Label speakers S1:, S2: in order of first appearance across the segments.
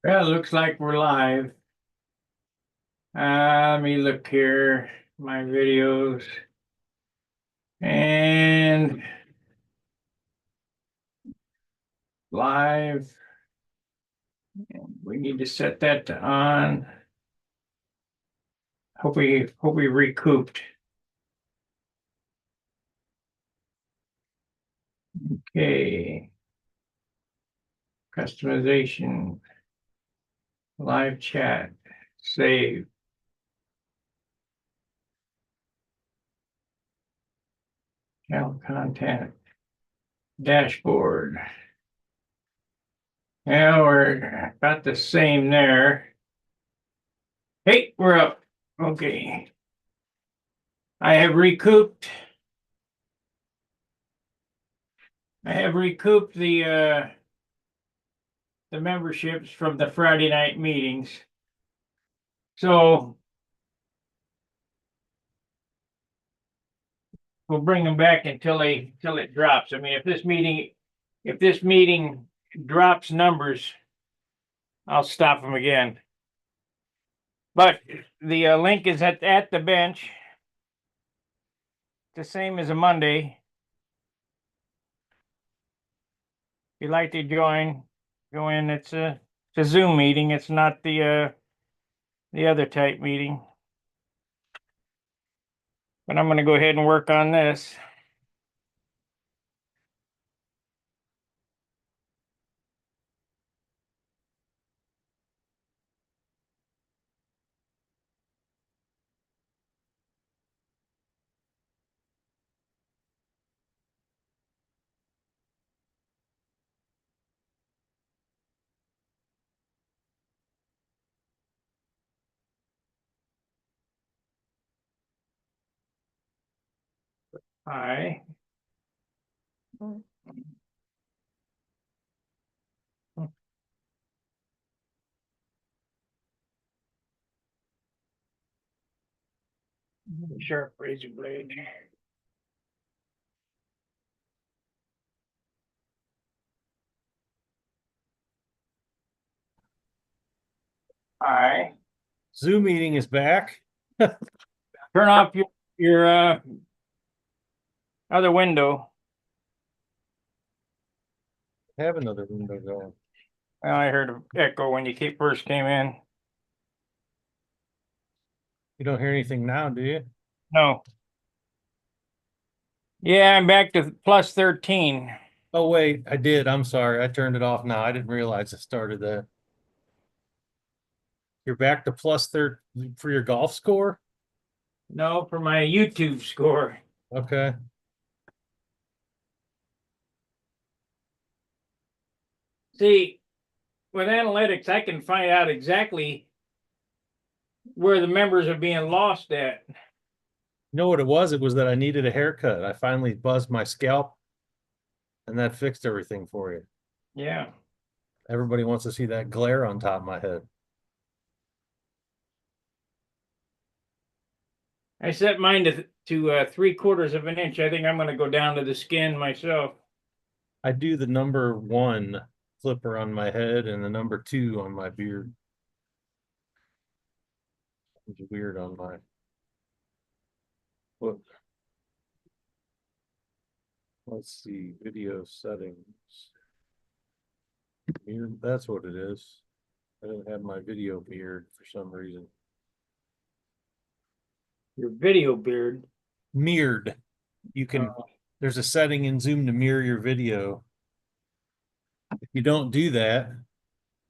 S1: Well, it looks like we're live. Let me look here, my videos. And live. We need to set that to on. Hope we recouped. Okay. Customization. Live chat. Save. Channel content. Dashboard. Yeah, we're about the same there. Hey, we're up. Okay. I have recouped. I have recouped the memberships from the Friday night meetings. So we'll bring them back until it drops. I mean, if this meeting drops numbers, I'll stop them again. But the link is at the bench. The same as a Monday. If you'd like to join, go in. It's a Zoom meeting. It's not the other type meeting. But I'm going to go ahead and work on this. Hi. Sharp razor blade. Hi.
S2: Zoom meeting is back.
S1: Turn off your other window.
S2: Have another window going.
S1: Well, I heard an echo when you first came in.
S2: You don't hear anything now, do you?
S1: No. Yeah, I'm back to plus 13.
S2: Oh, wait, I did. I'm sorry. I turned it off now. I didn't realize it started that. You're back to plus 13 for your golf score?
S1: No, for my YouTube score.
S2: Okay.
S1: See, with analytics, I can find out exactly where the members are being lost at.
S2: You know what it was? It was that I needed a haircut. I finally buzzed my scalp and that fixed everything for you.
S1: Yeah.
S2: Everybody wants to see that glare on top of my head.
S1: I set mine to 3/4 of an inch. I think I'm going to go down to the skin myself.
S2: I do the number 1 clipper on my head and the number 2 on my beard. It's weird on my. What? Let's see, video settings. Mirrored, that's what it is. I didn't have my video mirrored for some reason.
S1: Your video beard.
S2: Mirrored. You can, there's a setting in Zoom to mirror your video. If you don't do that,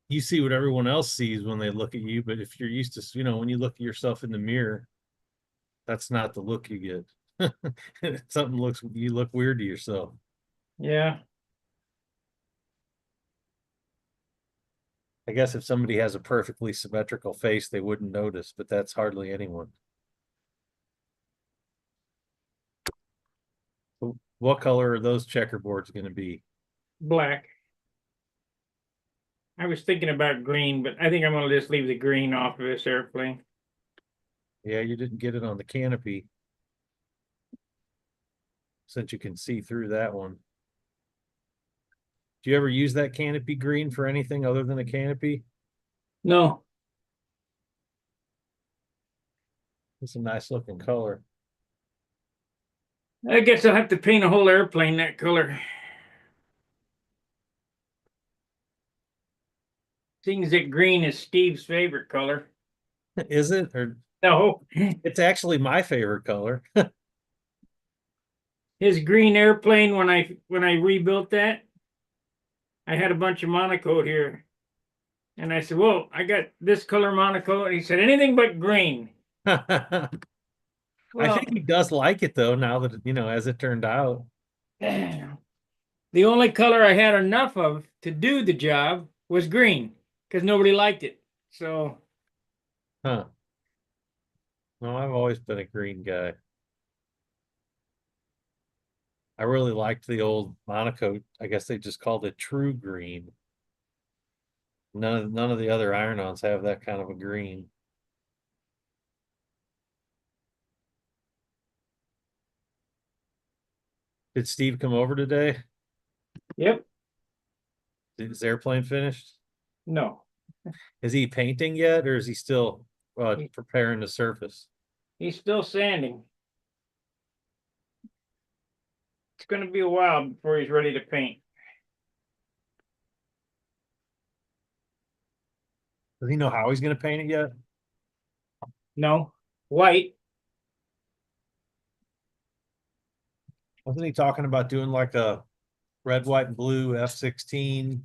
S2: you see what everyone else sees when they look at you. But if you're used to, when you look at yourself in the mirror, that's not the look you get. You look weird to yourself.
S1: Yeah.
S2: I guess if somebody has a perfectly symmetrical face, they wouldn't notice, but that's hardly anyone. What color are those checkerboards going to be?
S1: Black. I was thinking about green, but I think I'm going to just leave the green off of this airplane.
S2: Yeah, you didn't get it on the canopy, since you can see through that one. Do you ever use that canopy green for anything other than a canopy?
S1: No,
S2: It's a nice looking color.
S1: I guess I'll have to paint a whole airplane that color. Seems that green is Steve's favorite color.
S2: Is it? Or
S1: No,
S2: it's actually my favorite color.
S1: his green airplane when I rebuilt that, I had a bunch of Monaco here. And I said, well, I got this color Monaco. And he said, anything but green.
S2: I
S1: Well,
S2: think he does like it though, now that, as it turned out.
S1: the only color I had enough of to do the job was green because nobody liked it. So,
S2: Huh. No, I've always been a green guy. I really liked the old Monaco. I guess they just called it true green. None of the other iron-ons have that kind of a green. Did Steve come over today?
S1: yep,
S2: Is his airplane finished?
S1: no,
S2: Is he painting yet, or is he still preparing the surface?
S1: he's still sanding. It's going to be a while before he's ready to paint.
S2: Does he know how he's going to paint it yet?
S1: No, white.
S2: Wasn't he talking about doing like a red, white, and blue F-16?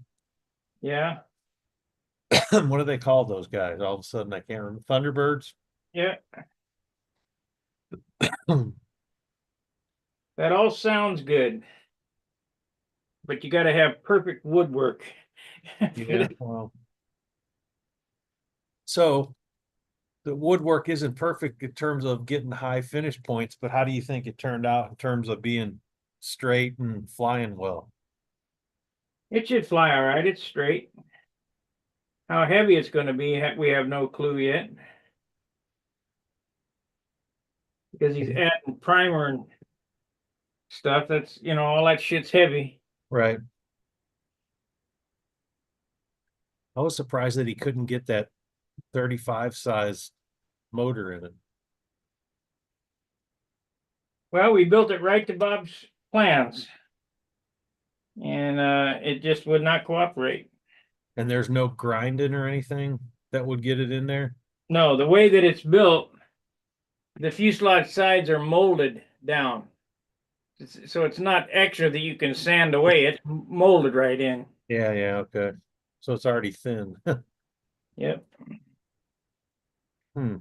S1: Yeah,
S2: What do they call those guys? All of a sudden, I can't remember. Thunderbirds?
S1: yeah. That all sounds good, but you got to have perfect woodwork.
S2: Yeah. Well, so the woodwork isn't perfect in terms of getting high finish points, but how do you think it turned out in terms of being straight and flying well?
S1: It should fly all right. It's straight. How heavy it's going to be, we have no clue yet. Because he's adding primer and stuff. That's, all that shit's heavy.
S2: Right. I was surprised that he couldn't get that 35 size motor in it.
S1: Well, we built it right to Bob's plans. And it just would not cooperate.
S2: And there's no grinding or anything that would get it in there.
S1: No, the way that it's built, the fuselage sides are molded down. So it's not extra that you can sand away. It's molded right in.
S2: Yeah, yeah, okay. So it's already thin.
S1: Yep.
S2: Hmm.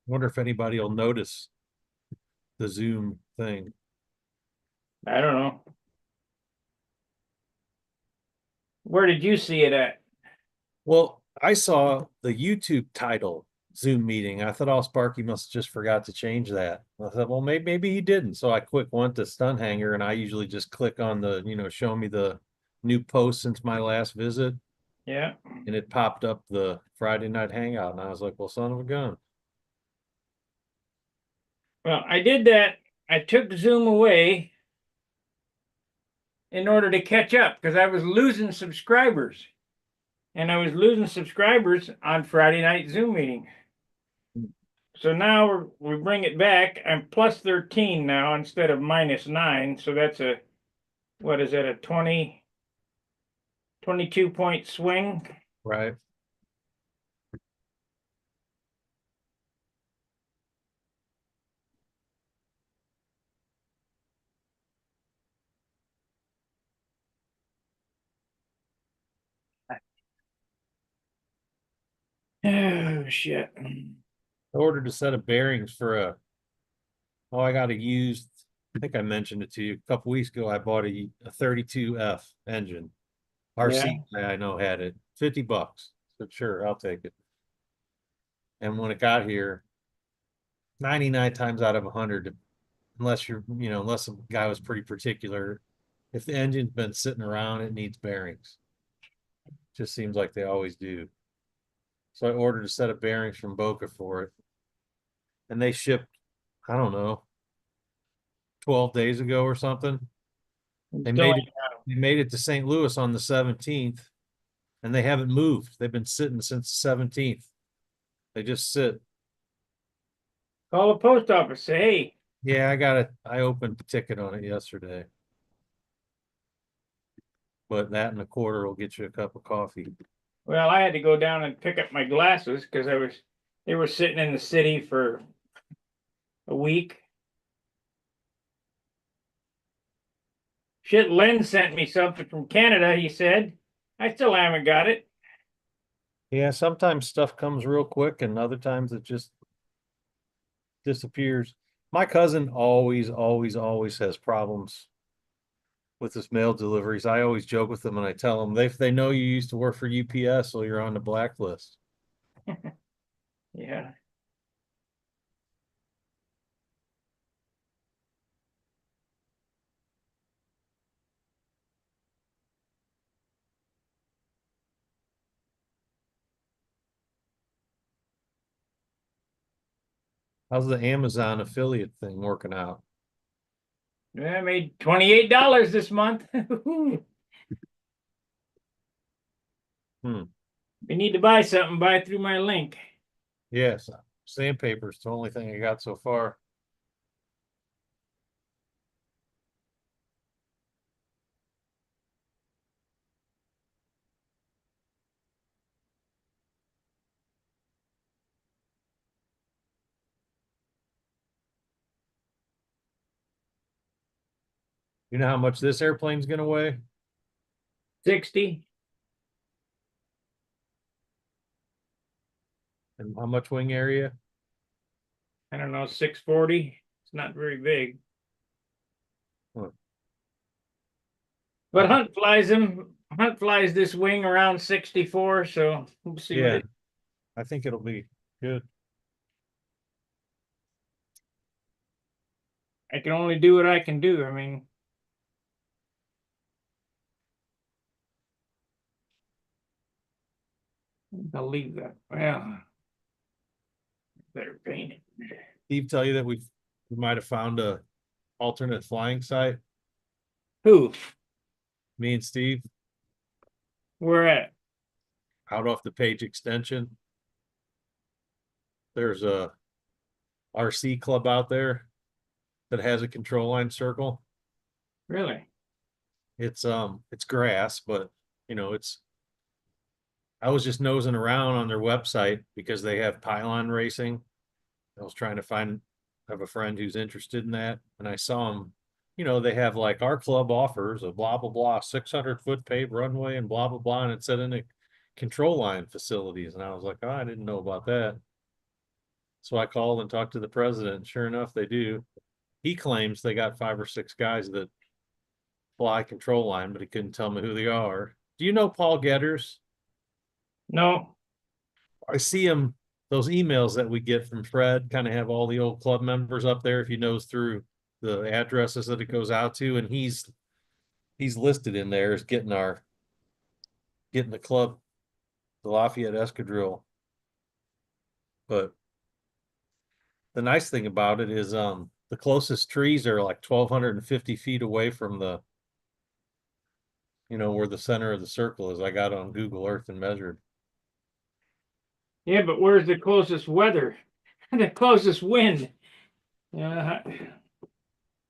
S2: Wonder if anybody will notice the zoom thing.
S1: I don't know. Where did you see it at?
S2: Well, I saw the YouTube title Zoom meeting. I thought, oh, Sparky must have just forgot to change that. I thought, well, maybe he didn't. So I quick went to Stunt Hangar, and I usually just click on the, show me the new post since my last visit.
S1: Yeah.
S2: And it popped up the Friday night hangout. And I was like, well, son of a gun.
S1: Well, I did that. I took Zoom away in order to catch up because I was losing subscribers. And I was losing subscribers on Friday night Zoom meeting. So now we bring it back. I'm plus 13 now instead of minus 9. So that's what is that, a 22 point swing?
S2: Right.
S1: Oh, shit.
S2: I ordered a set of bearings for I got a used, I think I mentioned it to you a couple weeks ago. I bought a 32F engine.
S1: Yeah.
S2: RC guy I know had it, $50. So sure, I'll take it. And when it got here, 99 times out of 100, unless unless the guy was pretty particular, if the engine's been sitting around, it needs bearings. Just seems like they always do. So I ordered a set of bearings from Boca for it. And they shipped, I don't know, 12 days ago or something. They
S1: Still
S2: made
S1: ain't
S2: it,
S1: got 'em.
S2: They made it to St. Louis on the 17th, and they haven't moved. They've been sitting since the 17th. They just sit.
S1: Call the post office, say, hey,
S2: Yeah, I got it. I opened the ticket on it yesterday. But that and a quarter will get you a cup of coffee.
S1: well, I had to go down and pick up my glasses because they were sitting in the city for a week. Shit, Len sent me something from Canada, he said. I still haven't got it.
S2: Yeah, sometimes stuff comes real quick and other times it just disappears. My cousin always has problems with his mail deliveries. I always joke with them and I tell them they know you used to work for UPS, so you're on the blacklist.
S1: Yeah.
S2: How's the Amazon affiliate thing working out?
S1: I made $28 this month.
S2: Hmm.
S1: If you need to buy something, buy it through my link.
S2: Yes, sandpaper's the only thing I got so far. You know how much this airplane's gonna weigh?
S1: 60.
S2: And how much wing area?
S1: I don't know, 640. It's not very big.
S2: Huh.
S1: But Hunt flies this wing around 64, so we'll see what
S2: Yeah,
S1: it.
S2: I think it'll be good.
S1: I can only do what I can do. I mean, I'll leave that. Well, better paint it.
S2: Steve tell you that we might have found a alternate flying site.
S1: Who?
S2: Me and Steve
S1: Where at?
S2: out off the page extension. There's a RC club out there that has a control line circle.
S1: Really?
S2: It's grass, but you know, I was just nosing around on their website because they have pylon racing. I was trying to have a friend who's interested in that, and I saw them. You know, they have like our club offers a blah blah blah 600-foot paved runway and blah blah blah, and it said in the control line facilities, and I was like, oh, I didn't know about that. So I called and talked to the president. Sure enough, they do. He claims they got 5 or 6 guys that fly control line, but he couldn't tell me who they are. Do you know Paul Getters?
S1: No.
S2: I see him, those emails that we get from Fred kind of have all the old club members up there if he knows through the addresses that it goes out to, and he's listed in there as getting the club, the Lafayette Escadrille. But the nice thing about it is the closest trees are like 1,250 feet away from the, where the center of the circle is. I got on Google Earth and measured.
S1: Yeah, but where's the closest weather? The closest wind? Yeah,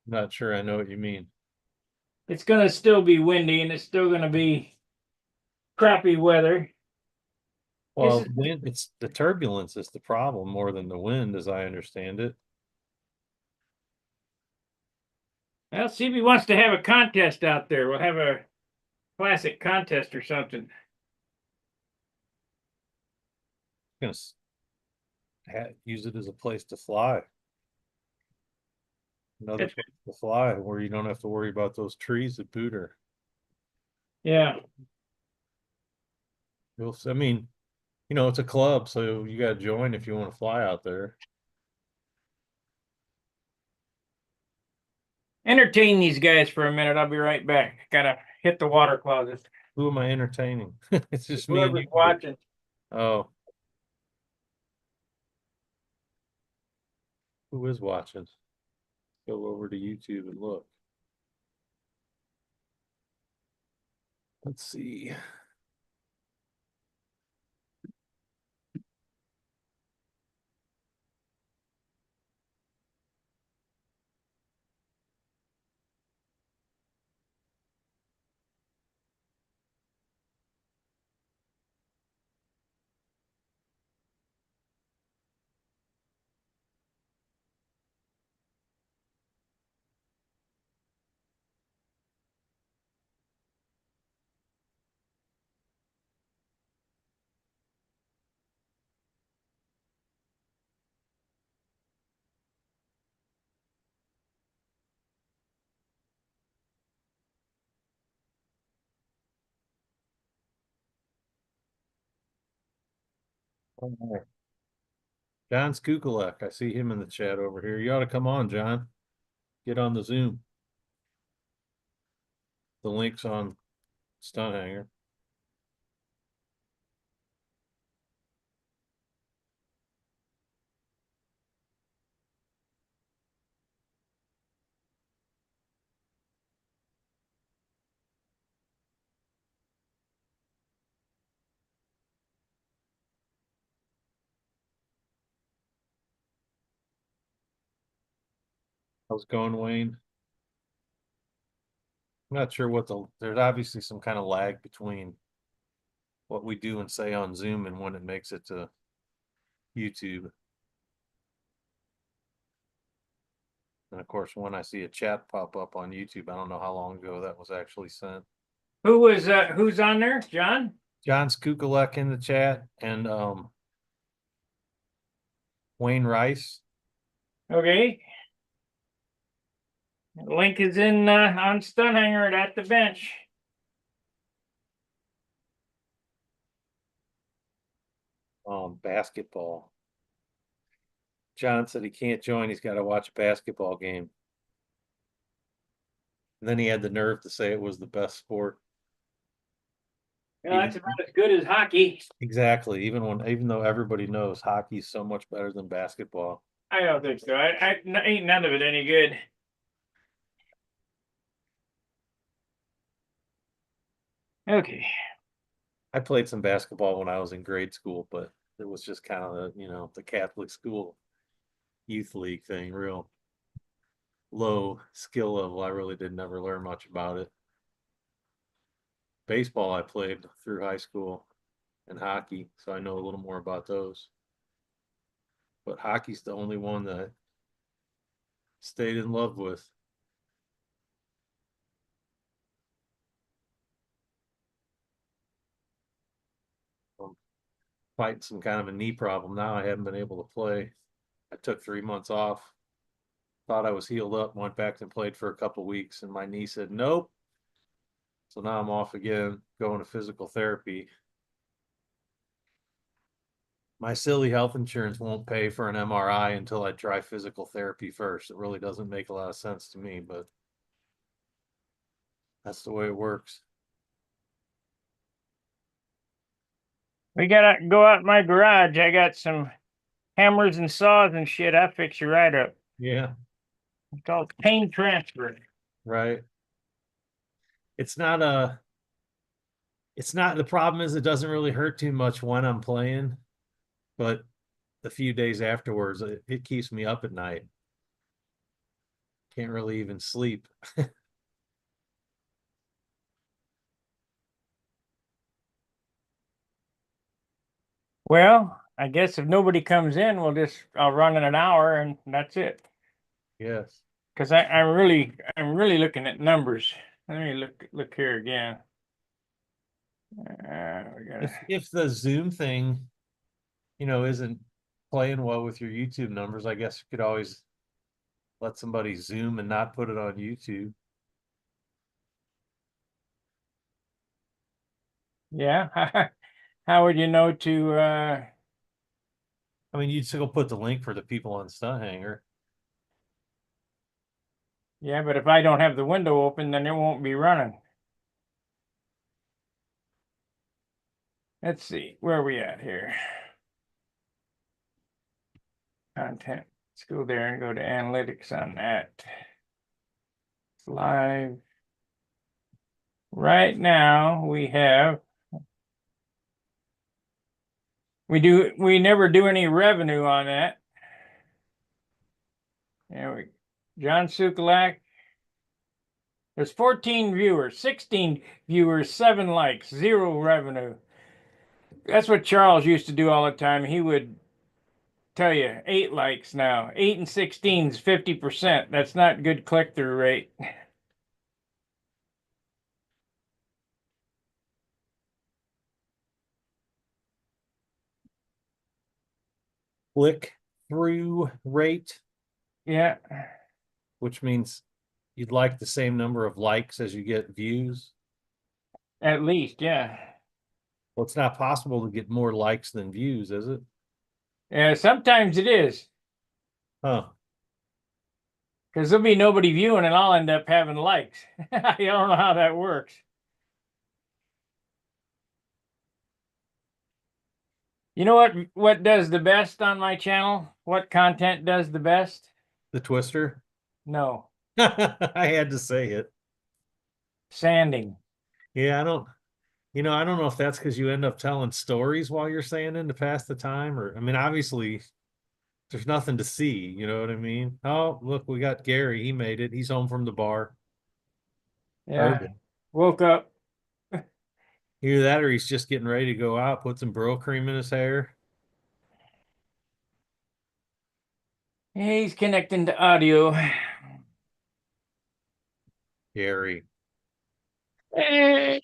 S2: Not sure I know what you mean.
S1: it's gonna still be windy and it's still gonna be crappy weather. This
S2: Well,
S1: is
S2: wind, it's the turbulence is the problem more than the wind, as I understand it.
S1: well, CB wants to have a contest out there. We'll have a classic contest or something.
S2: Gonna use it as a place to fly. Another
S1: It's,
S2: place to fly where you don't have to worry about those trees at Booter.
S1: yeah.
S2: I mean, it's a club, so you got to join if you want to fly out there.
S1: Entertain these guys for a minute. I'll be right back. Gotta hit the water closet.
S2: Who am I entertaining? It's just me and
S1: Whoever's
S2: you here.
S1: watching.
S2: Oh, who is watching? Go over to YouTube and look. Let's see. All right. John Skukulek. I see him in the chat over here. You ought to come on, John. Get on the Zoom. The link's on Stunt Hangar. How's it going, Wayne? I'm not sure there's obviously some kind of lag between what we do and say on Zoom and when it makes it to YouTube. And of course, when I see a chat pop up on YouTube, I don't know how long ago that was actually sent.
S1: Who's on there? John?
S2: John Skukulek in the chat and Wayne Rice.
S1: Okay. Link is in on Stunt Hangar at the bench.
S2: Basketball. John said he can't join. He's got to watch a basketball game. And then he had the nerve to say it was the best sport.
S1: Yeah, that's about as good as hockey.
S2: Exactly. Even though everybody knows hockey's so much better than basketball.
S1: I don't think so. Ain't none of it any good. Okay.
S2: I played some basketball when I was in grade school, but it was just kind of the Catholic school youth league thing, real low skill level. I really did never learn much about it. Baseball I played through high school and hockey, so I know a little more about those. But hockey's the only one that I stayed in love with. I'm fighting some kind of a knee problem now. I haven't been able to play. I took 3 months off. Thought I was healed up, went back and played for a couple weeks, and my knee said nope. So now I'm off again, going to physical therapy. My silly health insurance won't pay for an MRI until I try physical therapy first. It really doesn't make a lot of sense to me, but that's the way it works.
S1: We gotta go out in my garage. I got some hammers and saws and shit. I'll fix you right up.
S2: Yeah,
S1: It's called pain transfer.
S2: right. It's not a, the problem is it doesn't really hurt too much when I'm playing, but the few days afterwards, it keeps me up at night. Can't really even sleep.
S1: Well, I guess if nobody comes in, I'll run in an hour and that's it.
S2: Yes.
S1: Because I'm really looking at numbers. Let me look here again.
S2: If the Zoom thing, isn't playing well with your YouTube numbers, I guess you could always let somebody Zoom and not put it on YouTube.
S1: Yeah. How would you know to
S2: I mean, you'd still put the link for the people on Stunt Hangar.
S1: yeah, but if I don't have the window open, then it won't be running. Let's see, where are we at here? Content. Let's go there and go to analytics on that. It's live. Right now we have, we never do any revenue on that. There we, John Sukalak. There's 14 viewers, 16 viewers, 7 likes, 0 revenue. That's what Charles used to do all the time. He would tell you 8 likes now. 8 and 16 is 50%. That's not good click-through rate.
S2: Click through rate,
S1: Yeah,
S2: which means you'd like the same number of likes as you get views.
S1: at least, yeah.
S2: Well, it's not possible to get more likes than views, is it?
S1: Yeah, sometimes it is.
S2: Huh.
S1: Because there'll be nobody viewing and I'll end up having likes. I don't know how that works. You know what does the best on my channel? What content does the best?
S2: The Twister.
S1: No,
S2: I had to say it.
S1: sanding.
S2: Yeah, I don't know if that's because you end up telling stories while you're sanding to pass the time, or I mean, obviously there's nothing to see, you know what I mean? Oh, look, we got Gary. He made it. He's home from the bar.
S1: Yeah.
S2: Urban.
S1: Woke up.
S2: Either that or he's just getting ready to go out, put some Brill cream in his hair.
S1: He's connecting to audio.
S2: Gary.
S3: Eh,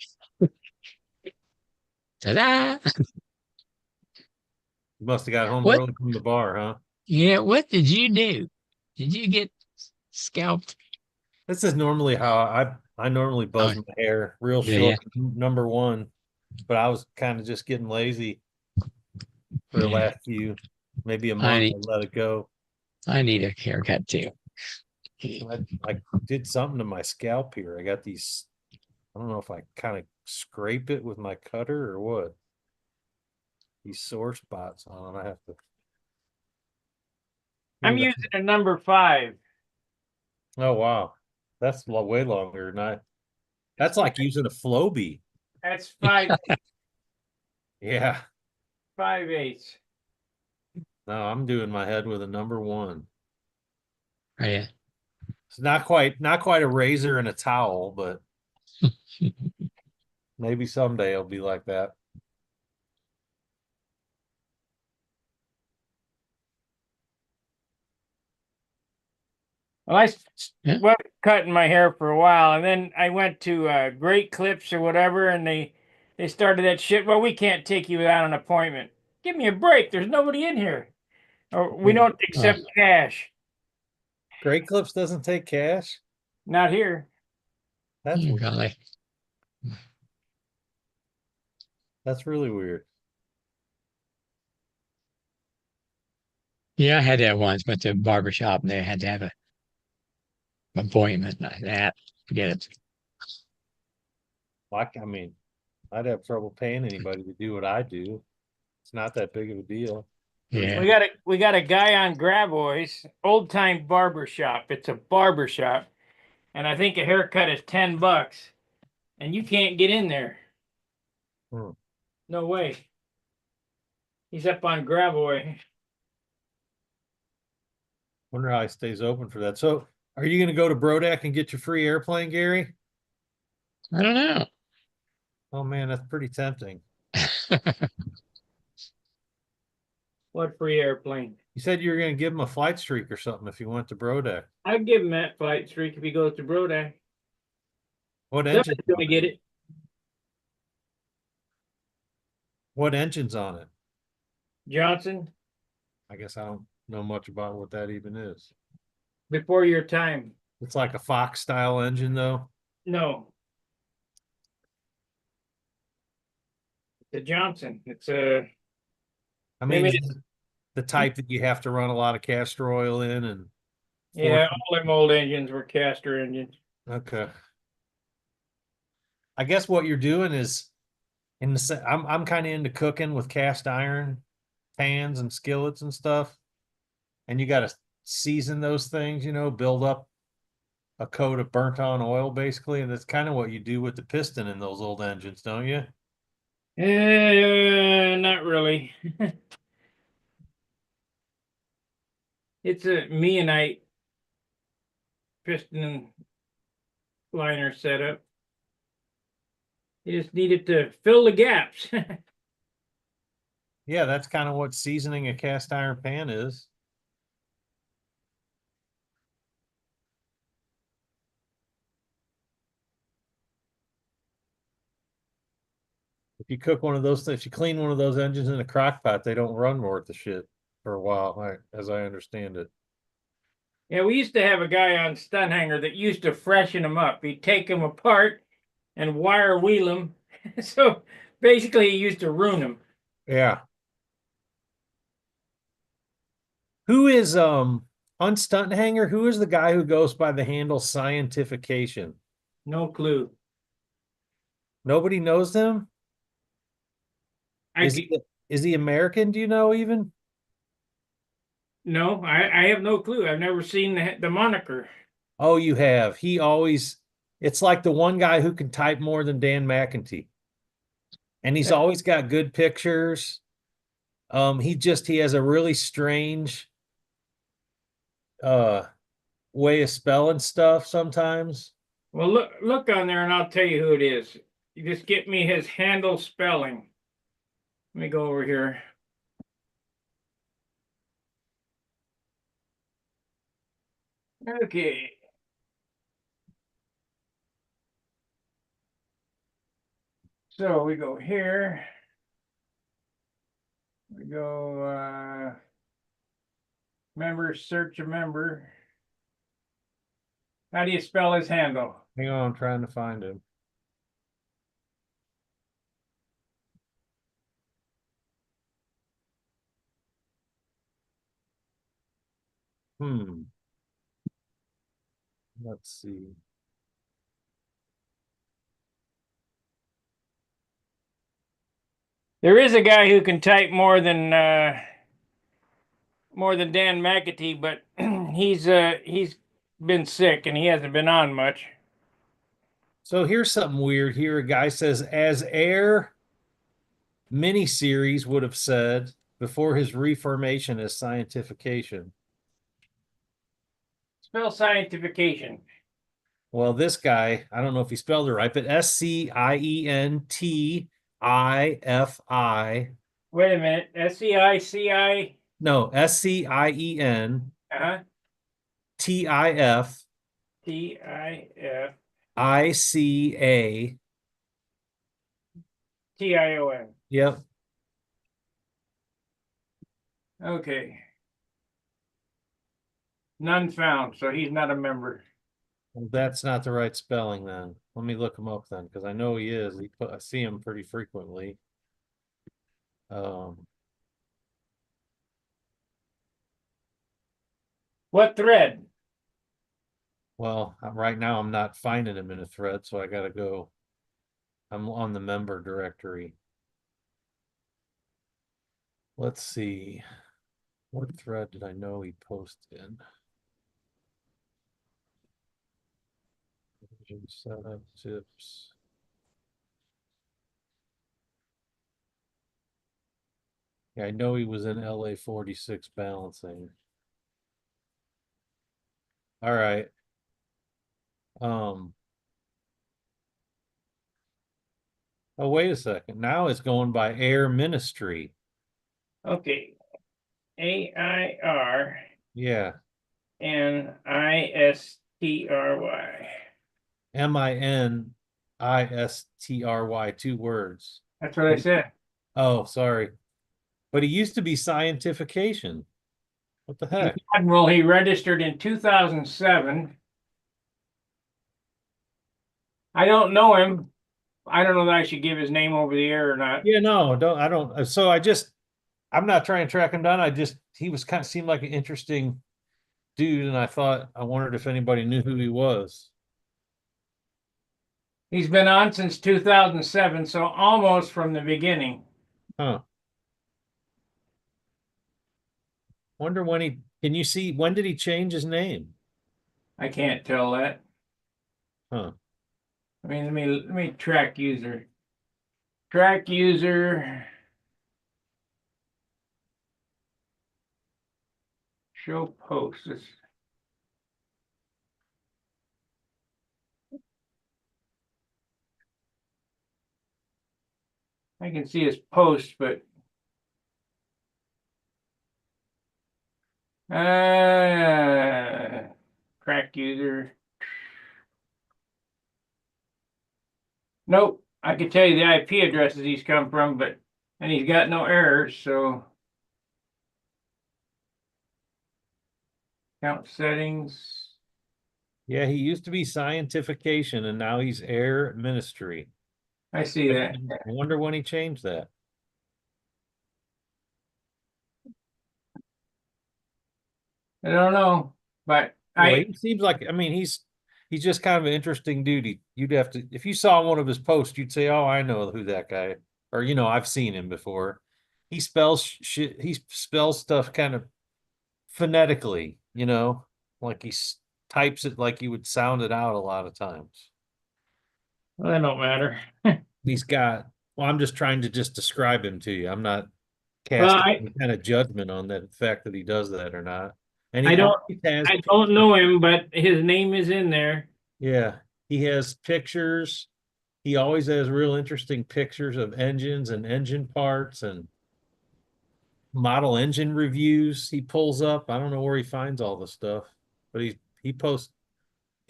S3: ta-da!
S2: You must have got home
S3: What?
S2: early from the bar, huh?
S3: Yeah, what did you do? Did you get scalped?
S2: This is normally how I normally
S3: Oh,
S2: buzz my hair real
S3: yeah, yeah,
S2: short, number one, but I was kind of just getting lazy for the
S3: yeah.
S2: last few, maybe a
S3: I
S2: month. I
S3: need,
S2: let it go.
S3: I need a haircut too.
S2: I did something to my scalp here. I got these, I don't know if I kind of scrape it with my cutter or what. These sore spots on it. I have to.
S1: I'm
S2: Ooh,
S1: using a number 5.
S2: oh wow, that's way longer than I. That's like using a Flowbee.
S1: That's 5,
S2: Yeah.
S1: 5/8.
S2: No, I'm doing my head with a number one.
S3: Oh, yeah.
S2: It's not quite a razor and a towel, but maybe someday it'll be like that.
S1: Well, I
S3: Yeah.
S1: was cutting my hair for a while, and then I went to Great Clips or whatever, and they started that shit. Well, we can't take you without an appointment. Give me a break. There's nobody in here. Or we don't
S3: Oh,
S1: accept cash.
S2: Great Clips doesn't take cash.
S1: Not here.
S2: That's
S3: oh,
S2: weird.
S3: golly.
S2: That's really weird.
S3: Yeah, I had that once. Went to a barber shop and they had to have a appointment like that. Forget it.
S2: Like, I mean, I'd have trouble paying anybody to do what I do. It's not that big of a deal.
S3: Yeah.
S1: We got a guy on Grabois, old time barber shop. It's a barber shop, and I think a haircut is $10, and you can't get in there.
S2: Hmm.
S1: No way. He's up on Grabois.
S2: Wonder how he stays open for that. So, are you going to go to Brodak and get your free airplane, Gary?
S3: I don't know.
S2: Oh man, that's pretty tempting.
S1: What free airplane?
S2: You said you were going to give him a flight streak or something if he went to Brodak.
S1: I'd give him that flight streak if he goes to Brodak.
S2: What engine?
S1: Somebody's gonna get it.
S2: What engine's on it?
S1: Johnson,
S2: I guess I don't know much about what that even is.
S1: before your time.
S2: It's like a Fox style engine, though.
S1: No. The Johnson. It's a
S2: I
S1: they
S2: mean,
S1: made
S2: is it the type that you have to run a lot of castor oil in and
S1: yeah, all them old engines were caster engines.
S2: okay. I guess what you're doing is I'm kind of into cooking with cast iron pans and skillets and stuff. And you got to season those things, build up a coat of burnt on oil, basically, and that's kind of what you do with the piston in those old engines, don't you?
S1: Not really. It's a meionite piston liner setup. You just needed to fill the gaps.
S2: Yeah, that's kind of what seasoning a cast iron pan is. If you cook one of those, if you clean one of those engines in a crock pot, they don't run worth the shit for a while, as I understand it.
S1: Yeah, we used to have a guy on Stunt Hangar that used to freshen them up. He'd take them apart and wire wheel them. So basically, he used to ruin them.
S2: Yeah. Who is on Stunt Hanger? Who is the guy who goes by the handle Scientification?
S1: No clue.
S2: Nobody knows them.
S1: I
S2: Is he American? Do you know even?
S1: no, I have no clue. I've never seen the moniker.
S2: Oh, you have. He always. It's like the one guy who can type more than Dan McEntee, and he's always got good pictures. He has a really strange uh way of spelling stuff sometimes.
S1: Well, look on there, and I'll tell you who it is. You just get me his handle spelling. Let me go over here. Okay. So we go here. We go member, search a member. How do you spell his handle?
S2: Hang on, I'm trying to find him. Let's see.
S1: There is a guy who can type more than Dan McAtee, but he's been sick and he hasn't been on much.
S2: So here's something weird here. A guy says, as Air miniseries would have said before his reformation as Scientification.
S1: Spell scientification.
S2: Well, this guy, I don't know if he spelled it right, but SCIENTIFI.
S1: Wait a minute. SCICI.
S2: No, SCIEN
S1: Uh-huh.
S2: TIF
S1: TIF
S2: ICA.
S1: TION.
S2: Yep.
S1: Okay. None found, so he's not a member.
S2: Well, that's not the right spelling then. Let me look him up then, because I know he is. I see him pretty frequently.
S1: What thread?
S2: Well, right now I'm not finding him in a thread, so I gotta go. I'm on the member directory. Let's see. What thread did I know he posted in? Setup tips. Yeah, I know he was in LA 46 balancing. All right. Oh, wait a second. Now it's going by Air Ministry.
S1: Okay. AIR
S2: Yeah.
S1: NISTRY.
S2: MINISTRY, 2 words.
S1: That's what I said.
S2: Oh, sorry. But he used to be Scientification. What the heck?
S1: Admiral, he registered in 2007. I don't know him. I don't know that I should give his name over the air or not.
S2: Yeah, no, I don't. So I'm not trying to track him down. He was kind of seemed like an interesting dude. And I wondered if anybody knew who he was.
S1: He's been on since 2007, so almost from the beginning.
S2: Huh. Wonder when can you see, when did he change his name?
S1: I can't tell that.
S2: Huh.
S1: I mean, let me track user. Track user. Show posts. I can see his post, but track user. Nope. I can tell you the IP addresses he's come from, but and he's got no errors, so count settings.
S2: Yeah, he used to be scientification and now he's air ministry.
S1: I see that.
S2: I wonder when he changed that.
S1: I don't know, but
S2: Well, he seems like, I mean, he's just kind of an interesting dude. You'd have to, if you saw one of his posts, you'd say, "Oh, I know who that guy," or I've seen him before. He spells shit. He spells stuff kind of phonetically, like types it like you would sound it out a lot of times.
S1: well, that don't matter.
S2: He's got. Well, I'm just trying to just describe him to you. I'm not
S1: Well,
S2: casting any kind of judgment on the fact that he does that or not. And
S1: I
S2: he
S1: don't
S2: always has
S1: I don't know him, but his name is in there.
S2: Yeah, he has pictures. He always has real interesting pictures of engines and engine parts and model engine reviews he pulls up. I don't know where he finds all the stuff, but he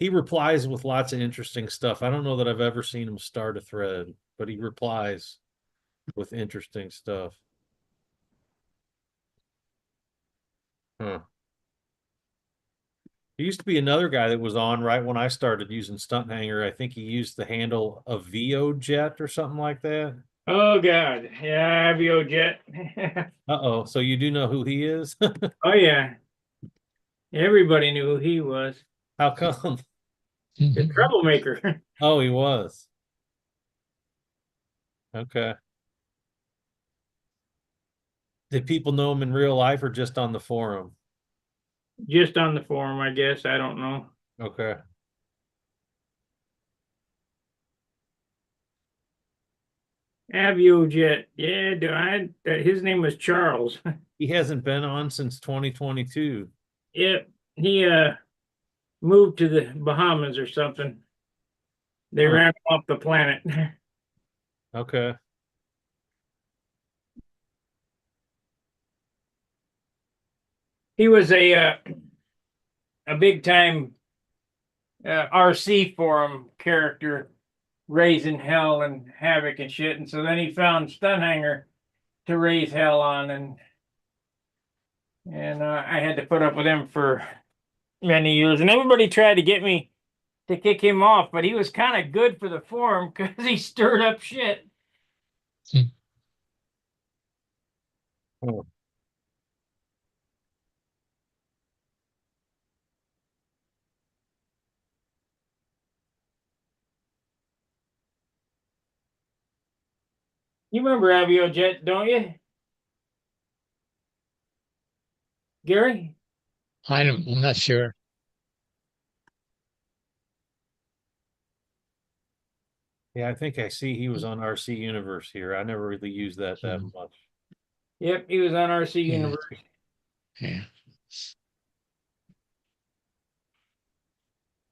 S2: replies with lots of interesting stuff. I don't know that I've ever seen him start a thread, but he replies with interesting stuff. Huh. There used to be another guy that was on right when I started using Stunt Hangar. I think he used the handle of VO Jet or something like that.
S1: Oh God, yeah, Aviojet.
S2: Uh-oh. So you do know who he is?
S1: Oh yeah, everybody knew who he was.
S2: How come?
S1: The troublemaker.
S2: Oh, he was. Okay. Did people know him in real life or just on the forum?
S1: Just on the forum, I guess. I don't know.
S2: Okay.
S1: Aviojet. Yeah, his name was Charles.
S2: He hasn't been on since 2022.
S1: Yep. He moved to the Bahamas or something. They
S2: Huh.
S1: ran him off the planet.
S2: Okay.
S1: He was a big time RC forum character, raising hell and havoc and shit. And so then he found Stunt Hangar to raise hell on, and I had to put up with him for many years. And everybody tried to get me to kick him off, but he was kind of good for the forum because he stirred up shit.
S2: Oh.
S1: You remember Aviojet, don't you, Gary?
S3: I'm not sure.
S2: Yeah, I think I see he was on RC Universe here. I never really used that much.
S1: Yep, he was on RC
S3: Yeah.
S1: Universe.
S3: Yeah.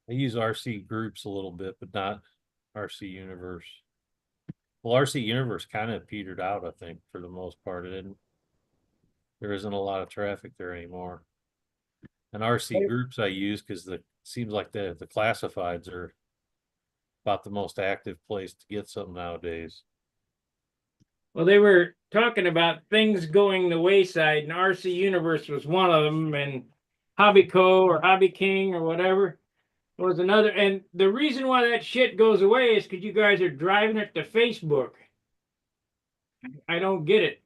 S2: I use RC groups a little bit, but not RC Universe. Well, RC Universe kind of petered out, I think, for the most part. There isn't a lot of traffic there anymore. And RC groups I use because seems like the classifieds are about the most active place to get something nowadays.
S1: Well, they were talking about things going the wayside, and RC Universe was one of them, and Hobby Co. or Hobby King or whatever was another. And the reason why that shit goes away is because you guys are driving it to Facebook. I don't get it.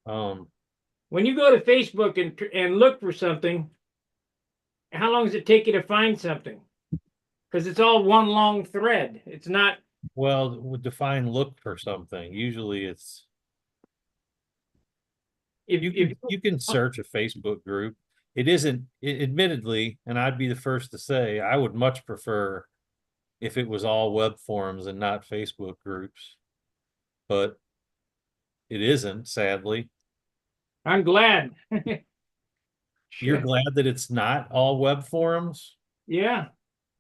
S1: When you go to Facebook and look for something, how long does it take you to find something? Because it's all one long thread. It's not.
S2: Well, would define look for something. Usually it's
S1: If
S2: you can search a Facebook group it isn't, admittedly, and I'd be the first to say, I would much prefer if it was all web forums and not Facebook groups. But it isn't, sadly.
S1: I'm glad.
S2: You're
S1: Shit.
S2: glad that it's not all web forums?
S1: Yeah,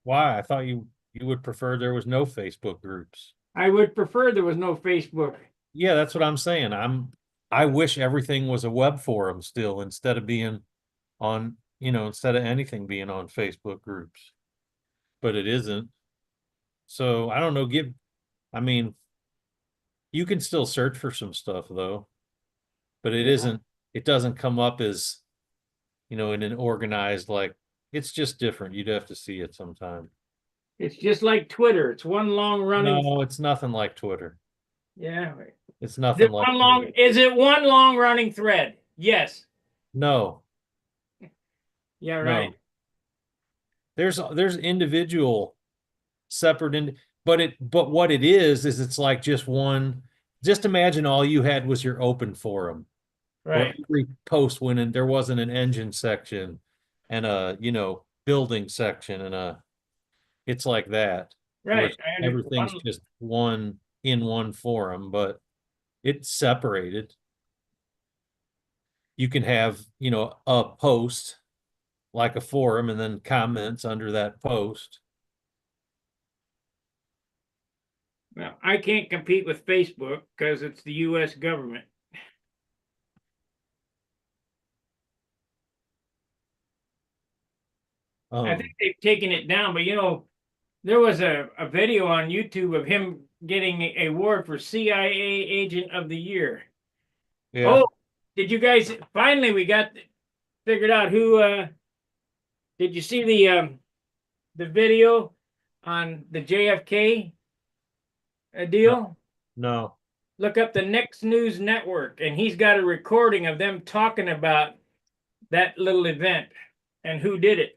S2: Why? I thought you would prefer there was no Facebook groups.
S1: I would prefer there was no Facebook.
S2: Yeah, that's what I'm saying. I wish everything was a web forum still instead of being on, instead of anything being on Facebook groups. But it isn't. So I don't know, I mean, you can still search for some stuff though, but it
S1: Yeah.
S2: isn't, it doesn't come up as, in an organized, like, it's just different. You'd have to see it sometime.
S1: It's just like Twitter. It's one long running.
S2: No, it's nothing like Twitter.
S1: Yeah.
S2: It's
S1: Is
S2: nothing
S1: it
S2: like
S1: one long?
S2: Twitter.
S1: Is it one long running thread? Yes.
S2: No,
S1: Yeah. Right.
S2: no. There's individual separate but what it is it's like just one. Just imagine all you had was your open forum where
S1: Right.
S2: every post went in, there wasn't an engine section and a, building section and it's like that, where
S1: Right. I understand.
S2: everything's just one in one forum, but it's separated. You can have, a post like a forum and then comments under that post.
S1: Now, I can't compete with Facebook because it's the U.S. government. I think they've taken it down, but there was a video on YouTube of him getting a award for CIA Agent of the Year.
S2: Yeah.
S1: Oh, did you guys finally we got figured out who did you see the video on the JFK deal?
S2: No.
S1: Look up the Next News Network, and he's got a recording of them talking about that little event and who did it.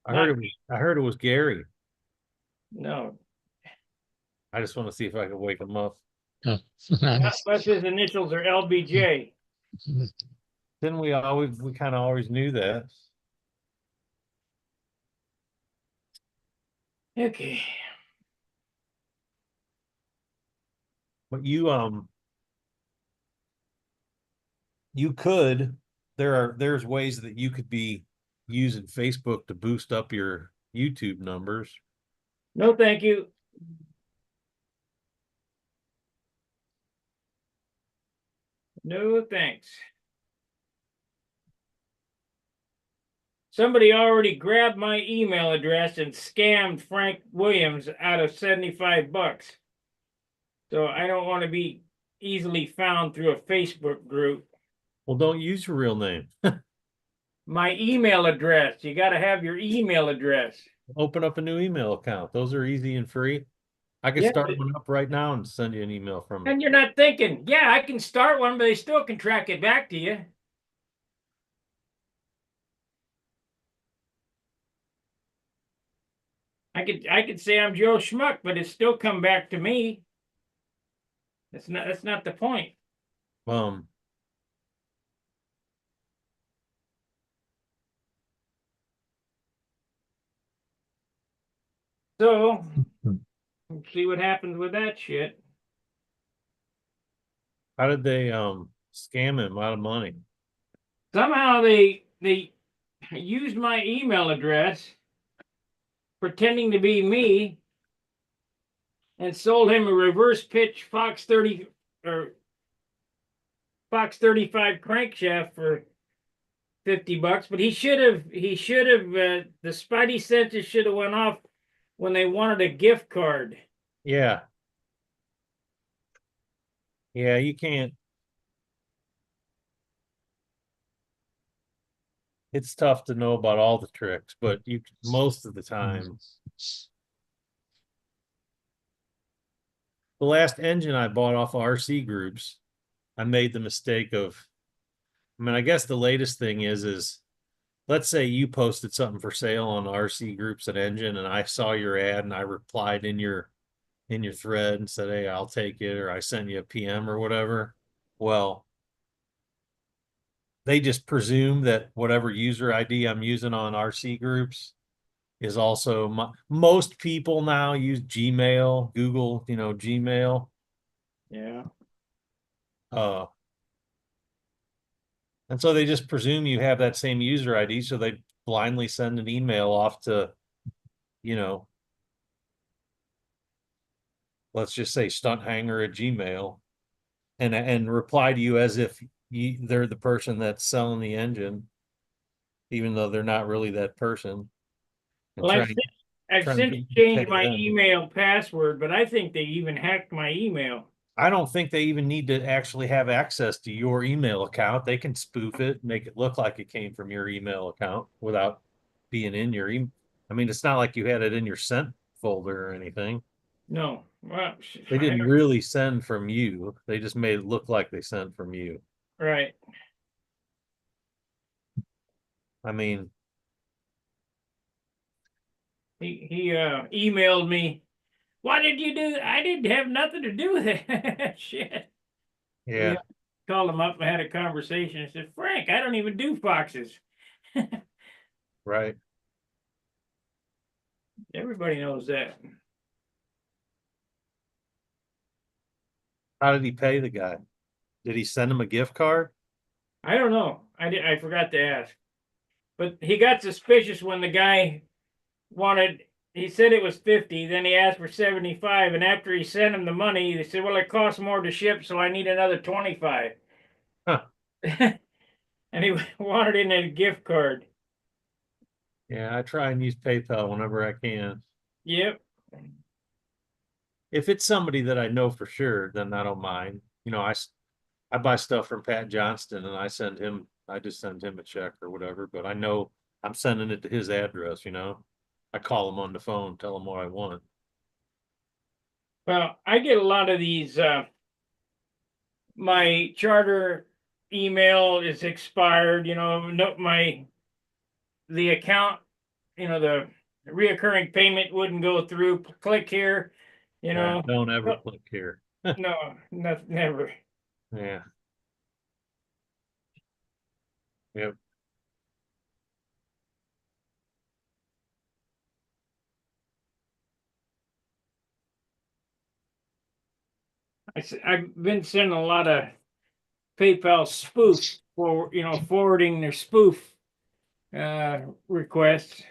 S2: I heard it was Gary.
S1: No,
S2: I just want to see if I can wake him up.
S3: Oh.
S1: unless his initials are LBJ.
S2: Didn't we kind of always knew that.
S1: Okay.
S2: But you could, there's ways that you could be using Facebook to boost up your YouTube numbers.
S1: No, thank you. No, thanks. Somebody already grabbed my email address and scammed Frank Williams out of $75. So I don't want to be easily found through a Facebook group.
S2: Well, don't use your real name.
S1: My email address. You got to have your email address.
S2: Open up a new email account. Those are easy and free. I could
S1: Yeah,
S2: start one up right now and send you an email from it.
S1: and you're not thinking, yeah, I can start one, but they still can track it back to you. I could say I'm Joe Schmuck, but it's still come back to me. That's not the point.
S2: Um,
S1: So let's see what happens with that shit.
S2: how did they scam him out of money?
S1: Somehow they used my email address, pretending to be me, and sold him a reverse pitch Fox 30 or Fox 35 crankshaft for $50. But he should have the Spidey senses should have went off when they wanted a gift card.
S2: Yeah. Yeah, you can't. It's tough to know about all the tricks, but most of the time. The last engine I bought off of RC groups, I made the mistake of, I guess the latest thing is let's say you posted something for sale on RC groups at Engine and I saw your ad and I replied in your thread and said, hey, I'll take it, or I sent you a PM or whatever. Well, they just presume that whatever user ID I'm using on RC groups is also most people now use Gmail, Google, Gmail.
S1: Yeah.
S2: Uh, and so they just presume you have that same user ID, so they blindly send an email off to, let's just say Stunt Hangar at Gmail, and reply to you as if they're the person that's selling the engine, even though they're not really that person. And
S1: Well, I've
S2: trying to
S1: since
S2: get you to
S1: changed
S2: pay
S1: my
S2: them.
S1: email password, but I think they even hacked my email.
S2: I don't think they even need to actually have access to your email account. They can spoof it, make it look like it came from your email account without being in your email. I mean, it's not like you had it in your sent folder or anything.
S1: No, well,
S2: They didn't really send from you. They just made it look like they sent from you.
S1: right.
S2: I mean,
S1: He emailed me. Why did you do that? I didn't have nothing to do with it. Shit.
S2: yeah,
S1: Called him up and had a conversation. I said, Frank, I don't even do foxes.
S2: right.
S1: Everybody knows that.
S2: How did he pay the guy? Did he send him a gift card?
S1: I don't know. I forgot to ask. But he got suspicious when the guy wanted, he said it was 50, then he asked for 75, and after he sent him the money, they said, well, it costs more to ship, so I need another 25.
S2: Huh.
S1: And he wanted in a gift card.
S2: Yeah, I try and use PayPal whenever I can.
S1: Yep.
S2: If it's somebody that I know for sure, then I don't mind. I buy stuff from Pat Johnston and I just send him a check or whatever, but I know I'm sending it to his address. I call him on the phone, tell him what I want.
S1: Well, I get a lot of these, my charter email is expired, no, the account, the reoccurring payment wouldn't go through. Click here,
S2: Don't ever
S1: No,
S2: click here.
S1: no, never.
S2: Yeah. Yep.
S1: I've been sending a lot of PayPal spoof for, forwarding their spoof requests.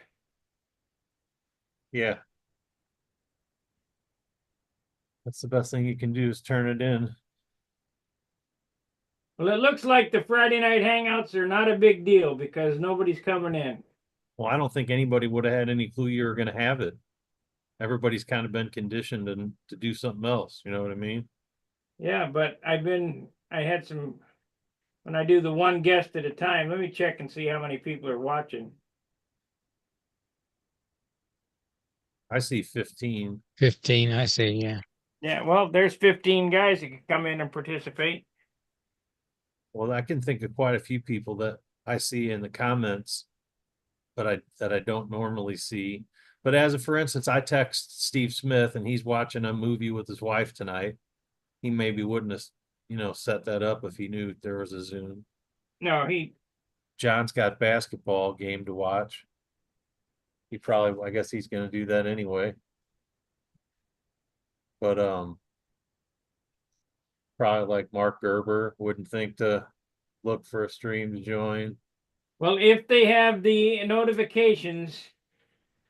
S2: Yeah. That's the best thing you can do is turn it in.
S1: Well, it looks like the Friday night hangouts are not a big deal because nobody's coming in.
S2: Well, I don't think anybody would have had any clue you were going to have it. Everybody's kind of been conditioned to do something else. You know what I mean?
S1: Yeah, but I had some, when I do the one guest at a time, let me check and see how many people are watching.
S2: I see 15.
S3: 15, I see, yeah.
S1: Yeah, well, there's 15 guys that can come in and participate.
S2: Well, I can think of quite a few people that I see in the comments, but that I don't normally see. But for instance, I text Steve Smith and he's watching a movie with his wife tonight. He maybe wouldn't have, set that up if he knew there was a Zoom.
S1: No,
S2: John's got basketball game to watch. I guess he's going to do that anyway. But probably like Mark Gerber wouldn't think to look for a stream to join.
S1: well, if they have the notifications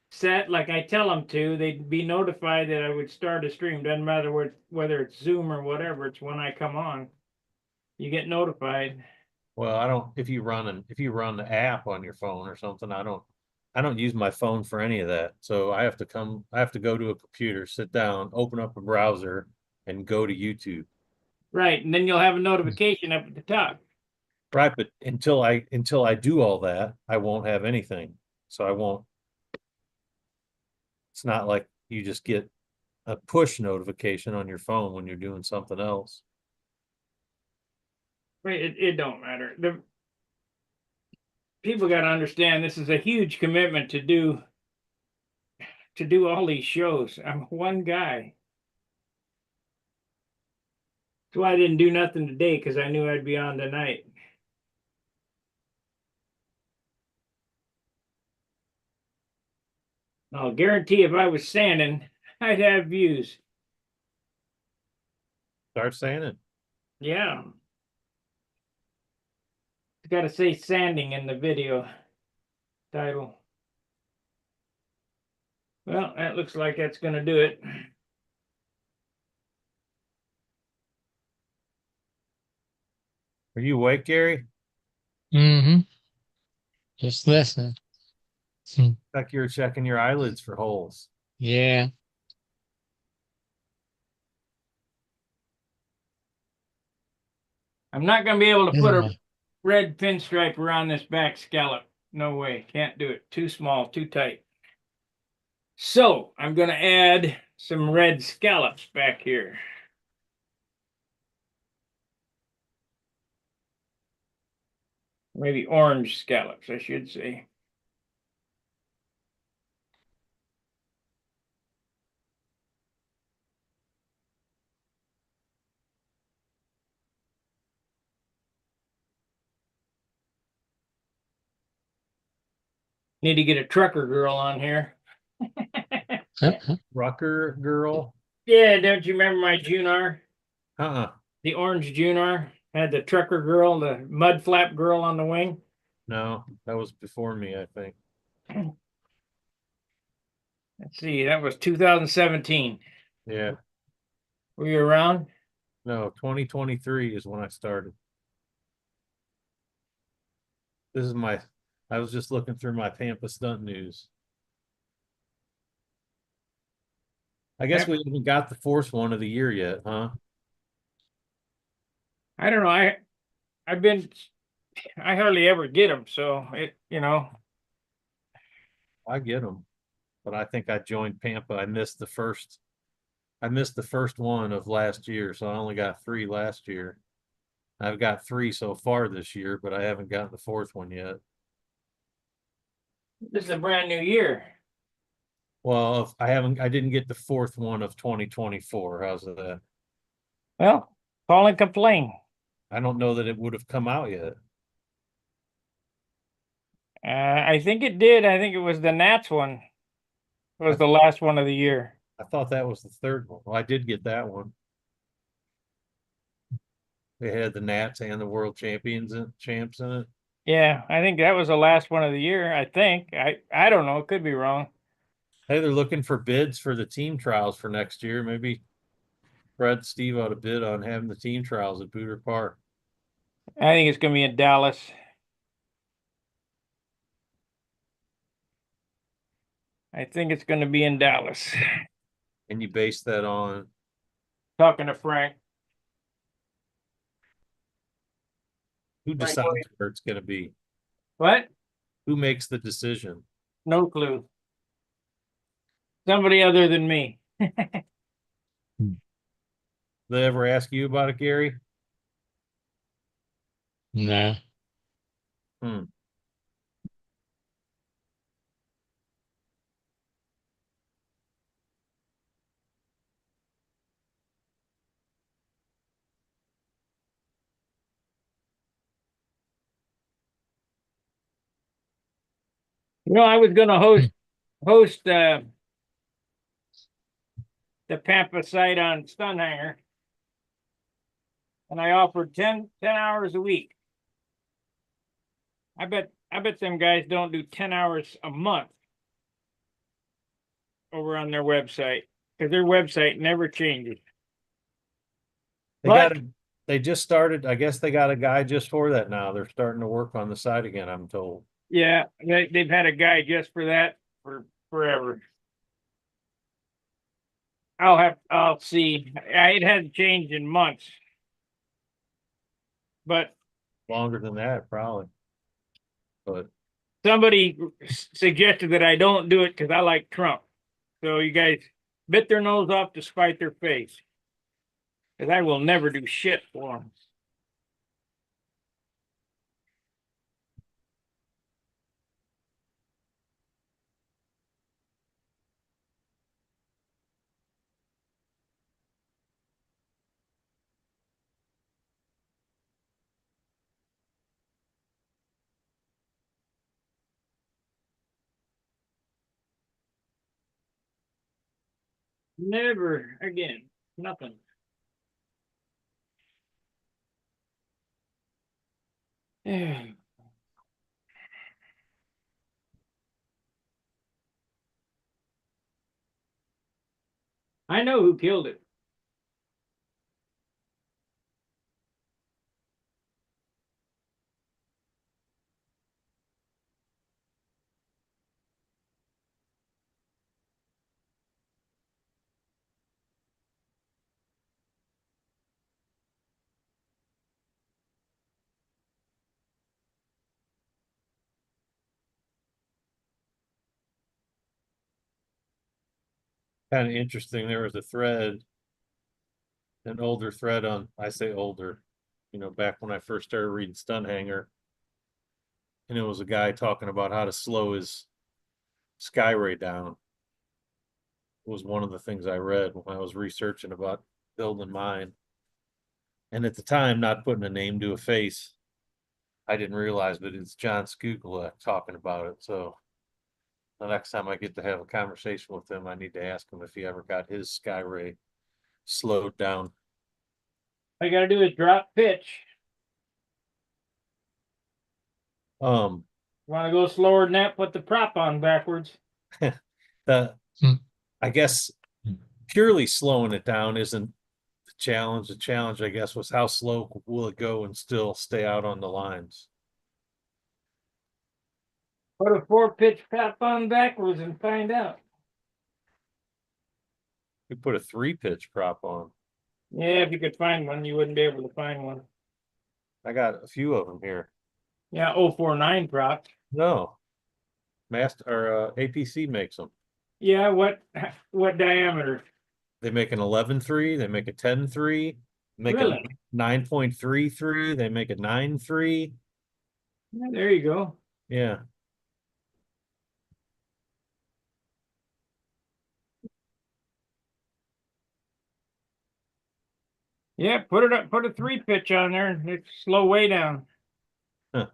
S1: set like I tell them to, they'd be notified that I would start a stream. Doesn't matter whether it's Zoom or whatever, it's when I come on. You get notified.
S2: Well, I don't, if you run the app on your phone or something, I don't use my phone for any of that. So I have to go to a computer, sit down, open up a browser and go to YouTube.
S1: Right, and then you'll have a notification up at the top.
S2: Right, but until I do all that, I won't have anything. So I won't. It's not like you just get a push notification on your phone when you're doing something else.
S1: Right, it don't matter. The people got to understand this is a huge commitment to do all these shows. I'm one guy. That's why I didn't do nothing today because I knew I'd be on tonight. I'll guarantee if I was sanding, I'd have views.
S2: Start saying it.
S1: Yeah. It's got to say sanding in the video title. Well, that looks like that's going to do it.
S2: Are you awake, Gary?
S3: Mm-hmm. Just listen.
S2: Like you were checking your eyelids for holes.
S3: Yeah.
S1: I'm not going to be able to put
S3: Yeah.
S1: a red pinstripe around this back scallop. No way. Can't do it. Too small, too tight. So I'm going to add some red scallops back here. Maybe orange scallops, I should say. Need to get a trucker girl on here.
S2: Rucker girl?
S1: Yeah, don't you remember my Junar?
S2: Uh-uh.
S1: The orange Junar had the trucker girl, the mud flap girl on the wing.
S2: No, that was before me, I think.
S1: Let's see, that was 2017.
S2: Yeah.
S1: Were you around?
S2: No, 2023 is when I started. This is I was just looking through my Pampa stunt news. I guess we haven't got the fourth one of the year yet, huh?
S1: I don't know. I hardly ever get them, so
S2: I get them, but I think I joined Pampa. I missed the first one of last year, so I only got three last year. I've got three so far this year, but I haven't gotten the fourth one yet.
S1: this is a brand new year.
S2: Well, I didn't get the fourth one of 2024. How's that?
S1: Well, call and complain.
S2: I don't know that it would have come out yet.
S1: I think it did. I think it was the Nats one. Was the last one of the year.
S2: I thought that was the third one. Well, I did get that one. They had the Nats and the world champs in it.
S1: Yeah, I think that was the last one of the year. I think. I don't know. Could be wrong.
S2: Hey, they're looking for bids for the team trials for next year. Maybe Fred Steve ought to bid on having the team trials at Booter Park.
S1: I think it's going to be in Dallas. I think it's going to be in Dallas.
S2: And you base that on
S1: Talking to Frank.
S2: who decides where it's going to be?
S1: What?
S2: Who makes the decision?
S1: No clue. Somebody other than me.
S2: They ever ask you about it, Gary?
S3: No.
S2: Hmm.
S1: I was going to host the Pampa site on Stunt Hangar, and I offered 10 hours a week. I bet them guys don't do 10 hours a month over on their website, because their website never changes.
S2: They
S1: But
S2: got they just started. I guess they got a guy just for that now. They're starting to work on the site again, I'm told.
S1: yeah, they've had a guy just for that for forever. I'll see. It hasn't changed in months, but
S2: Longer than that, probably. But
S1: somebody suggested that I don't do it because I like Trump. So you guys bit their nose off to spite their face, because I will never do shit for them. Never again. Nothing. I know who killed it.
S2: Kind of interesting. There was a thread, an older thread on, I say older, back when I first started reading Stunt Hangar. And it was a guy talking about how to slow his Skyray down. It was one of the things I read when I was researching about building mine. And at the time, not putting a name to a face, I didn't realize, but it's John Skukula talking about it. So the next time I get to have a conversation with him, I need to ask him if he ever got his Skyray slowed down.
S1: All you gotta do is drop pitch.
S2: Um,
S1: Want to go slower than that? Put the prop on backwards.
S2: the
S3: Hmm.
S2: I guess purely slowing it down isn't the challenge. The challenge, I guess, was how slow will it go and still stay out on the lines.
S1: Put a 4-pitch prop on backwards and find out.
S2: We put a 3-pitch prop on.
S1: Yeah, if you could find one, you wouldn't be able to find one.
S2: I got a few of them here.
S1: Yeah, 049 prop.
S2: No, Master or APC makes them.
S1: Yeah, what diameter?
S2: They make an 11.3, they make a 10.3, make
S1: Really?
S2: a 9.33, they make a 9.3.
S1: Yeah, there you go.
S2: Yeah.
S1: Yeah, put it up, put a 3-pitch on there and it's slow way down.
S2: Huh.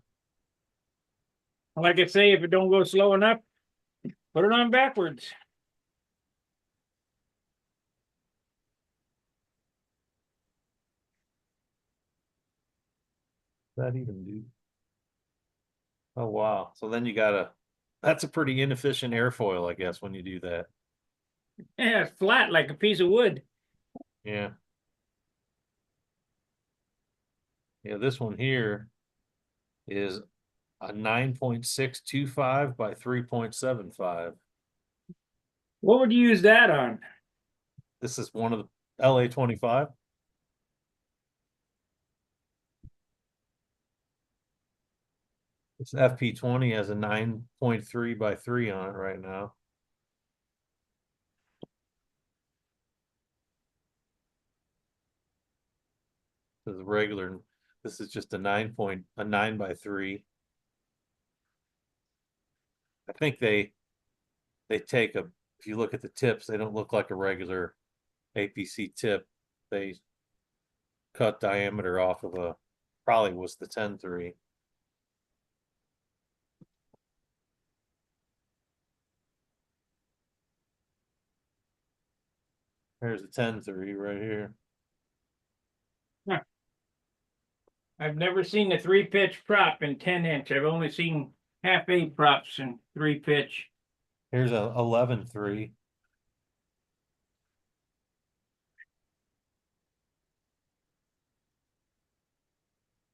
S1: Like I say, if it don't go slow enough, put it on backwards.
S2: That even do? Oh wow. So then you gotta, that's a pretty inefficient airfoil, I guess, when you do that.
S1: Yeah, it's flat like a piece of wood.
S2: Yeah. Yeah, this one here is a 9.625 by 3.75.
S1: What would you use that on?
S2: This is one of the LA-25. This FP20 has a 9.3 by 3 on it right now. This is regular. This is just a 9 by 3. I think they take a, if you look at the tips, they don't look like a regular APC tip. They cut diameter off of a, probably was the 10.3. There's a 10.3 right here.
S1: Huh. I've never seen a 3-pitch prop in 10-inch. I've only seen 1/2 props in 3-pitch.
S2: Here's a 11.3.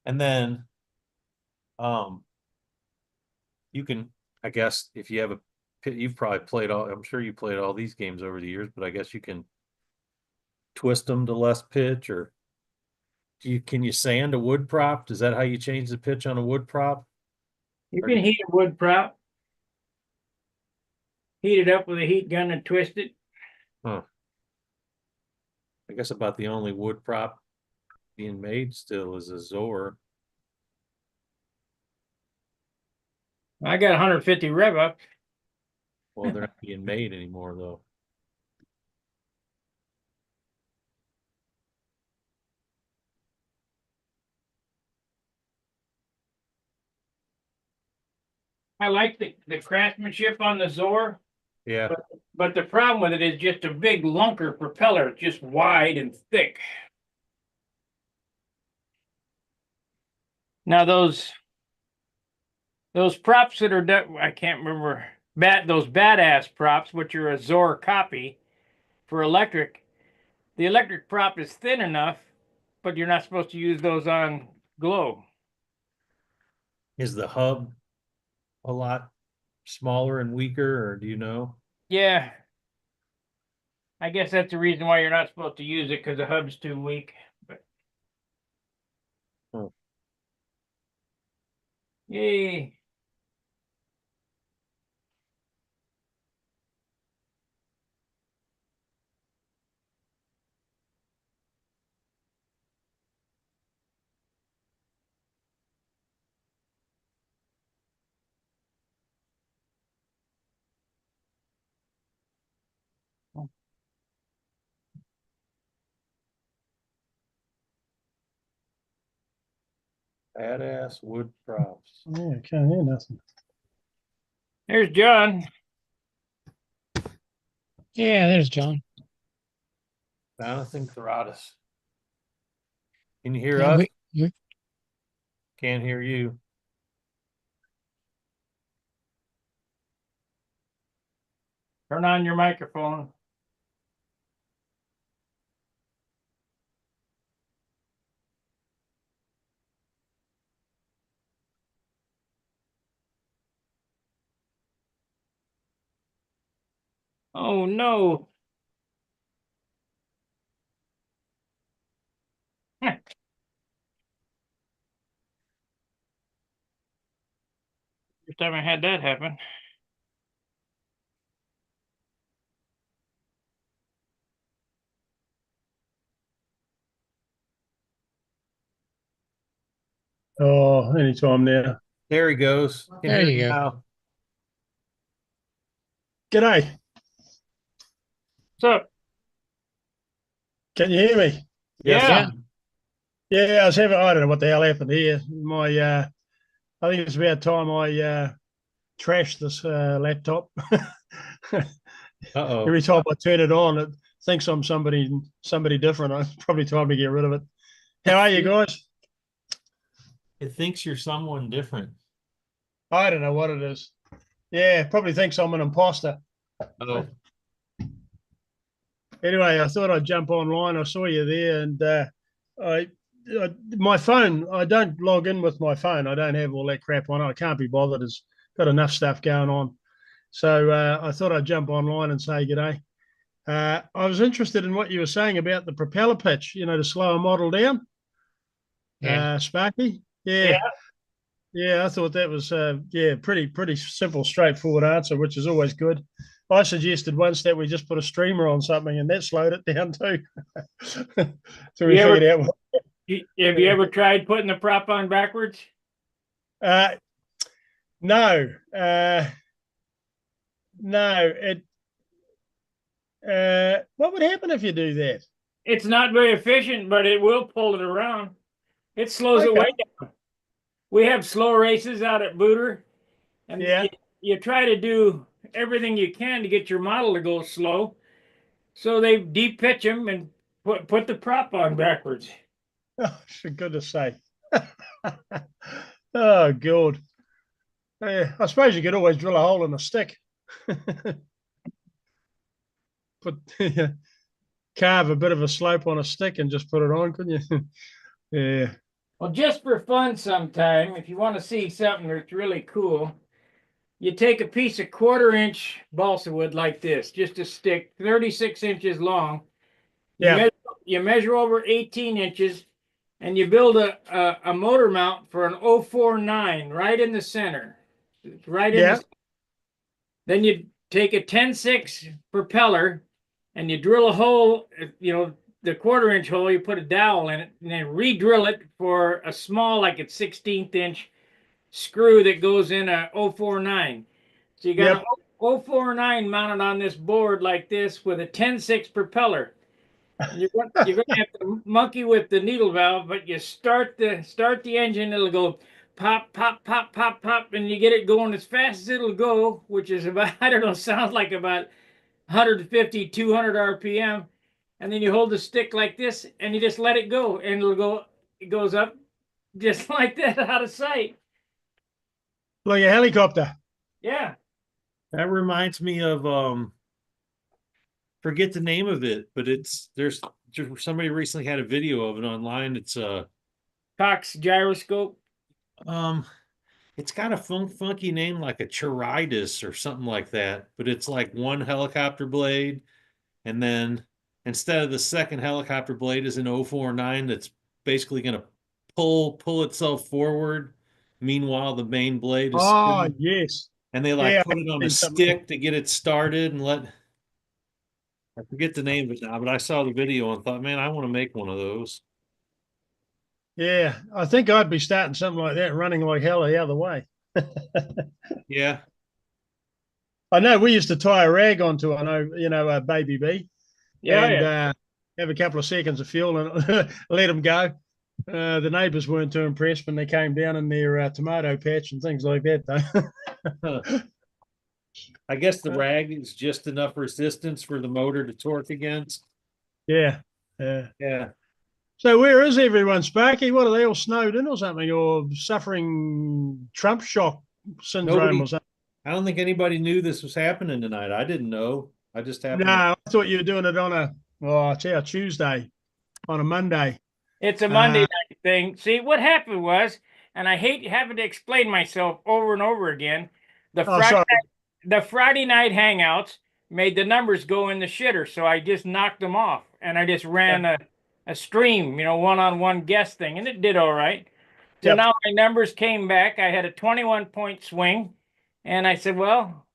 S2: And then, you can, I guess, if you have a pit, you've probably played all, I'm sure you played all these games over the years, but I guess you can twist them to less pitch, or can you sand a wood prop? Is that how you change the pitch on a wood prop?
S1: You
S2: Or
S1: can heat a wood prop. Heat it up with a heat gun and twist it.
S2: Huh. I guess about the only wood prop being made still is a Zor.
S1: I got 150 rev up.
S2: Well, they're not being made anymore though.
S1: I like the craftsmanship on the Zor.
S2: Yeah.
S1: But the problem with it is just a big lunker propeller, just wide and thick. Now those props that are I can't remember those badass props, which are a Zor copy for electric. The electric prop is thin enough, but you're not supposed to use those on glow.
S2: Is the hub a lot smaller and weaker, or do you know?
S1: Yeah, I guess that's the reason why you're not supposed to use it because the hub's too weak. But
S2: Oh.
S1: yay.
S2: Badass wood props.
S4: Yeah, can't hear nothing.
S1: There's John.
S3: Yeah, there's John.
S2: Jonathan Carradas. Can you hear
S3: Yeah,
S2: us?
S3: we
S2: Can't hear you.
S1: Turn on your microphone. Oh no. First time I had that happen.
S4: Oh, anytime now.
S2: There he goes. Can
S3: There
S2: hear
S3: you go.
S2: now.
S4: G'day.
S1: So
S4: Can you hear me?
S1: yeah.
S4: Yeah, I don't know what the hell happened here. I think it's about time I trashed this laptop.
S2: Uh-oh.
S4: Every time I turn it on, it thinks I'm somebody different. It's probably time to get rid of it. How are you guys?
S2: It thinks you're someone different.
S4: I don't know what it is. Yeah, probably thinks I'm an imposter.
S2: Oh,
S4: Anyway, I thought I'd jump online. I saw you there, and my phone. I don't log in with my phone. I don't have all that crap on it. I can't be bothered. It's got enough stuff going on. So I thought I'd jump online and say g'day. I was interested in what you were saying about the propeller pitch. You know, to slow a model down.
S3: Yeah.
S4: Sparky.
S1: Yeah.
S4: Yeah. I thought that was pretty simple, straightforward answer, which is always good. I suggested once that we just put a streamer on something, and that slowed it down too. So we
S1: You ever-
S4: figured out.
S1: Have you ever tried putting the prop on backwards?
S4: No, no. What would happen if you do that?
S1: It's not very efficient, but it will pull it around. It slows it
S4: Okay.
S1: way down. We have slow races out at Booter, and
S4: Yeah.
S1: you try to do everything you can to get your model to go slow. So they deep pitch them and put the prop on backwards.
S4: Oh, for goodness sake. Oh, God. I suppose you could always drill a hole in a stick. Put carve a bit of a slope on a stick and just put it on, couldn't you? Yeah.
S1: Well, just for fun sometime, if you want to see something that's really cool, you take a piece of 1/4 inch balsa wood like this, just a stick, 36 inches long.
S4: Yeah.
S1: You measure over 18 inches and you build a motor mount for an 049 right in the center. Right in
S4: Yeah.
S1: the, then you take a 10-6 propeller and you drill a hole, the 1/4 inch hole, you put a dowel in it and then re-drill it for a small, like a 16th inch screw that goes in a 049. So you got
S4: Yep.
S1: an 049 mounted on this board like this with a 10-6 propeller. You're going to have to monkey with the needle valve, but you start the engine, it'll go pop, pop, pop, pop, pop, and you get it going as fast as it'll go, which is about, I don't know, sounds like about 150, 200 RPM. And then you hold the stick like this and you just let it go and it goes up just like that out of sight.
S4: Like a helicopter.
S1: Yeah.
S2: That reminds me of forget the name of it, but there's somebody recently had a video of it online. It's
S1: Cox gyroscope.
S2: um it's got a funky name like a Chiridus or something like that, but it's like one helicopter blade, and then instead of the second helicopter blade is an 049 that's basically going to pull itself forward. Meanwhile, the main blade is
S4: Oh,
S2: spinning,
S4: yes.
S2: and they like
S4: Yeah,
S2: put it on a
S4: I've seen something like
S2: stick to get it started and let. I forget the name of it now, but I saw the video and thought, man, I want to make one of those.
S4: Yeah, I think I'd be starting something like that, running like hell the other way.
S2: Yeah,
S4: I know we used to tie a rag onto, I know, a baby bee,
S1: Yeah,
S4: and
S1: yeah.
S4: have a couple of seconds of fuel and let them go. The neighbours weren't too impressed when they came down in their tomato patch and things like that, though.
S2: I guess the rag is just enough resistance for the motor to torque against.
S4: Yeah, yeah.
S2: Yeah.
S4: So where is everyone, Sparky? What, are they all snowed in or something, or suffering Trump shock syndrome
S2: Nobody,
S4: or something?
S2: I don't think anybody knew this was happening tonight. I didn't know. I just
S4: No,
S2: happened to.
S4: I thought you were doing it on it's our Tuesday, on a Monday.
S1: It's a Monday night thing. See, what happened was, and I hate having to explain myself over and over again, the
S4: Oh,
S1: Friday
S4: sorry.
S1: the Friday night hangouts made the numbers go in the shitter, so I just knocked them off and I just ran a stream, one-on-one guest thing, and it did all right. So
S4: Yep.
S1: now my numbers came back. I had a 21-point swing, and I said, well,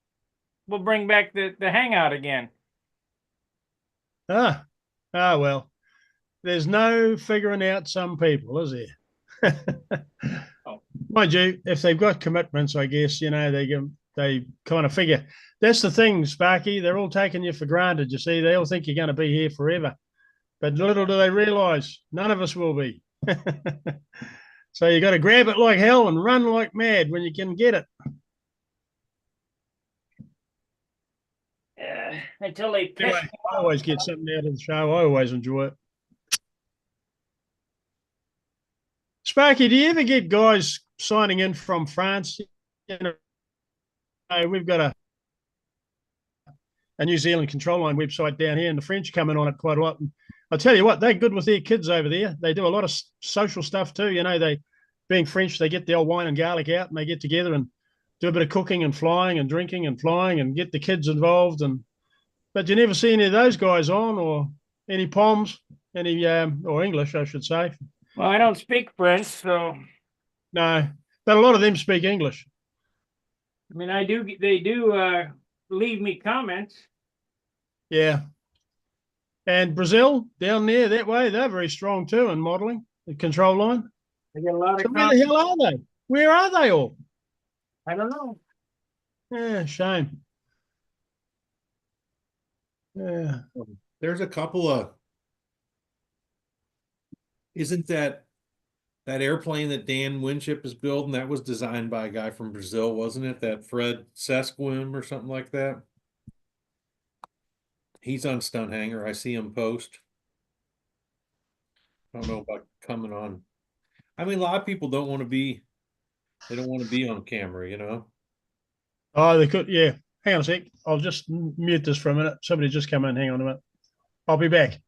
S1: we'll bring back the hangout again.
S4: Well. There's no figuring out some people, is there?
S1: Oh.
S4: Mind you, if they've got commitments, I guess they kind of figure. That's the thing, Sparky. They're all taking you for granted. You see, they all think you're going to be here forever, but little do they realise none of us will be. So you got to grab it like hell and run like mad when you can get it.
S1: Until they piss
S4: Anyway,
S1: me
S4: I
S1: off.
S4: always get something out of the show. I always enjoy it. Sparky, do you ever get guys signing in from France? You know, we've got a New Zealand control line website down here, and the French come in on it quite a lot. And I'll tell you what, they're good with their kids over there. They do a lot of social stuff too. They, being French, they get the old wine and garlic out and they get together and do a bit of cooking and flying and drinking and flying and get the kids involved. But you never see any of those guys on, or any Poms, or English, I should say.
S1: Well, I don't speak French, so
S4: No, but a lot of them speak English.
S1: I mean, they do leave me comments.
S4: Yeah. And Brazil down there that way, they're very strong too in modeling, the control line.
S1: I get a lot
S4: So
S1: of
S4: where the
S1: comments.
S4: hell are they? Where are they all?
S1: I don't know.
S4: Yeah, shame. Yeah.
S2: There's a couple of. Isn't that airplane that Dan Winship is building? That was designed by a guy from Brazil, wasn't it? That Fred Sesquim or something like that. He's on Stunt Hangar. I see him post. I don't know about coming on. I mean, a lot of people don't want to be. They don't want to be on camera.
S4: Oh, they could. Yeah. Hang on a sec. I'll just mute this for a minute. Somebody just come in. Hang on a minute. I'll be back.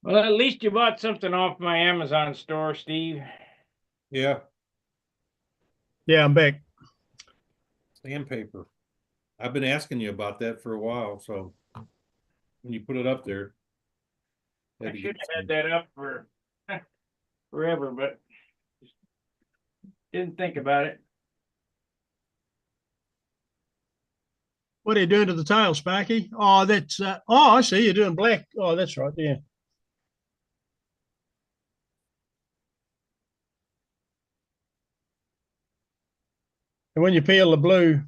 S1: Well, at least you bought something off my Amazon store, Steve.
S2: Yeah,
S4: Yeah, I'm back.
S2: sandpaper. I've been asking you about that for a while. So when you put it up there,
S1: I should have had that up for forever, but didn't think about it.
S4: What are you doing to the tail, Sparky? Oh, that's I see you're doing black. Oh, that's right. Yeah. And when you peel the blue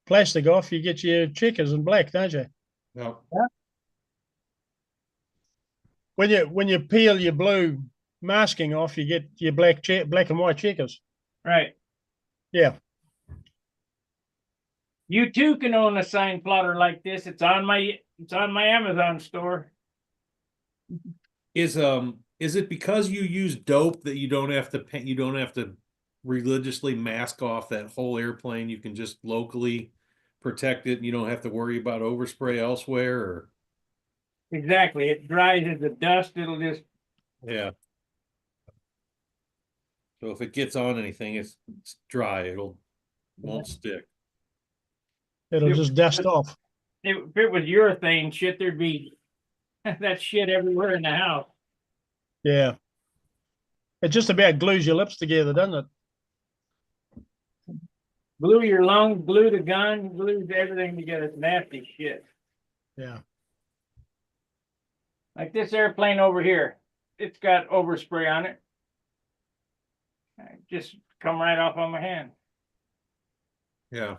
S4: plastic off, you get your checkers in black, don't you?
S2: No.
S4: When you peel your blue masking off, you get your black and white checkers.
S1: Right.
S4: Yeah.
S1: You too can own a sign plotter like this. It's on my Amazon store.
S2: Is it because you use dope that you don't have to paint, you don't have to religiously mask off that whole airplane? You can just locally protect it and you don't have to worry about overspray elsewhere, or
S1: Exactly. It dries as the dust. It'll just
S2: yeah. So if it gets on anything, it's dry. Won't stick.
S4: It'll just dust off.
S1: if it was urethane shit, there'd be that shit everywhere in the house.
S4: Yeah. It just about glues your lips together, doesn't it?
S1: Glue your lungs, glue the gun, glues everything together. It's nasty shit.
S4: Yeah.
S1: Like this airplane over here, it's got overspray on it. Just come right off on my hand.
S2: Yeah.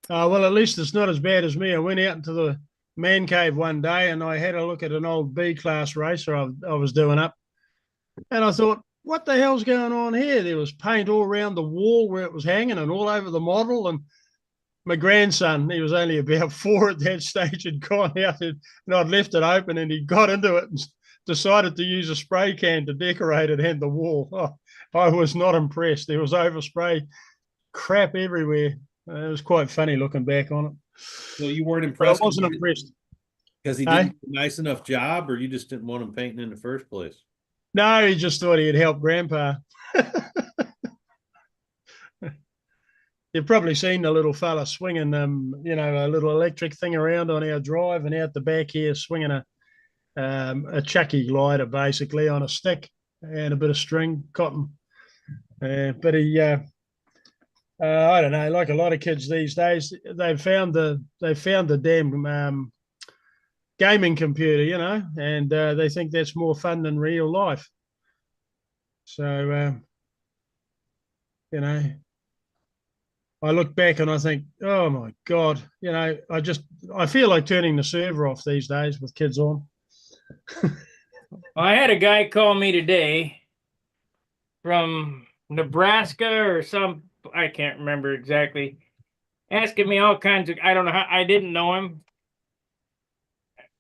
S4: Well, at least it's not as bad as me. I went out into the man cave one day and I had a look at an old B-class racer I was doing up. And I thought, what the hell's going on here? There was paint all around the wall where it was hanging and all over the model. And my grandson, he was only about 4 at that stage, had gone out and I'd left it open and he got into it and decided to use a spray can to decorate it and the wall. Oh, I was not impressed. There was overspray crap everywhere. It was quite funny looking back on it.
S2: So you weren't
S4: But I
S2: impressed
S4: wasn't impressed.
S2: because he didn't do a nice enough job, or you just didn't want him painting in the first place?
S4: No, he just thought he'd help Grandpa. You've probably seen the little fella swinging, a little electric thing around on our drive, and out the back here swinging a chucky glider basically on a stick and a bit of string, cotton. But he, I don't know, like a lot of kids these days, they've found the damn gaming computer, and they think that's more fun than real life. So, I look back and I think, oh my God, I feel like turning the server off these days with kids on.
S1: I had a guy call me today from Nebraska or I can't remember exactly, asking me all kinds of, I don't know how, I didn't know him.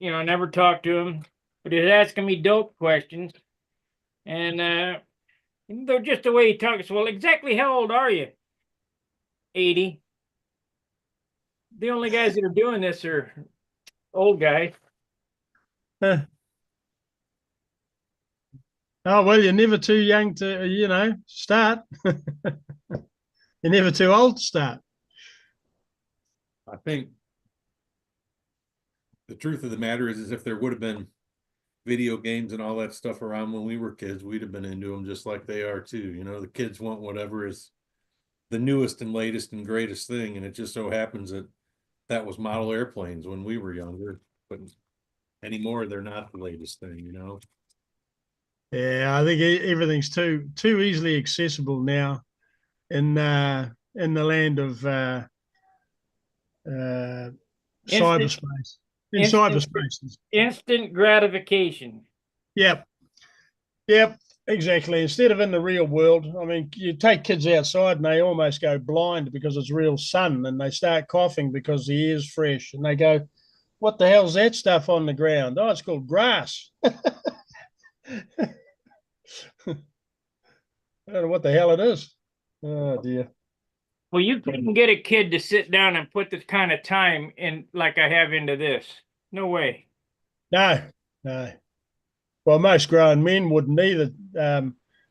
S1: I never talked to him, but he was asking me dope questions. And though just the way he talks, well, exactly how old are you? 80. The only guys that are doing this are old guys.
S4: Oh, well, you're never too young to, start. You're never too old to start.
S2: I think the truth of the matter is if there would have been video games and all that stuff around when we were kids, we'd have been into them just like they are too. The kids want whatever is the newest and latest and greatest thing, and it just so happens that was model airplanes when we were younger, but anymore they're not the latest thing.
S4: Yeah, I think everything's too easily accessible now in the land of cyberspace. In cyberspaces.
S1: Instant gratification.
S4: Yep, exactly. Instead of in the real world, I mean, you take kids outside and they almost go blind because it's real sun, and they start coughing because the air's fresh, and they go, "What the hell's that stuff on the ground?" Oh, it's called grass. I don't know what the hell it is. Oh dear.
S1: Well, you couldn't get a kid to sit down and put this kind of time in like I have into this. No way.
S4: No. Well, most grown men wouldn't either,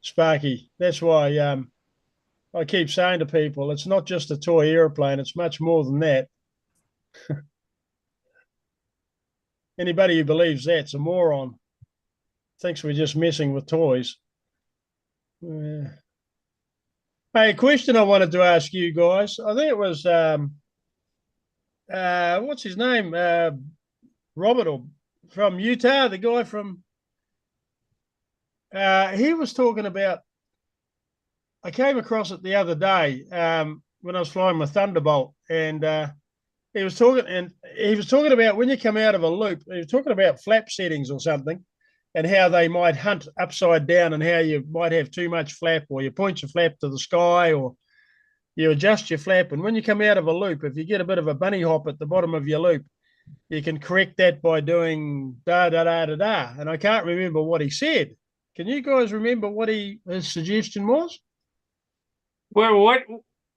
S4: Sparky. That's why I keep saying to people, it's not just a toy airplane. It's much more than that. Anybody who believes that's a moron. Thinks we're just messing with toys. Hey, a question I wanted to ask you guys. I think it was what's his name? Robert or from Utah, the guy from he was talking about. I came across it the other day when I was flying my Thunderbolt, and he was talking about when you come out of a loop. He was talking about flap settings or something, and how they might hunt upside down, and how you might have too much flap, or you point your flap to the sky, or you adjust your flap. And when you come out of a loop, if you get a bit of a bunny hop at the bottom of your loop, you can correct that by doing da da da da da. And I can't remember what he said. Can you guys remember what his suggestion was?
S1: Well,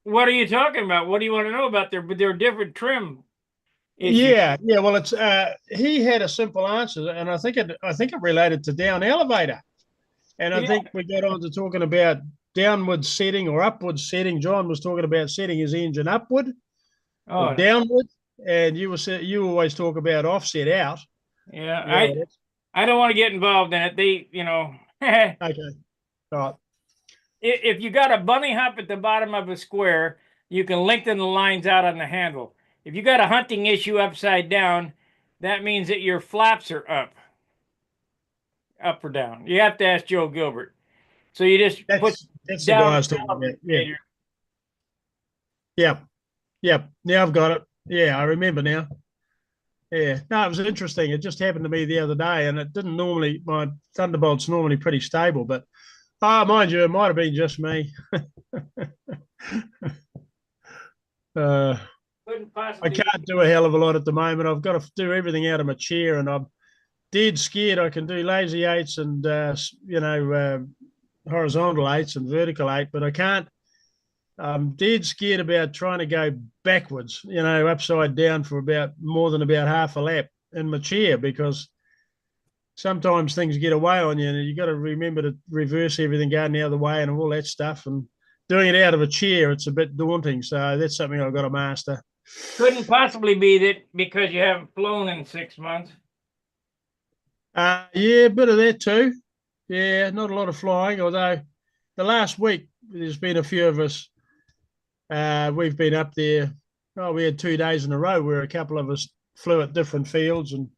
S1: what are you talking about? What do you want to know about there? But there are different trim issues.
S4: Yeah. Well, it's he had a simple answer, and I think it related to down elevator. And I think we got on to talking about downward setting or upward setting. John was talking about setting his engine upward or downward, and you always talk about offset out.
S1: Yeah, I don't want to get involved in it.
S4: Okay, all right.
S1: If you got a bunny hop at the bottom of a square, you can lengthen the lines out on the handle. If you got a hunting issue upside down, that means that your flaps are up or down. You have to ask Joe Gilbert. So you just put
S4: that's
S1: down
S4: the guy I was talking about. Yeah. Now I've got it. Yeah, I remember now. Yeah, no, it was interesting. It just happened to me the other day, and it didn't normally. My Thunderbolt's normally pretty stable, but mind you, it might have been just me. I can't do a hell of a lot at the moment. I've got to do everything out of my chair, and I'm dead scared. I can do lazy eights and horizontal eights and vertical eight, but I can't. I'm dead scared about trying to go backwards, upside down for about more than about half a lap in my chair, because sometimes things get away on you, and you got to remember to reverse everything going the other way and all that stuff. And doing it out of a chair, it's a bit daunting. So that's something I've got to master.
S1: Couldn't possibly be that because you haven't flown in 6 months.
S4: Yeah, a bit of that too. Yeah, not a lot of flying, although the last week there's been a few of us. We've been up there. Oh, we had 2 days in a row where a couple of us flew at different fields, and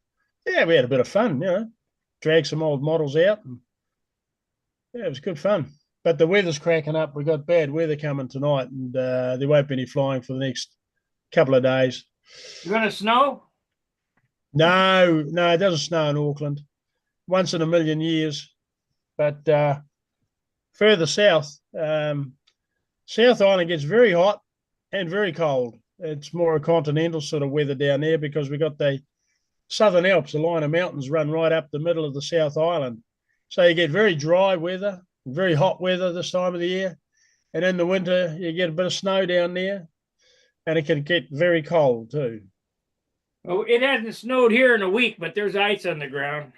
S4: yeah, we had a bit of fun. Dragged some old models out, and yeah, it was good fun. But the weather's cracking up. We got bad weather coming tonight, and there won't be any flying for the next couple of days.
S1: You're gonna snow?
S4: No, it doesn't snow in Auckland. Once in a million years. But further south, South Island gets very hot and very cold. It's more a continental sort of weather down there, because we got the Southern Alps, a line of mountains run right up the middle of the South Island. So you get very dry weather, very hot weather this time of the year. And in the winter, you get a bit of snow down there, and it can get very cold too.
S1: Oh, it hasn't snowed here in a week, but there's ice on the ground.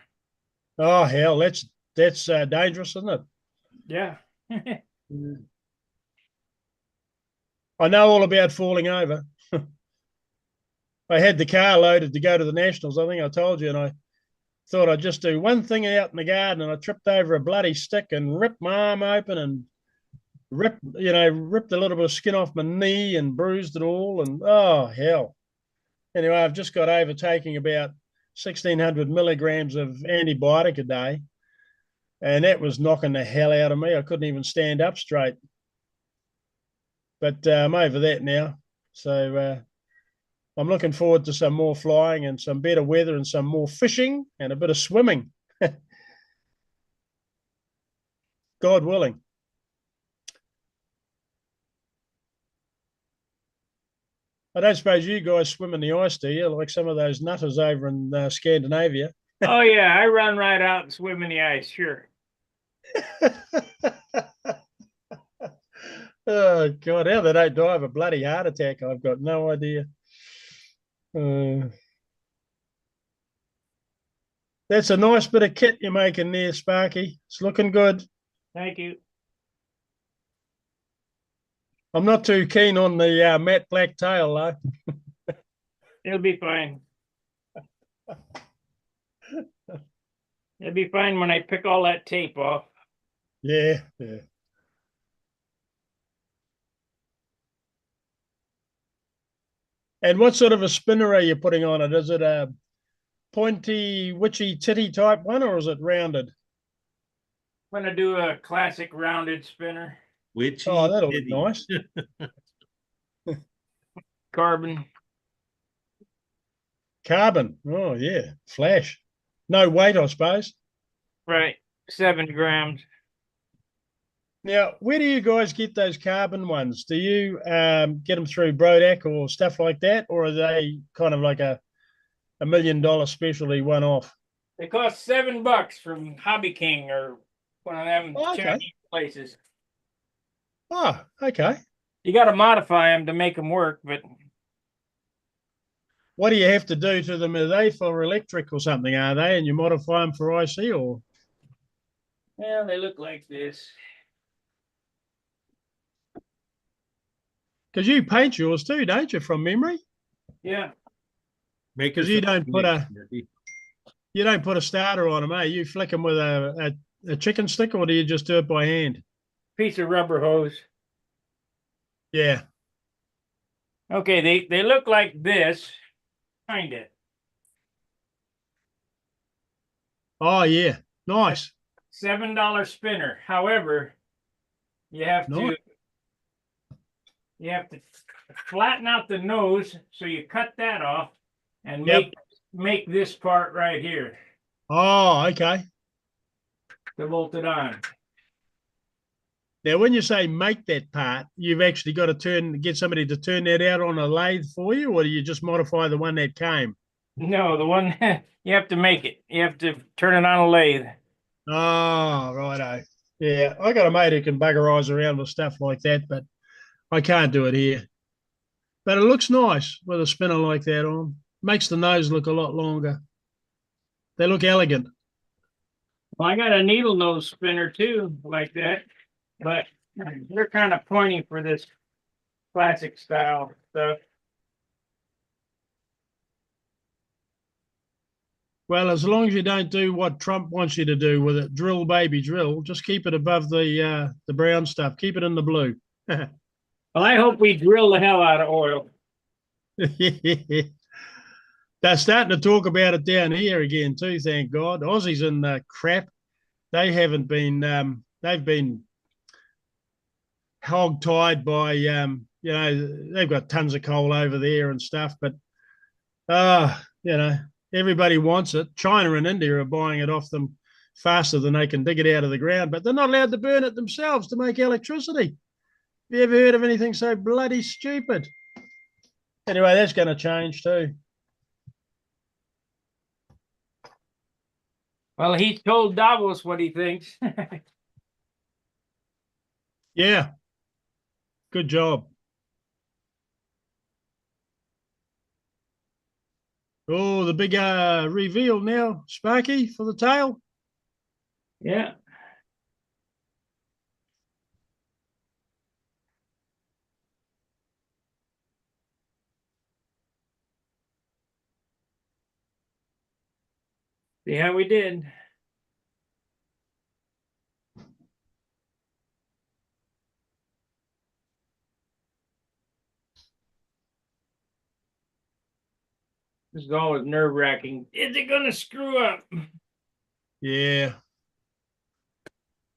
S4: Oh, hell, that's dangerous, isn't it?
S1: Yeah.
S4: I know all about falling over. I had the car loaded to go to the Nationals. I think I told you, and I thought I'd just do one thing out in the garden, and I tripped over a bloody stick and ripped my arm open and ripped a little bit of skin off my knee and bruised it all. And oh, hell. Anyway, I've just got over taking about 1,600 milligrams of antibiotic a day, and that was knocking the hell out of me. I couldn't even stand up straight. But I'm over that now. So I'm looking forward to some more flying and some better weather and some more fishing and a bit of swimming. God willing. I don't suppose you guys swim in the ice, do you? Like some of those nutters over in Scandinavia.
S1: Oh yeah, I run right out and swim in the ice. Sure.
S4: Oh God, how they don't die of a bloody heart attack, I've got no idea. That's a nice bit of kit you're making there, Sparky. It's looking good.
S1: Thank you.
S4: I'm not too keen on the matte black tail, though.
S1: It'll be fine. It'll be fine when I pick all that tape off.
S4: Yeah. And what sort of a spinner are you putting on it? Is it a pointy, witchy, titty type one, or is it rounded?
S1: I'm gonna do a classic rounded spinner,
S2: Witchy
S4: Oh, that'll look
S2: kitty.
S4: nice.
S1: carbon.
S4: Carbon. Oh, yeah. Flash. No weight, I suppose.
S1: Right, 7 grams.
S4: Now, where do you guys get those carbon ones? Do you get them through Brodak or stuff like that, or are they kind of like a $1 million specialty one off?
S1: They cost $7 from Hobby King or one of them
S4: Oh, okay.
S1: Chinese places.
S4: Oh, okay.
S1: You got to modify them to make them work, but
S4: What do you have to do to them? Are they for electric or something? Are they? And you modify them for IC, or
S1: yeah, they look like this.
S4: because you paint yours too, don't you? From memory,
S1: Yeah,
S4: because you don't put a starter on them, eh? You flick them with a chicken stick, or do you just do it by hand?
S1: piece of rubber hose.
S4: Yeah.
S1: Okay, they look like this, kind of.
S4: Oh yeah. Nice.
S1: $7 spinner. However, you have
S4: Nice.
S1: to you have to flatten out the nose, so you cut that off and
S4: Yep.
S1: make this part right here
S4: Oh, okay.
S1: to bolt it on.
S4: Now, when you say make that part, you've actually got to get somebody to turn that out on a lathe for you, or do you just modify the one that came?
S1: No, the one you have to make it. You have to turn it on a lathe.
S4: Oh, righto. Yeah, I got a mate who can bugger eyes around with stuff like that, but I can't do it here. But it looks nice with a spinner like that on. Makes the nose look a lot longer. They look elegant.
S1: Well, I got a needle nose spinner too, like that, but they're kind of pointy for this classic style stuff.
S4: Well, as long as you don't do what Trump wants you to do with it, drill, baby, drill. Just keep it above the brown stuff. Keep it in the blue.
S1: Well, I hope we drill the hell out of oil.
S4: They're starting to talk about it down here again too. Thank God. Aussies in crap. They haven't been. They've been hog-tied by. They've got tons of coal over there and stuff. But everybody wants it. China and India are buying it off them faster than they can dig it out of the ground. But they're not allowed to burn it themselves to make electricity. Have you ever heard of anything so bloody stupid? Anyway, that's going to change too.
S1: Well, he told Davos what he thinks.
S4: Yeah. Good job. Oh, the big reveal now, Sparky, for the tail.
S1: Yeah. See how we did. This is always nerve-wracking. Is it gonna screw up?
S4: Yeah.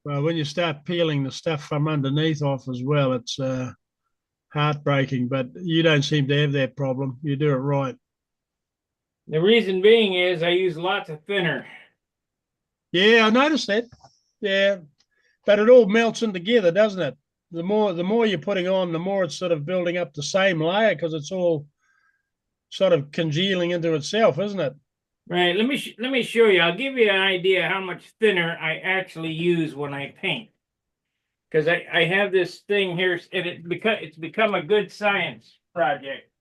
S4: Well, when you start peeling the stuff from underneath off as well, it's heartbreaking. But you don't seem to have that problem. You do it right.
S1: The reason being is I use lots of thinner.
S4: Yeah, I noticed that. Yeah, but it all melts in together, doesn't it? The more you're putting on, the more it's sort of building up the same layer because it's all sort of congealing into itself, isn't it?
S1: Right, let me show you. I'll give you an idea how much thinner I actually use when I paint. Because I have this thing here, and it's become a good science project.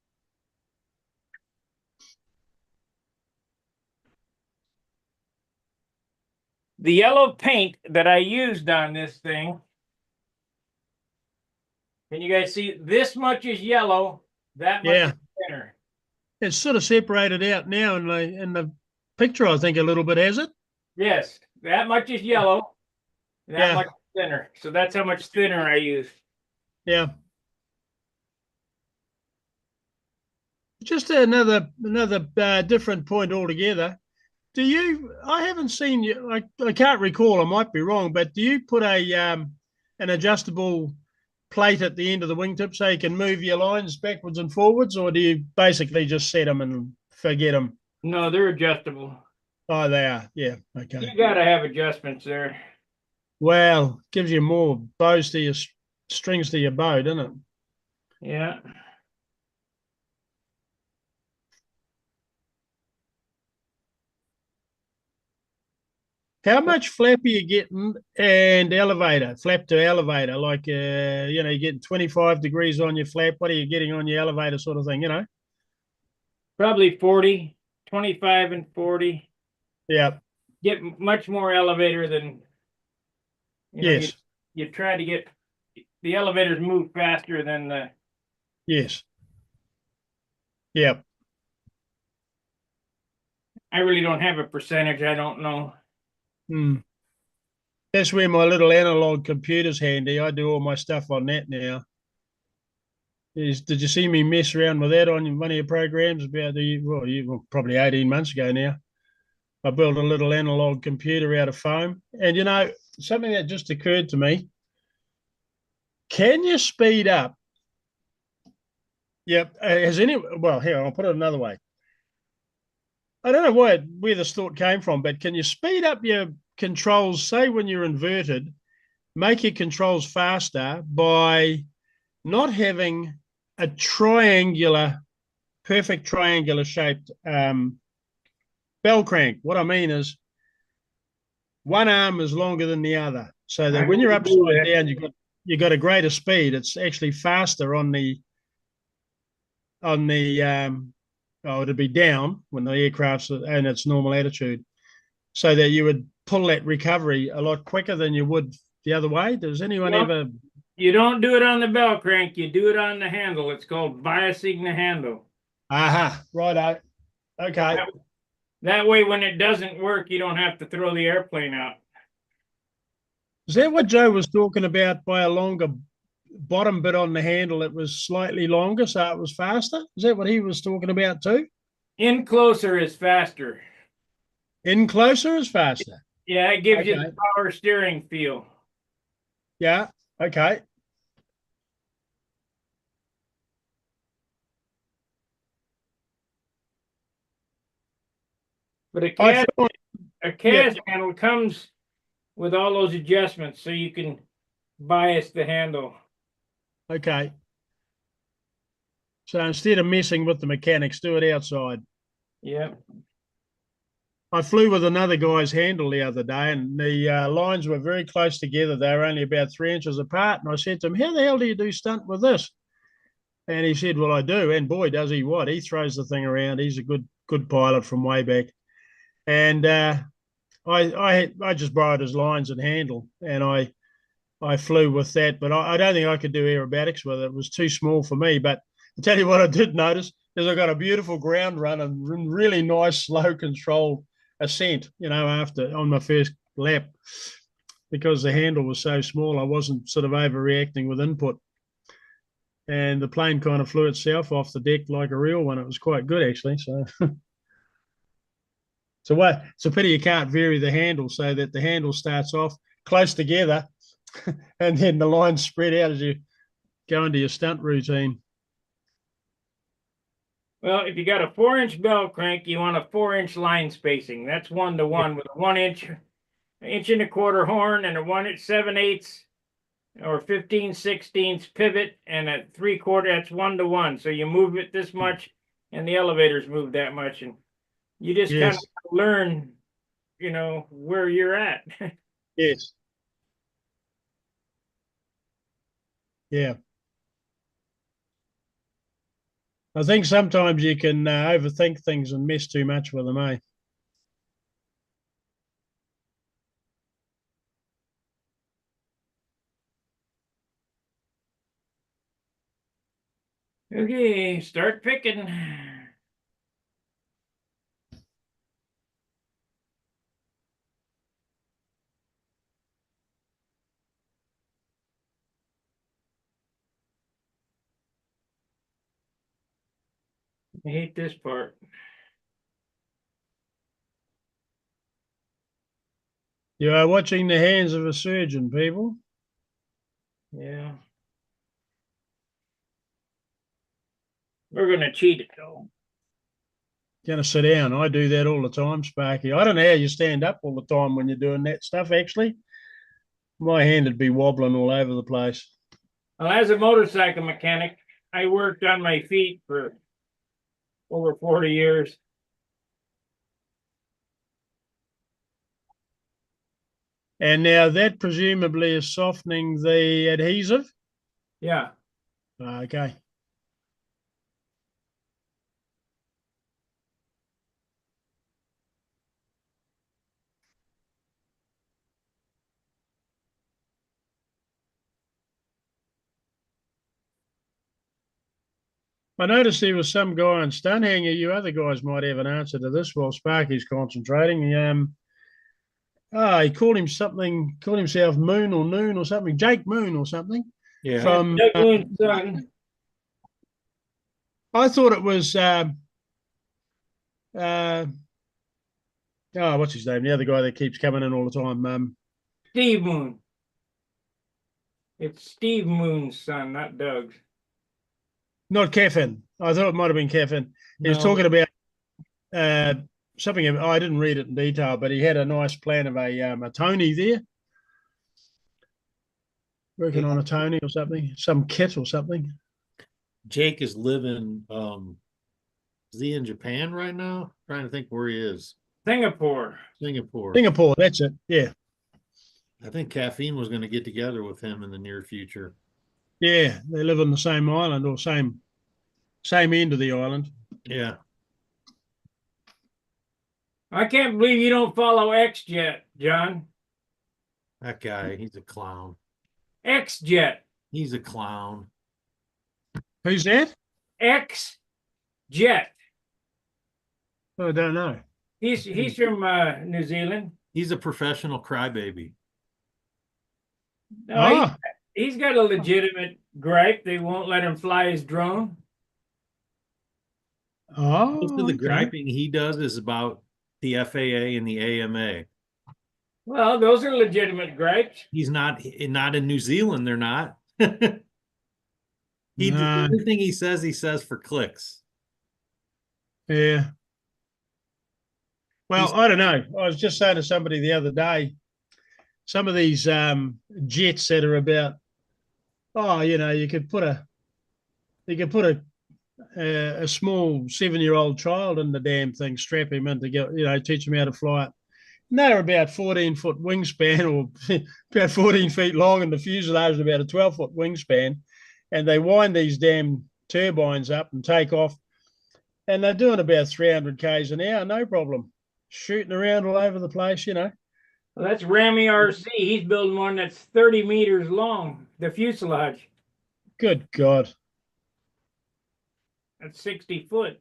S1: The yellow paint that I used on this thing, can you guys see this much is yellow, that much
S4: Yeah.
S1: is thinner?
S4: It's sort of separated out now in the picture, I think, a little bit, has it?
S1: Yes, that much is yellow, that
S4: Yeah.
S1: much is thinner. So that's how much thinner I use.
S4: Yeah. just another different point altogether. Do you? I haven't seen you. I can't recall. I might be wrong, but do you put a an adjustable plate at the end of the wingtip so you can move your lines backwards and forwards, or do you basically just set them and forget them?
S1: No, they're adjustable.
S4: Oh, they are. Yeah.
S1: You
S4: Okay.
S1: gotta have adjustments there.
S4: Well, gives you more bows to your strings to your bow, doesn't it?
S1: Yeah.
S4: How much flap are you getting and elevator, flap to elevator? Like, you're getting 25 degrees on your flap. What are you getting on your elevator sort of thing,
S1: Probably 40, 25 and 40.
S4: Yeah.
S1: Get much more elevator than, you
S4: Yes.
S1: you try to get the elevators move faster than the,
S4: Yes. Yeah.
S1: I really don't have a percentage. I don't know.
S4: Hmm. That's where my little analog computer's handy. I do all my stuff on that now. Did you see me mess around with that on one of your programs about probably 18 months ago now? I built a little analog computer out of foam. And something that just occurred to me. Can you speed up? Yep. Here, I'll put it another way. I don't know where this thought came from, but can you speed up your controls, say when you're inverted, make your controls faster by not having a perfect triangular shaped bell crank? What I mean is one arm is longer than the other, so that when you're upside down, you got a greater speed. It's actually faster on the to be down when the aircraft's in its normal attitude, so that you would pull that recovery a lot quicker than you would the other way. Does anyone ever?
S1: You don't do it on the bell crank. You do it on the handle. It's called biasing the handle.
S4: Aha, righto. Okay.
S1: That way, when it doesn't work, you don't have to throw the airplane out.
S4: Is that what Joe was talking about by a longer bottom bit on the handle? It was slightly longer, so it was faster. Is that what he was talking about too?
S1: In closer is faster.
S4: In closer is faster.
S1: Yeah, it gives you the power steering feel.
S4: Yeah. Okay.
S1: But a
S4: I
S1: cast handle comes with all those adjustments, so you can bias the handle.
S4: Okay. So instead of messing with the mechanics, do it outside.
S1: Yep.
S4: I flew with another guy's handle the other day, and the lines were very close together. They were only about 3 inches apart. And I said to him, "How the hell do you do stunt with this?" And he said, "Well, I do." And boy, does he what? He throws the thing around. He's a good pilot from way back. And I just borrowed his lines and handle, and I flew with that. But I don't think I could do aerobatics with it. It was too small for me. But I'll tell you what I did notice is I got a beautiful ground run and really nice, slow controlled ascent, after on my first lap, because the handle was so small. I wasn't sort of overreacting with input. And the plane kind of flew itself off the deck like a real one. It was quite good, actually. So it's a pity you can't vary the handle so that the handle starts off close together and then the lines spread out as you go into your stunt routine.
S1: Well, if you got a 4-inch bell crank, you want a 4-inch line spacing. That's 1-to-1 with a 1-inch, inch and a quarter horn and a 1 7/8 or 15/16 pivot and a 3/4. That's 1-to-1. So you move it this much, and the elevators move that much, and you just kind of learn, where you're at.
S4: Yes. Yeah. I think sometimes you can overthink things and mess too much with them, eh?
S1: Okay, start picking. I hate this part.
S4: You are watching the hands of a surgeon, people.
S1: Yeah. We're gonna cheat it though.
S4: Gonna sit down. I do that all the time, Sparky. I don't know how you stand up all the time when you're doing that stuff, actually. My hand would be wobbling all over the place.
S1: Well, as a motorcycle mechanic, I worked on my feet for over 40 years.
S4: And now that presumably is softening the adhesive.
S1: Yeah.
S4: Okay. I noticed there was some guy on Stunt Hangar. You other guys might have an answer to this while Sparky's concentrating. He called him something, called himself Moon or Noon or something, Jake Moon or something.
S2: Yeah.
S4: From
S1: Doug Moon's son.
S4: I thought it was what's his name? The other guy that keeps coming in all the time.
S1: Steve Moon. It's Steve Moon's son, not Doug's.
S4: Not Kevin. I thought it might have been Kevin. He was
S2: No.
S4: talking about something. I didn't read it in detail, but he had a nice plan of a Tony there, working on a Tony or something, some kit or something.
S2: Jake is living, is he in Japan right now? Trying to think where he is.
S1: Singapore.
S4: Singapore, that's it. Yeah.
S2: I think Caffeine was going to get together with him in the near future.
S4: Yeah. They live on the same island or same end of the island.
S2: Yeah.
S1: I can't believe you don't follow XJet, John.
S2: That guy, he's a clown.
S1: XJet.
S2: He's a clown.
S4: Who's that?
S1: XJet.
S4: I don't know.
S1: He's from New Zealand.
S2: He's a professional crybaby.
S1: No, he's got a legitimate gripe. They won't let him fly his drone.
S2: Most of the
S4: Okay.
S2: griping he does is about the FAA and the AMA.
S1: Well, those are legitimate gripes.
S2: He's not in New Zealand. They're not.
S4: No.
S2: Everything he says for clicks.
S4: Yeah. Well, I don't know. I was just saying to somebody the other day, some of these jets that are about, you could put a small 7-year-old child in the damn thing, strap him in to get, teach him how to fly it. And they're about 14-foot wingspan or about 14 feet long, and the fuselage is about a 12-foot wingspan. And they wind these damn turbines up and take off. And they're doing about 300 Ks an hour, no problem. Shooting around all over the place,
S1: Well, that's Rami RC. He's building one that's 30 meters long, the fuselage.
S4: Good God.
S1: That's 60 foot.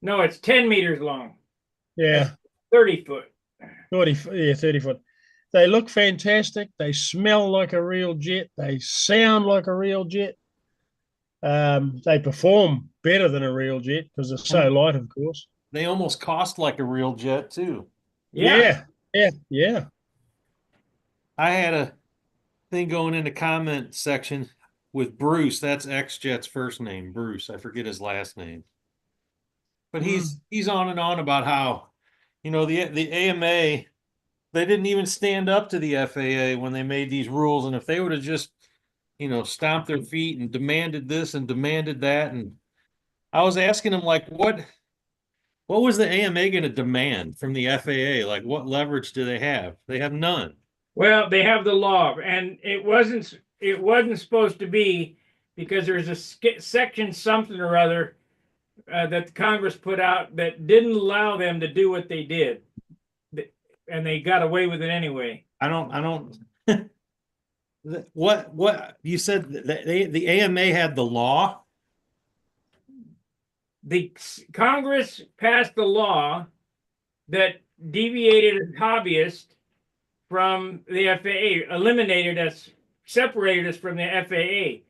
S1: No, it's 10 meters long.
S4: Yeah.
S1: That's 30 foot.
S4: 30 foot. They look fantastic. They smell like a real jet. They sound like a real jet. They perform better than a real jet because they're so light, of course.
S2: They almost cost like a real jet too.
S1: Yeah.
S4: Yeah.
S2: I had a thing going in the comment section with Bruce. That's XJet's first name, Bruce. I forget his last name. But he's on and on about how, the AMA, they didn't even stand up to the FAA when they made these rules. And if they would have just, stomped their feet and demanded this and demanded that. And I was asking him, like, what was the AMA going to demand from the FAA? Like, what leverage do they have? They have none.
S1: Well, they have the law, and it wasn't supposed to be, because there's a section something or other that the Congress put out that didn't allow them to do what they did, and they got away with it anyway.
S2: I don't. What you said? The AMA had the law.
S1: The Congress passed a law that deviated hobbyists from the FAA, separated us from the FAA.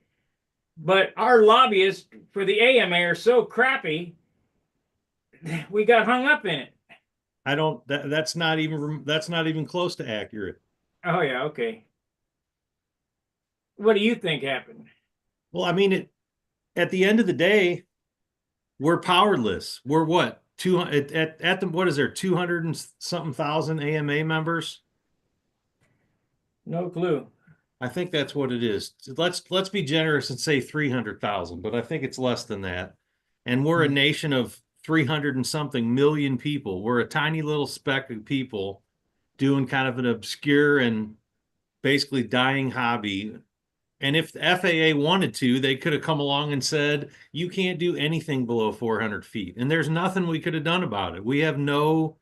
S1: But our lobbyists for the AMA are so crappy, we got hung up in it.
S2: I don't, that's not even close to accurate.
S1: Oh yeah, okay. What do you think happened?
S2: Well, I mean, at the end of the day, we're powerless. We're what? 200 at the, what is there, 200 and something thousand AMA members?
S1: No clue.
S2: I think that's what it is. Let's be generous and say 300,000, but I think it's less than that. And we're a nation of 300 and something million people. We're a tiny little speck of people doing kind of an obscure and basically dying hobby. And if the FAA wanted to, they could have come along and said, you can't do anything below 400 feet. And there's nothing we could have done about it. We have no,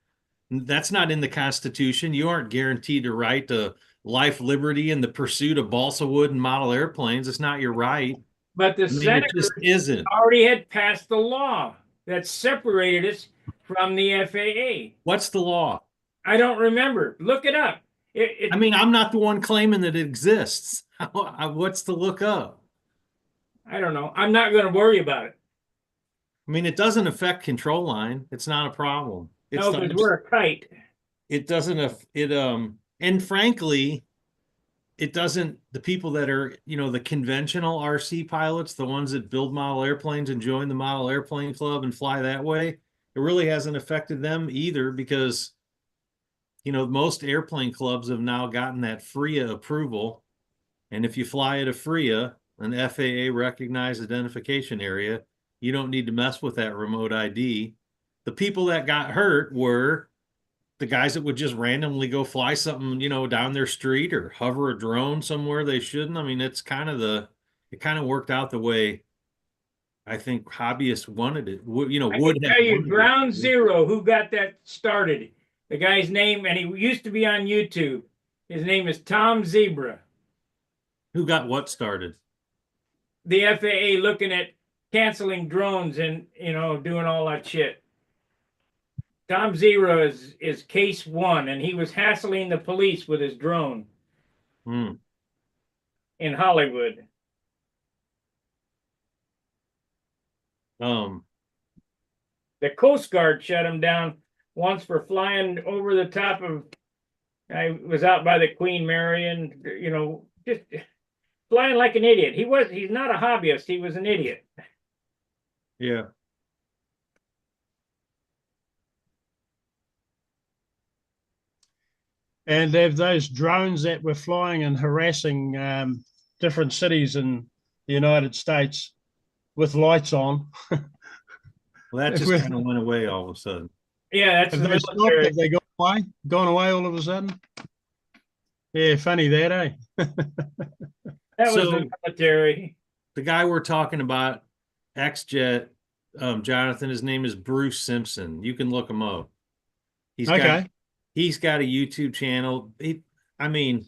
S2: that's not in the Constitution. You aren't guaranteed to right to life, liberty, and the pursuit of balsa wood and model airplanes. It's not your right.
S1: But the
S2: I mean, it
S1: Senate
S2: just isn't.
S1: already had passed the law that separated us from the FAA.
S2: What's the law?
S1: I don't remember. Look it up.
S2: I mean, I'm not the one claiming that it exists. What's to look up?
S1: I don't know. I'm not going to worry about it.
S2: I mean, it doesn't affect control line. It's not a problem. It's
S1: No, because we're a kite.
S2: it doesn't, and frankly, it doesn't, the people that are, the conventional RC pilots, the ones that build model airplanes and join the model airplane club and fly that way, it really hasn't affected them either because, most airplane clubs have now gotten that FRIA approval. And if you fly at a FRIA, an FAA recognized identification area, you don't need to mess with that remote ID. The people that got hurt were the guys that would just randomly go fly something, down their street or hover a drone somewhere they shouldn't. I mean, it kind of worked out the way I think hobbyists wanted it.
S1: I can tell you, Ground Zero, who got that started. The guy's name, and he used to be on YouTube. His name is Tom Zebra.
S2: Who got what started?
S1: The FAA looking at canceling drones and doing all that shit. Tom Zebra is case one, and he was hassling the police with his drone in Hollywood.
S2: Um,
S1: The Coast Guard shut him down once for flying over the top of. I was out by the Queen Mary, and just flying like an idiot. He's not a hobbyist. He was an idiot.
S2: yeah.
S4: And they have those drones that were flying and harassing different cities in the United States with lights on.
S2: Well, that just kind of went away all of a sudden.
S1: Yeah, that's
S4: Have
S1: the
S4: they stopped?
S1: military.
S4: Have they gone away? Gone away all of a sudden? Yeah, funny that, eh?
S1: That was
S2: So-
S1: the military.
S2: The guy we're talking about, X-Jet, Jonathan, his name is Bruce Simpson. You can look him up.
S4: Okay.
S2: He's got a YouTube channel. I mean,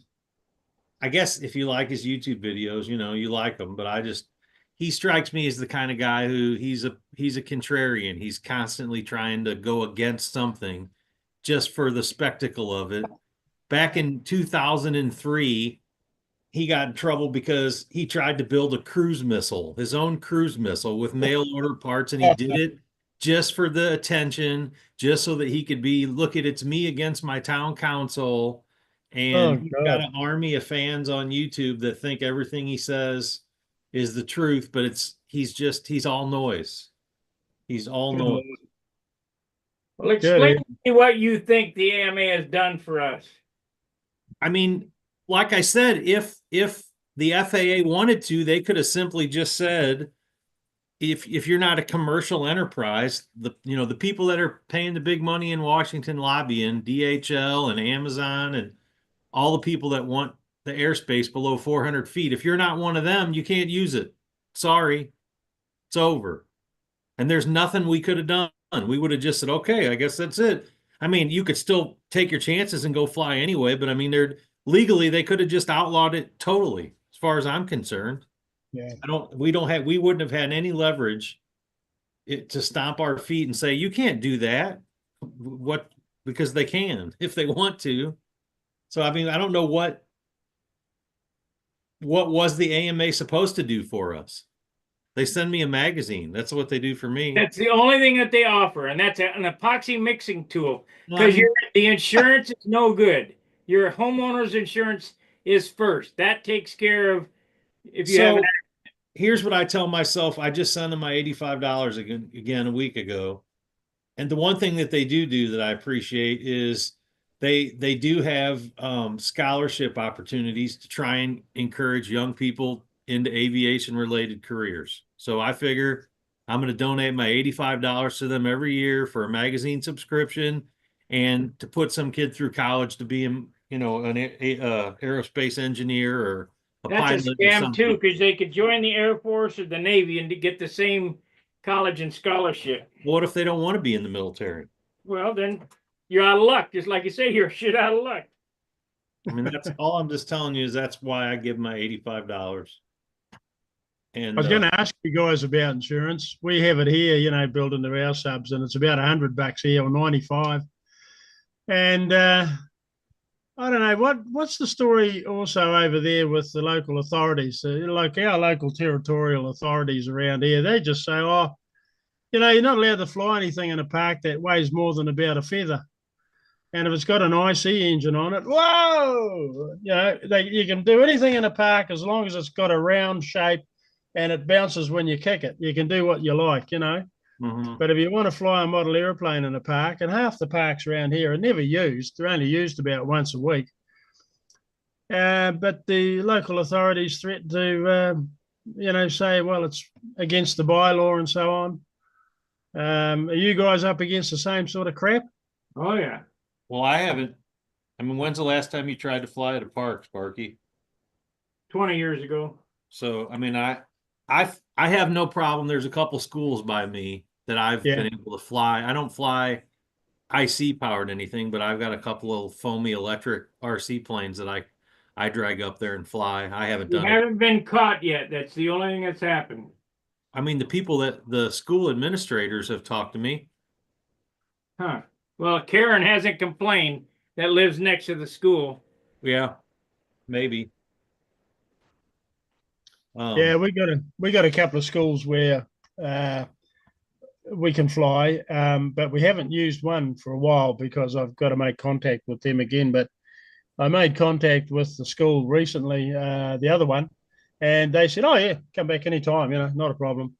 S2: I guess if you like his YouTube videos, you like them, but he strikes me as the kind of guy who he's a contrarian. He's constantly trying to go against something just for the spectacle of it. Back in 2003, he got in trouble because he tried to build a cruise missile, his own cruise missile with mail order parts, and he did it just for the attention, just so that he could look at, it's me against my town council. And he's got an army of fans on YouTube that think everything he says is the truth, but he's all noise. He's all noise.
S1: Well, explain to me what you think the AMA has done for us.
S2: I mean, like I said, if the FAA wanted to, they could have simply just said, if you're not a commercial enterprise, the people that are paying the big money in Washington lobbying, DHL and Amazon and all the people that want the airspace below 400 feet, if you're not one of them, you can't use it. Sorry, it's over. And there's nothing we could have done. We would have just said, okay, I guess that's it. I mean, you could still take your chances and go fly anyway, but I mean, legally they could have just outlawed it totally, as far as I'm concerned.
S4: Yeah.
S2: We wouldn't have had any leverage to stomp our feet and say, you can't do that. Because they can, if they want to. So, I mean, I don't know what was the AMA supposed to do for us? They send me a magazine. That's what they do for me.
S1: That's the only thing that they offer, and that's an epoxy mixing tool.
S2: Well, I
S1: Because
S2: mean,
S1: the insurance is no good. Your homeowner's insurance is first. That takes care of if you have an.
S2: so here's what I tell myself. I just sent them my $85 again a week ago. And the one thing that they do that I appreciate is they do have scholarship opportunities to try and encourage young people into aviation related careers. So I figure I'm going to donate my $85 to them every year for a magazine subscription and to put some kid through college to be an aerospace engineer or a
S1: That's a
S2: pilot or
S1: scam too,
S2: something.
S1: because they could join the Air Force or the Navy and to get the same college and scholarship.
S2: What if they don't want to be in the military?
S1: Well, then you're out of luck. Just like you say, you're shit out of luck.
S2: I mean, that's all I'm just telling you is that's why I give my $85.
S4: I
S2: And
S4: was going to ask you guys about insurance. We have it here, built into our subs, and it's about $100 here or 95. And I don't know what's the story also over there with the local authorities, like our local territorial authorities around here. They just say, "Oh, you're not allowed to fly anything in a park that weighs more than about a feather." And if it's got an IC engine on it, whoa, you can do anything in a park as long as it's got a round shape and it bounces when you kick it. You can do what you like.
S2: Mhm.
S4: But if you want to fly a model airplane in a park, and half the parks around here are never used, they're only used about once a week. But the local authorities threaten to, say, well, it's against the bylaw and so on. Are you guys up against the same sort of crap?
S1: Oh yeah.
S2: Well, I haven't. I mean, when's the last time you tried to fly at a park, Sparky?
S1: 20 years ago.
S2: So, I mean, I have no problem. There's a couple schools by me that I've
S4: Yeah.
S2: been able to fly. I don't fly IC powered anything, but I've got a couple of foamy electric RC planes that I drag up there and fly. I haven't
S1: You
S2: done it.
S1: haven't been caught yet. That's the only thing that's happened.
S2: I mean, the school administrators have talked to me.
S1: Huh. Well, Karen hasn't complained that lives next to the school.
S2: Yeah, maybe.
S4: Yeah, we got a couple of schools where uh, we can fly, but we haven't used one for a while because I've got to make contact with them again. But I made contact with the school recently, the other one, and they said, "Oh yeah, come back anytime. Not a problem."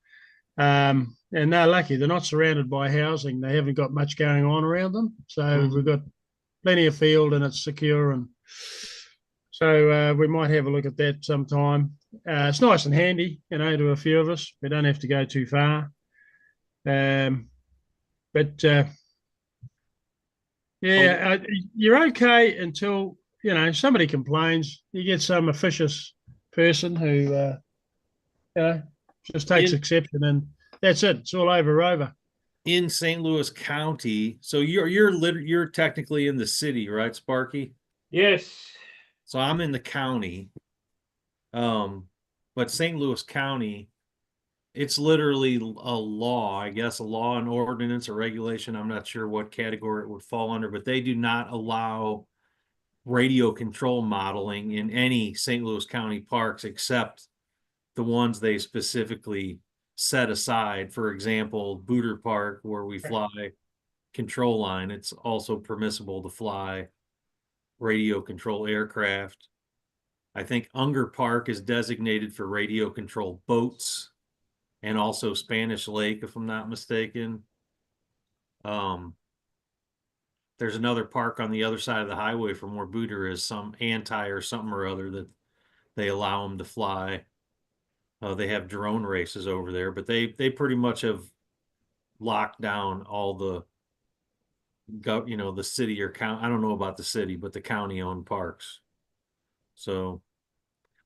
S4: And they're lucky; they're not surrounded by housing. They haven't got much going on around them, so we've got plenty of field and it's secure. And so we might have a look at that sometime. It's nice and handy, to a few of us. We don't have to go too far. But yeah, you're okay until somebody complains. You get some officious person who just takes exception, and that's it. It's all over.
S2: In St. Louis County. So you're technically in the city, right, Sparky?
S1: Yes.
S2: So I'm in the county. But St. Louis County, it's literally a law, I guess, a law, an ordinance, a regulation. I'm not sure what category it would fall under, but they do not allow radio control modeling in any St. Louis County parks except the ones they specifically set aside. For example, Booter Park, where we fly control line, it's also permissible to fly radio control aircraft. I think Unger Park is designated for radio control boats and also Spanish Lake, if I'm not mistaken. There's another park on the other side of the highway from where Booter is, some anti or something or other that they allow them to fly. They have drone races over there, but they pretty much have locked down all the the city or county. I don't know about the city, but the county owned parks. So,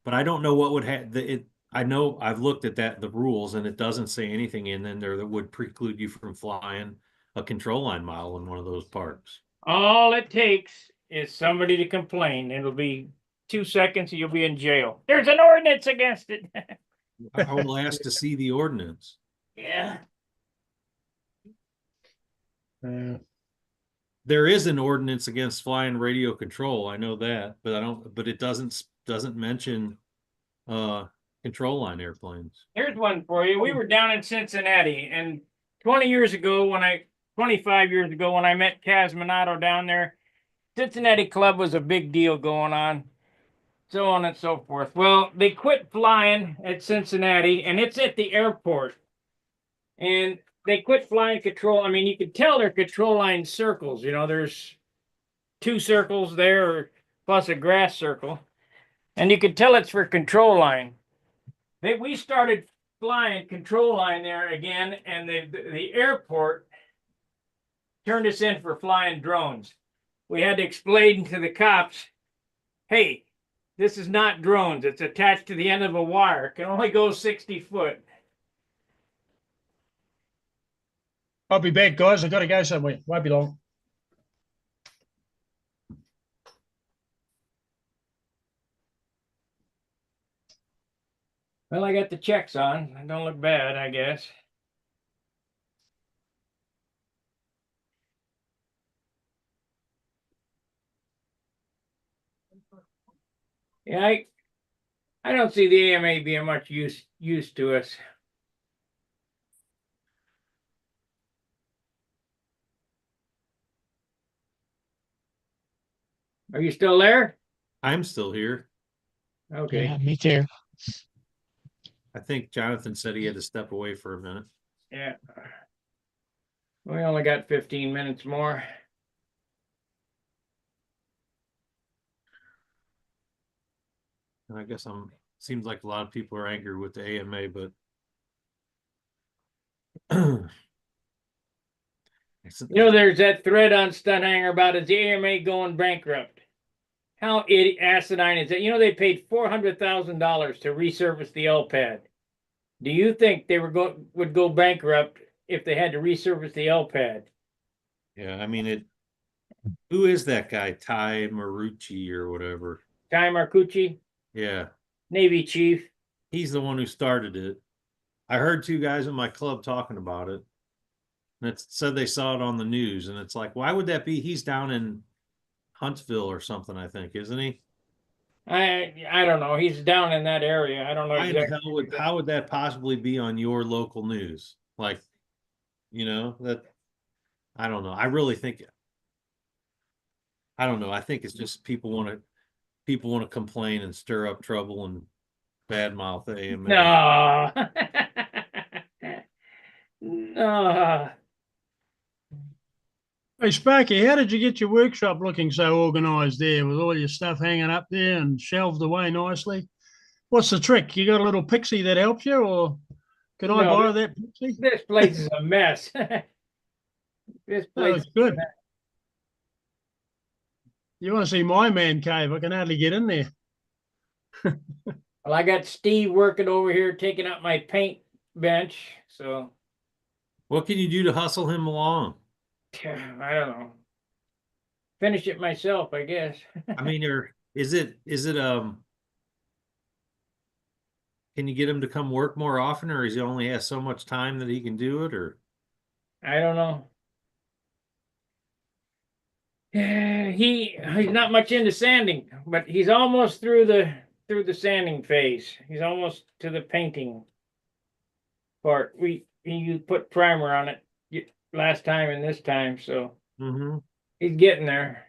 S2: but I don't know what would have it. I know I've looked at the rules, and it doesn't say anything in there that would preclude you from flying a control line model in one of those parks.
S1: All it takes is somebody to complain. It'll be 2 seconds and you'll be in jail. There's an ordinance against it.
S2: I will ask to see the ordinance.
S1: Yeah.
S2: There is an ordinance against flying radio control. I know that, but I don't. But it doesn't mention. It control line airplanes.
S1: Here's one for you. We were down in Cincinnati, and 25 years ago when I met Kaz Minato down there, Cincinnati Club was a big deal going on, so on and so forth. Well, they quit flying at Cincinnati, and it's at the airport. And they quit flying control. I mean, you could tell they're control line circles. You know, there's 2 circles there plus a grass circle. And you could tell it's for control line. We started flying control line there again, and the airport turned us in for flying drones. We had to explain to the cops, hey, this is not drones. It's attached to the end of a wire. It can only go 60 foot.
S4: I'll be back, guys. I've got to go somewhere. Won't be long.
S1: Well, I got the checks on. They don't look bad, I guess. Yeah, I don't see the AMA being much use to us. Are you still there?
S2: I'm still here.
S1: Okay.
S3: Yeah, me too.
S2: I think Jonathan said he had to step away for a minute.
S1: Yeah. We only got 15 minutes more.
S2: And I guess seems like a lot of people are angry with the AMA, but
S1: You know, there's that thread on Stunt Hangar about is the AMA going bankrupt. How asinine is that? You know, they paid $400,000 to resurface the L pad. Do you think they would go bankrupt if they had to resurface the L pad?
S2: yeah, I mean who is that guy? Ty Marucci or whatever.
S1: Ty Marcucci,
S2: Yeah.
S1: Navy chief.
S2: He's the one who started it. I heard 2 guys in my club talking about it. And it said they saw it on the news, and it's like, why would that be? He's down in Huntsville or something, I think, isn't he?
S1: I don't know. He's down in that area. I don't know
S2: Why in the
S1: exactly.
S2: hell how would that possibly be on your local news? Like, that I don't know. I really think I don't know. I think it's just people want to complain and stir up trouble and badmouth the AMA.
S1: No. No.
S4: Hey, Sparky, how did you get your workshop looking so organised there with all your stuff hanging up there and shelved away nicely? What's the trick? You got a little pixie that helps you, or can I
S1: No,
S4: borrow that pixie?
S1: This place is a mess. This
S4: Oh,
S1: place
S4: it's good. You want to see my man cave? I can hardly get in there.
S1: Well, I got Steve working over here taking up my paint bench, so
S2: What can you do to hustle him along?
S1: I don't know. Finish it myself, I guess.
S2: I mean, is it can you get him to come work more often, or he only has so much time that he can do it, or
S1: I don't know. He's not much into sanding, but he's almost through the sanding phase. He's almost to the painting part. You put primer on it last time and this time, so he's getting there.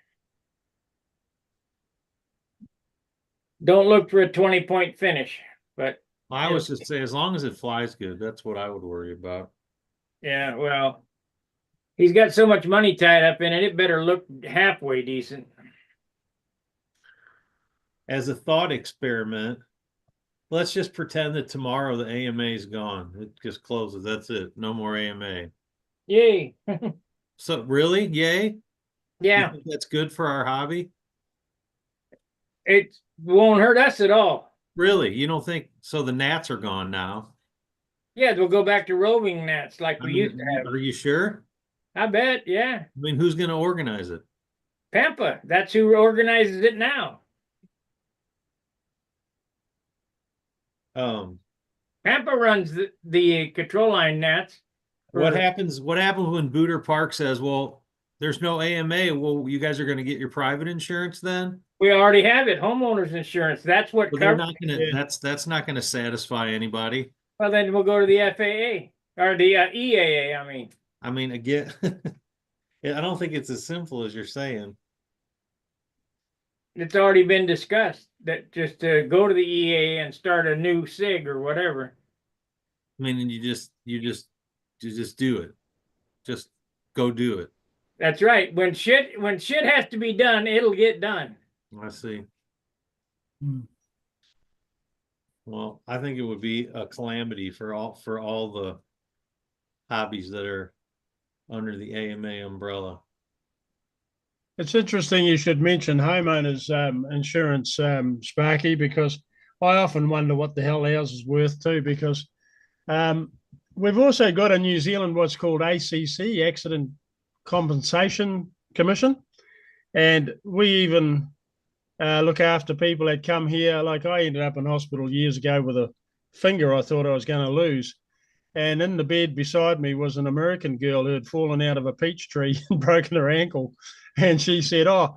S1: Don't look for a 20-point finish, but
S2: I was just saying, as long as it flies good, that's what I would worry about.
S1: yeah, well, he's got so much money tied up in it, it better look halfway decent.
S2: As a thought experiment, let's just pretend that tomorrow the AMA is gone. It just closes. That's it. No more AMA.
S1: Yay.
S2: So really? Yay?
S1: Yeah.
S2: You think that's good for our hobby?
S1: It won't hurt us at all.
S2: Really? You don't think so? The gnats are gone now.
S1: Yeah, we'll go back to roving gnats like we used to have.
S2: Are you sure?
S1: I bet, yeah.
S2: I mean, who's going to organize it?
S1: Pampa, that's who organizes it now. Pampa runs the control line gnats.
S2: What happens when Booter Park says, well, there's no AMA? Well, you guys are going to get your private insurance then?
S1: We already have it, homeowners insurance. That's what
S2: But they're
S1: covers.
S2: not gonna,
S4: Yeah.
S2: that's not gonna satisfy anybody.
S1: Well, then we'll go to the FAA or the EAA. I mean,
S2: I mean, again, I don't think it's as simple as you're saying.
S1: it's already been discussed that just to go to the EAA and start a new SIG or whatever.
S2: I mean, and you just do it. Just go do it.
S1: That's right. When shit has to be done, it'll get done.
S2: I see.
S4: Hmm.
S2: Well, I think it would be a calamity for all the hobbies that are under the AMA umbrella.
S4: It's interesting you should mention homeowners insurance, Sparky, because I often wonder what the hell ours is worth too. Because we've also got in New Zealand what's called ACC, Accident Compensation Commission, and we even look after people that come here. Like I ended up in hospital years ago with a finger I thought I was going to lose. And in the bed beside me was an American girl who had fallen out of a peach tree and broken her ankle. And she said, "Oh,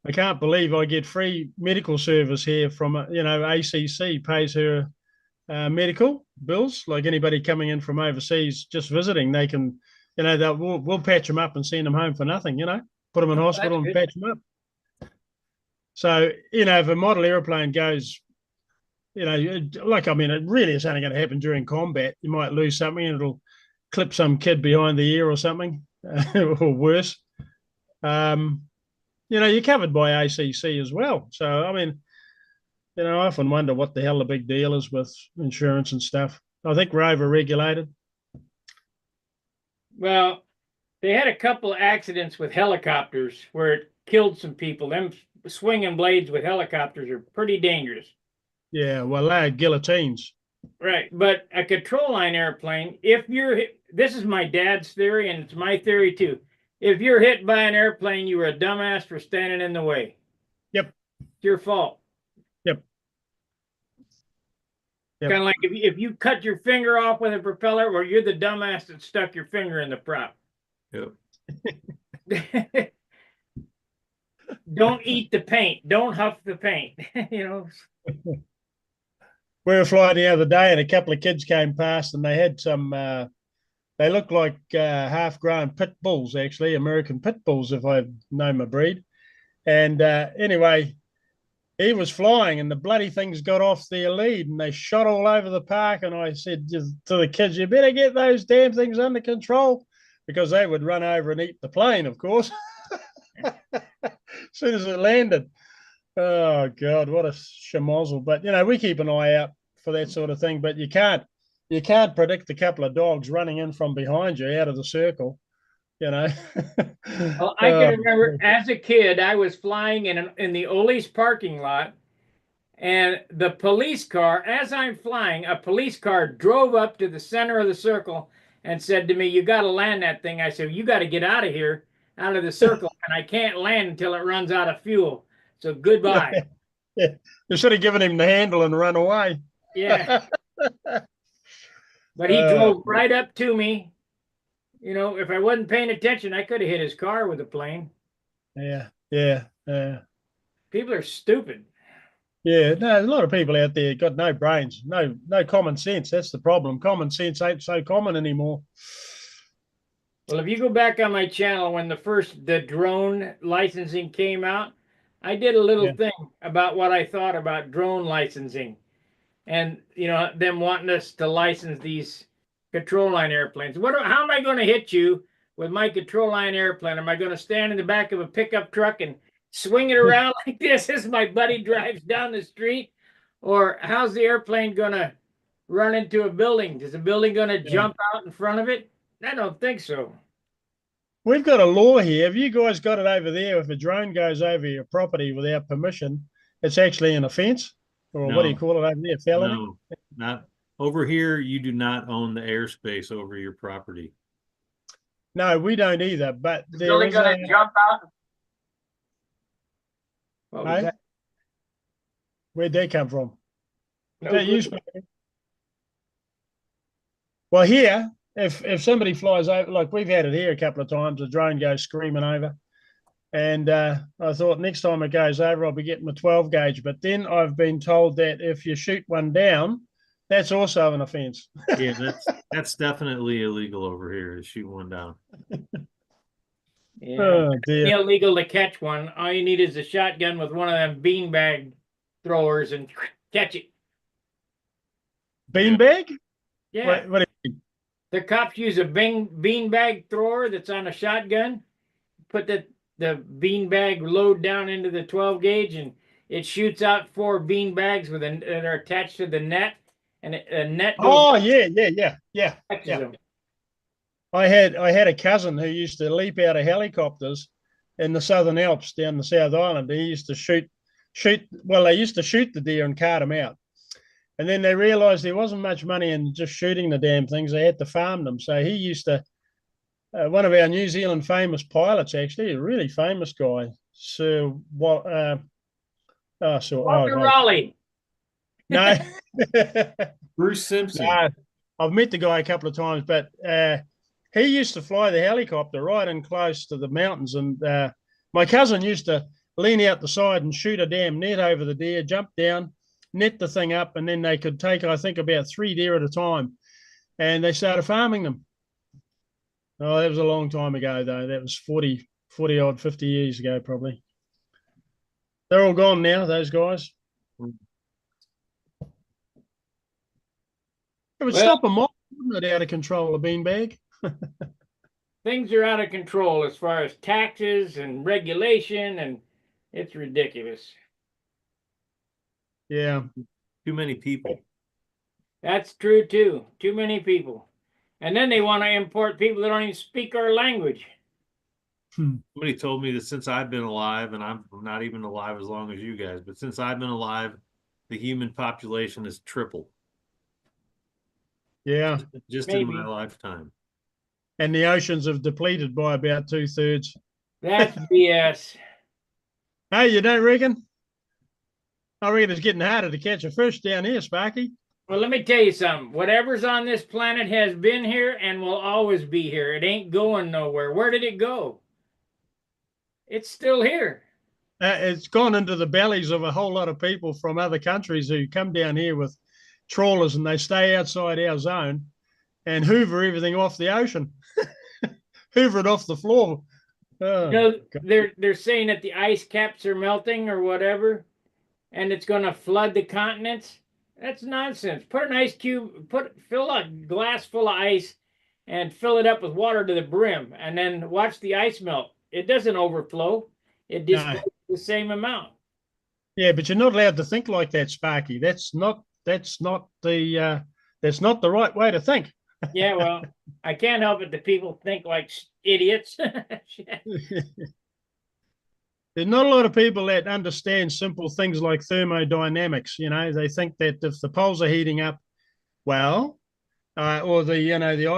S4: I can't believe I get free medical service here from, ACC pays her medical bills. Like anybody coming in from overseas just visiting, they can, we'll patch them up and send them home for nothing, put them in hospital and patch them up." So, if a model airplane goes, it really is only going to happen during combat. You might lose something and it'll clip some kid behind the ear or something, or worse. You're covered by ACC as well. So, I mean, I often wonder what the hell the big deal is with insurance and stuff. I think we're over-regulated.
S1: Well, they had a couple of accidents with helicopters where it killed some people. Them swinging blades with helicopters are pretty dangerous.
S4: Yeah, well, they're guillotines.
S1: Right. But a control line airplane, this is my dad's theory and it's my theory too. If you're hit by an airplane, you were a dumbass for standing in the way.
S4: Yep.
S1: It's your fault.
S4: Yep.
S1: Kind of like if you cut your finger off with a propeller, or you're the dumbass that stuck your finger in the prop.
S2: Yep.
S1: Don't eat the paint. Don't huff the paint.
S4: We were flying the other day and a couple of kids came past and they had some, they looked like half-grown pit bulls, actually, American pit bulls, if I know my breed. And anyway, he was flying and the bloody things got off their lead and they shot all over the park. And I said to the kids, "You better get those damn things under control," because they would run over and eat the plane, of course, as soon as it landed. Oh, God, what a schmozzle. But, we keep an eye out for that sort of thing. But you can't predict a couple of dogs running in from behind you out of the circle, Well,
S1: I can remember as a kid, I was flying in the Ole's parking lot, and the police car, as I'm flying, a police car drove up to the center of the circle and said to me, "You got to land that thing." I said, "You got to get out of here, out of the circle, and I can't land until it runs out of fuel. So goodbye."
S4: Yeah. You should have given him the handle and run away.
S1: Yeah. But he drove right up to me. If I wasn't paying attention, I could have hit his car with a plane.
S4: Yeah.
S1: People are stupid.
S4: Yeah, no, a lot of people out there got no brains, no common sense. That's the problem. Common sense ain't so common anymore.
S1: Well, if you go back on my channel when the drone licensing came out, I did a little thing about what I thought about drone licensing, and them wanting us to license these control line airplanes. How am I going to hit you with my control line airplane? Am I going to stand in the back of a pickup truck and swing it around like this as my buddy drives down the street? Or how's the airplane going to run into a building? Is the building going to jump out in front of it? I don't think so.
S4: We've got a law here. Have you guys got it over there? If a drone goes over your property without permission, it's actually an offense, or what do you call it over there? Felony?
S2: No, not over here. You do not own the airspace over your property.
S4: No, we don't either. But
S1: It's really going to jump out. What was that?
S4: Where'd they come from?
S1: No
S4: Is that you? Well, here, if somebody flies over, like we've had it here a couple of times, a drone goes screaming over, And I thought next time it goes over, I'll be getting a 12 gauge. But then I've been told that if you shoot one down, that's also an offence.
S2: Yeah, that's definitely illegal over here to shoot one down.
S1: Yeah,
S4: Oh dear.
S1: illegal to catch one. All you need is a shotgun with one of them beanbag throwers and catch it.
S4: Beanbag?
S1: Yeah,
S4: What do you mean?
S1: the cops use a beanbag thrower that's on a shotgun. Put the beanbag load down into the 12 gauge, and it shoots out 4 beanbags that are attached to the net, and a net goes
S4: Oh yeah.
S1: catches them.
S4: I had a cousin who used to leap out of helicopters in the Southern Alps down the South Island. He used to shoot. Well, they used to shoot the deer and cart them out, and then they realised there wasn't much money in just shooting the damn things. They had to farm them. So he used to. One of our New Zealand famous pilots, actually, a really famous guy, Sir what?
S1: Walter Raleigh.
S4: No,
S2: Bruce Simpson.
S4: no, I've met the guy a couple of times, but he used to fly the helicopter right in close to the mountains, and my cousin used to lean out the side and shoot a damn net over the deer, jump down, net the thing up, and then they could take, I think, about 3 deer at a time, and they started farming them. Oh, that was a long time ago, though. That was 40 odd, 50 years ago, probably. They're all gone now, those guys. It would stop a mob, wouldn't it, out of control, a beanbag?
S1: Things are out of control as far as taxes and regulation, and it's ridiculous.
S4: Yeah.
S2: Too many people.
S1: That's true too. Too many people. And then they want to import people that don't even speak our language.
S2: Somebody told me that since I've been alive, and I'm not even alive as long as you guys, but since I've been alive, the human population has tripled.
S4: Yeah.
S2: Just
S1: Maybe.
S2: in my lifetime.
S4: And the oceans have depleted by about 2/3.
S1: That's BS.
S4: Hey, you don't reckon? I reckon it's getting harder to catch a fish down here, Sparky.
S1: Well, let me tell you something. Whatever's on this planet has been here and will always be here. It ain't going nowhere. Where did it go? It's still here.
S4: It's gone into the bellies of a whole lot of people from other countries who come down here with trawlers, and they stay outside our zone and hoover everything off the ocean. Hoover it off the floor. Oh,
S1: You know, they're saying that the ice caps are melting or whatever, and it's going to flood the continents. That's nonsense. Put an ice cube, fill a glass full of ice, and fill it up with water to the brim, and then watch the ice melt. It doesn't overflow. It just the same amount.
S4: Yeah, but you're not allowed to think like that, Sparky. That's not the right way to think.
S1: Yeah, well, I can't help it that people think like idiots.
S4: There's not a lot of people that understand simple things like thermodynamics. You know, they think that if the poles are heating up, well, or the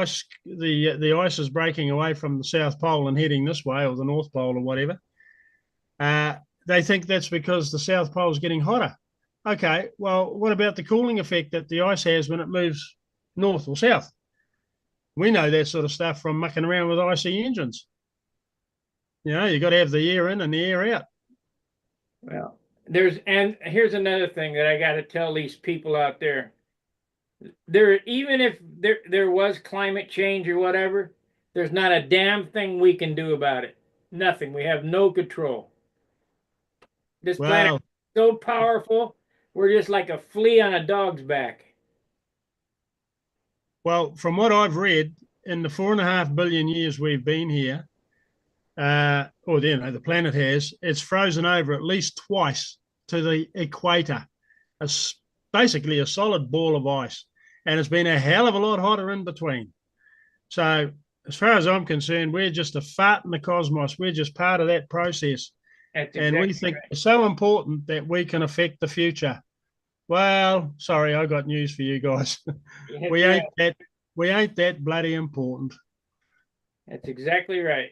S4: ice is breaking away from the South Pole and heading this way, or the North Pole, or whatever. They think that's because the South Pole is getting hotter. Okay, well, what about the cooling effect that the ice has when it moves north or south? We know that sort of stuff from mucking around with icy engines. You know, you got to have the air in and the air out.
S1: Well, here's another thing that I got to tell these people out there. Even if there was climate change or whatever, there's not a damn thing we can do about it. Nothing. We have no control. This planet is so powerful, we're just like a flea on a dog's back.
S4: Well, from what I've read, in the 4.5 billion years we've been here, the planet has, it's frozen over at least twice to the equator. It's basically a solid ball of ice, and it's been a hell of a lot hotter in between. So, as far as I'm concerned, we're just a fart in the cosmos. We're just part of that process. And we think it's so important that we can affect the future. Well, sorry, I got news for you guys. We ain't that bloody important.
S1: That's exactly right.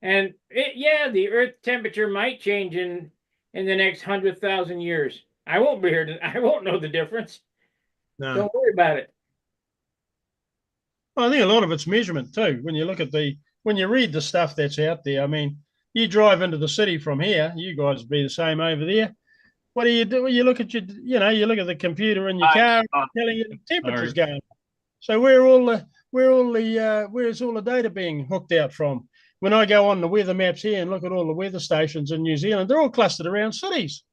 S1: And the Earth temperature might change in the next 100,000 years. I won't be here. I won't know the difference.
S4: No.
S1: Don't worry about it.
S4: Well, I think a lot of it's measurement too. When you read the stuff that's out there, I mean, you drive into the city from here. You guys be the same over there. What do? You look at you look at the computer in your car, telling you the temperature's going. So where's all the data being hooked out from? When I go on the weather maps here and look at all the weather stations in New Zealand, they're all clustered around cities.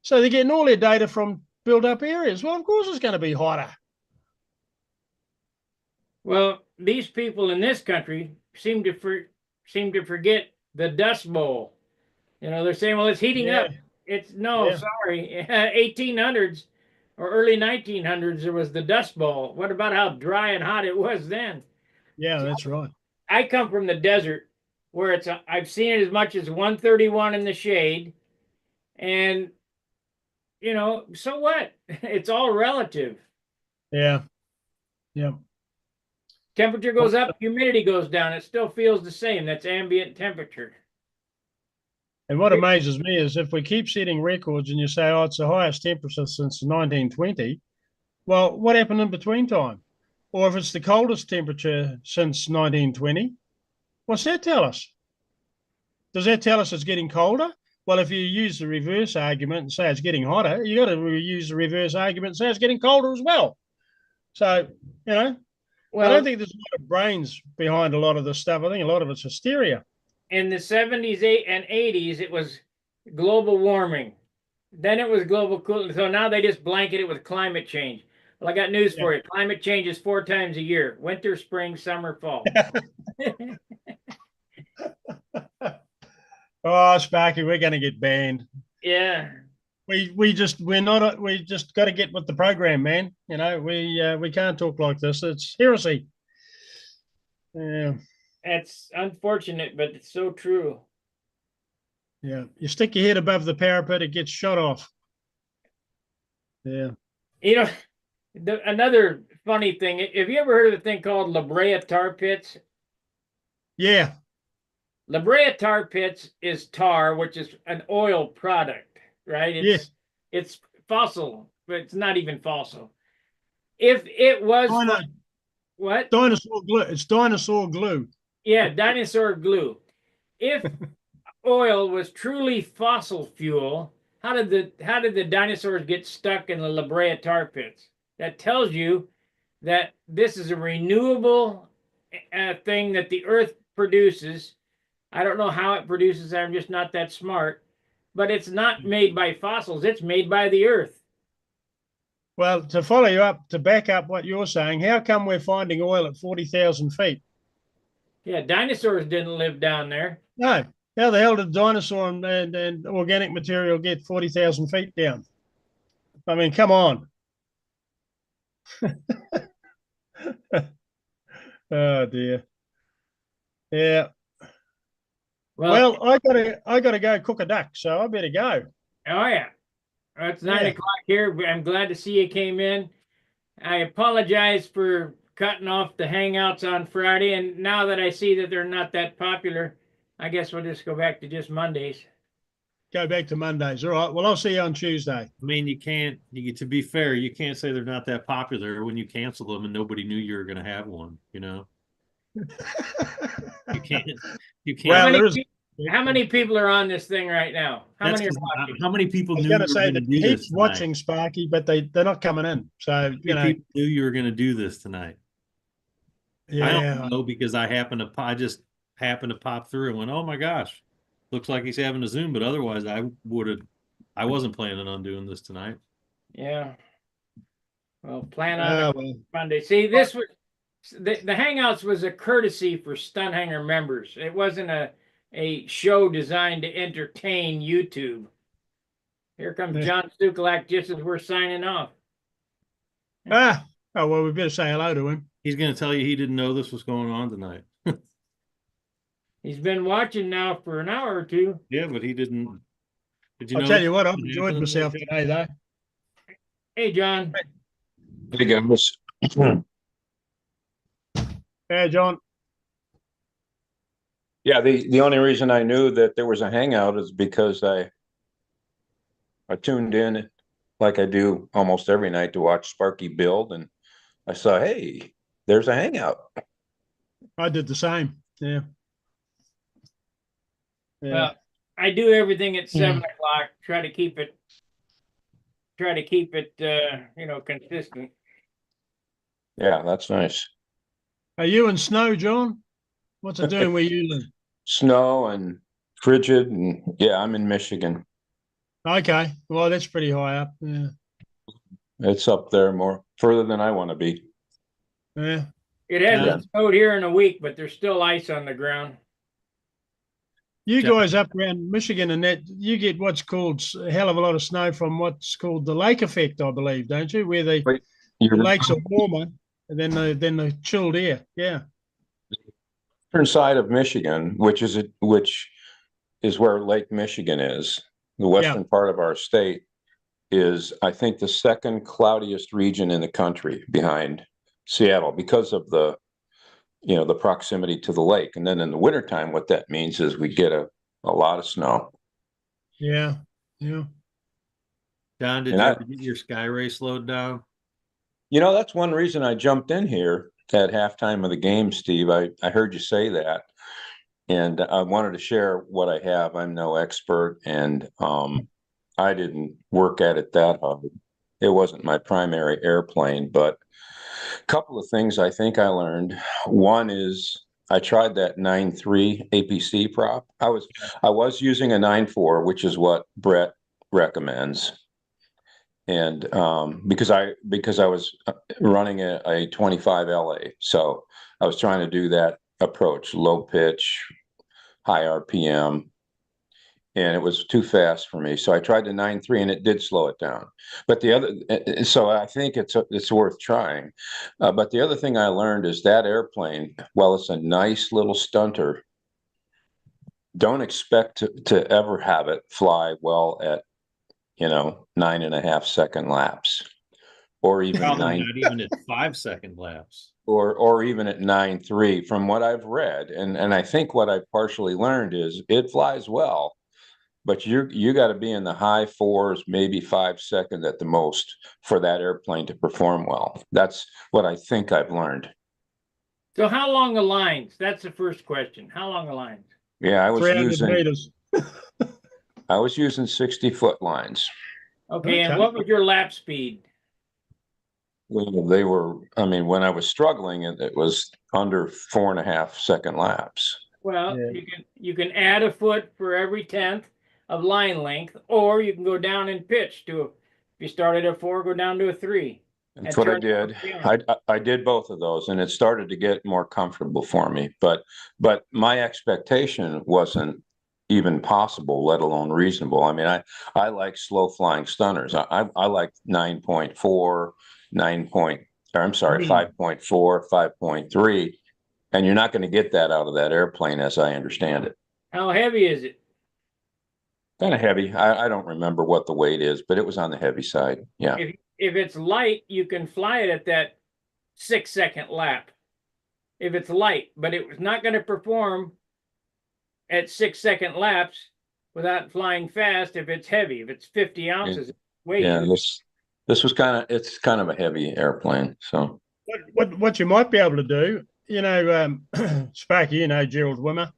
S4: So they're getting all their data from built up areas. Well, of course it's going to be hotter.
S1: Well, these people in this country seem to forget the Dust Bowl. You know, they're saying, well, it's heating up. It's no,
S4: Yeah.
S1: sorry. 1800s or early 1900s, there was the Dust Bowl. What about how dry and hot it was then?
S4: Yeah, that's right.
S1: I come from the desert where I've seen it as much as 131 in the shade. And, you know, so what? It's all relative.
S4: Yeah. Yeah.
S1: Temperature goes up, humidity goes down. It still feels the same. That's ambient temperature.
S4: And what amazes me is if we keep setting records and you say, oh, it's the highest temperature since 1920, well, what happened in between time? Or if it's the coldest temperature since 1920, what's that tell us? Does that tell us it's getting colder? Well, if you use the reverse argument and say it's getting hotter, you got to use the reverse argument and say it's getting colder as well. So, you know, I don't think there's a lot of brains behind a lot of this stuff. I think a lot of it's hysteria.
S1: In the 70s and 80s, it was global warming. Then it was global cooling. So now they just blanket it with climate change. Well, I got news for you. Climate change is 4 times a year: winter, spring, summer, fall.
S4: Oh, Sparky, we're going to get banned.
S1: Yeah.
S4: We just got to get with the program, man. You know, we can't talk like this. It's heresy. Yeah.
S1: That's unfortunate, but it's so true.
S4: Yeah. You stick your head above the parapet, it gets shot off. Yeah.
S1: You know, another funny thing, have you ever heard of a thing called La Brea tar pits?
S4: Yeah.
S1: La Brea tar pits is tar, which is an oil product, right? It's fossil, but it's not even fossil. If it was what?
S4: Dinosaur glue. It's dinosaur glue.
S1: Yeah, dinosaur glue. If oil was truly fossil fuel, how did the dinosaurs get stuck in the La Brea tar pits? That tells you that this is a renewable thing that the earth produces. I don't know how it produces. I'm just not that smart. But it's not made by fossils. It's made by the earth.
S4: Well, to follow you up, to back up what you're saying, how come we're finding oil at 40,000 feet?
S1: Yeah, dinosaurs didn't live down there.
S4: No. How the hell did dinosaur and organic material get 40,000 feet down? I mean, come on. Oh dear. Yeah. Well, I gotta go cook a duck, so I better go.
S1: Oh yeah. It's 9 o'clock here. I'm glad to see you came in. I apologize for cutting off the hangouts on Friday, and now that I see that they're not that popular, I guess we'll just go back to just Mondays.
S4: Go back to Mondays. All right. Well, I'll see you on Tuesday.
S2: I mean, to be fair, you can't say they're not that popular when you cancel them and nobody knew you were going to have one, you know? You can't.
S4: Well,
S1: how many people are on this thing right now? How
S2: many people knew
S4: you were
S2: going to do this tonight?
S4: Watching Sparky, but they're not coming in. So
S2: you know, people knew you were going to do this tonight.
S4: Yeah.
S2: I don't know because I just happened to pop through and went, oh my gosh, looks like he's having a Zoom. But otherwise, I wasn't planning on doing this tonight.
S1: Yeah. Well, plan on Monday. See, this was the Hangouts was a courtesy for Stunt Hangar members. It wasn't a show designed to entertain YouTube. Here comes John Stukalak just as we're signing off.
S4: Oh, well, we better say hello to him.
S2: He's going to tell you he didn't know this was going on tonight.
S1: He's been watching now for an hour or two.
S2: Yeah, but he didn't.
S4: I'll tell you what, I've enjoyed myself today, though.
S1: Hey, John.
S5: Hey, guys.
S4: Hey, John.
S5: Yeah, the only reason I knew that there was a hangout is because I tuned in like I do almost every night to watch Sparky build, and I saw, hey, there's a hangout.
S4: I did the same. Yeah. Yeah.
S1: Well, I do everything at
S4: Yeah.
S1: 7 o'clock, try to keep it, consistent.
S5: Yeah, that's nice.
S4: Are you in snow, John? What's it doing where you live?
S5: Snow and frigid, and yeah, I'm in Michigan.
S4: Okay. Well, that's pretty high up. Yeah.
S5: It's up there more further than I want to be.
S4: Yeah.
S1: It hasn't
S2: Yeah.
S1: snowed here in a week, but there's still ice on the ground.
S4: You
S2: Jeff-
S4: guys up around Michigan and that, you get what's called a hell of a lot of snow from what's called the lake effect, I believe, don't you? Where the
S5: Wait, You're
S4: lakes are warmer and then the chilled air. Yeah.
S5: eastern side of Michigan, which is where Lake Michigan is. The western part of our state is, I think, the second cloudiest region in the country behind Seattle because of the proximity to the lake. And then in the wintertime, what that means is we get a lot of snow.
S4: Yeah. Yeah.
S2: Don, did
S5: And
S2: you
S5: I-
S2: ever get your sky ray slowed down?
S5: That's one reason I jumped in here at halftime of the game, Steve. I heard you say that. And I wanted to share what I have. I'm no expert, and I didn't work at it that hard. It wasn't my primary airplane, but a couple of things I think I learned. One is I tried that 9.3 APC prop. I was using a 9.4, which is what Brett recommends. And because I was running a 25 LA, so I was trying to do that approach, low pitch, high RPM, and it was too fast for me. So I tried the 9.3 and it did slow it down. But so I think it's worth trying. But the other thing I learned is that airplane, while it's a nice little stunter, don't expect to ever have it fly well at 9.5 second laps, or even
S2: Probably not even at 5 second laps.
S5: or even at 9.3 from what I've read. And I think what I partially learned is it flies well, but you got to be in the high fours, maybe 5 seconds at the most for that airplane to perform well. That's what I think I've learned.
S1: So how long the lines? That's the first question. How long the lines?
S5: Yeah,
S4: 300 meters.
S5: I was using 60-foot lines.
S1: Okay, and
S4: Okay.
S1: what was your lap speed?
S5: Well, they were, when I was struggling, it was under 4.5 second laps.
S1: Well,
S4: Yeah.
S1: you can add a foot for every 10th of line length, or you can go down in pitch if you start at a 4, go down to a 3.
S5: That's what I did. I did both of those, and it started to get more comfortable for me. But my expectation wasn't even possible, let alone reasonable. I like slow flying stunners. I like 9.4, 5.4, 5.3, and you're not going to get that out of that airplane, as I understand it.
S1: How heavy is it?
S5: Kind of heavy. I don't remember what the weight is, but it was on the heavy side. Yeah.
S1: If it's light, you can fly it at that 6-second lap. If it's light, but it was not going to perform at 6-second laps without flying fast if it's heavy. If it's 50 ounces, it's way too.
S5: This was it's kind of a heavy airplane. So
S4: What you might be able to do, Sparky, Gerald Wimmer,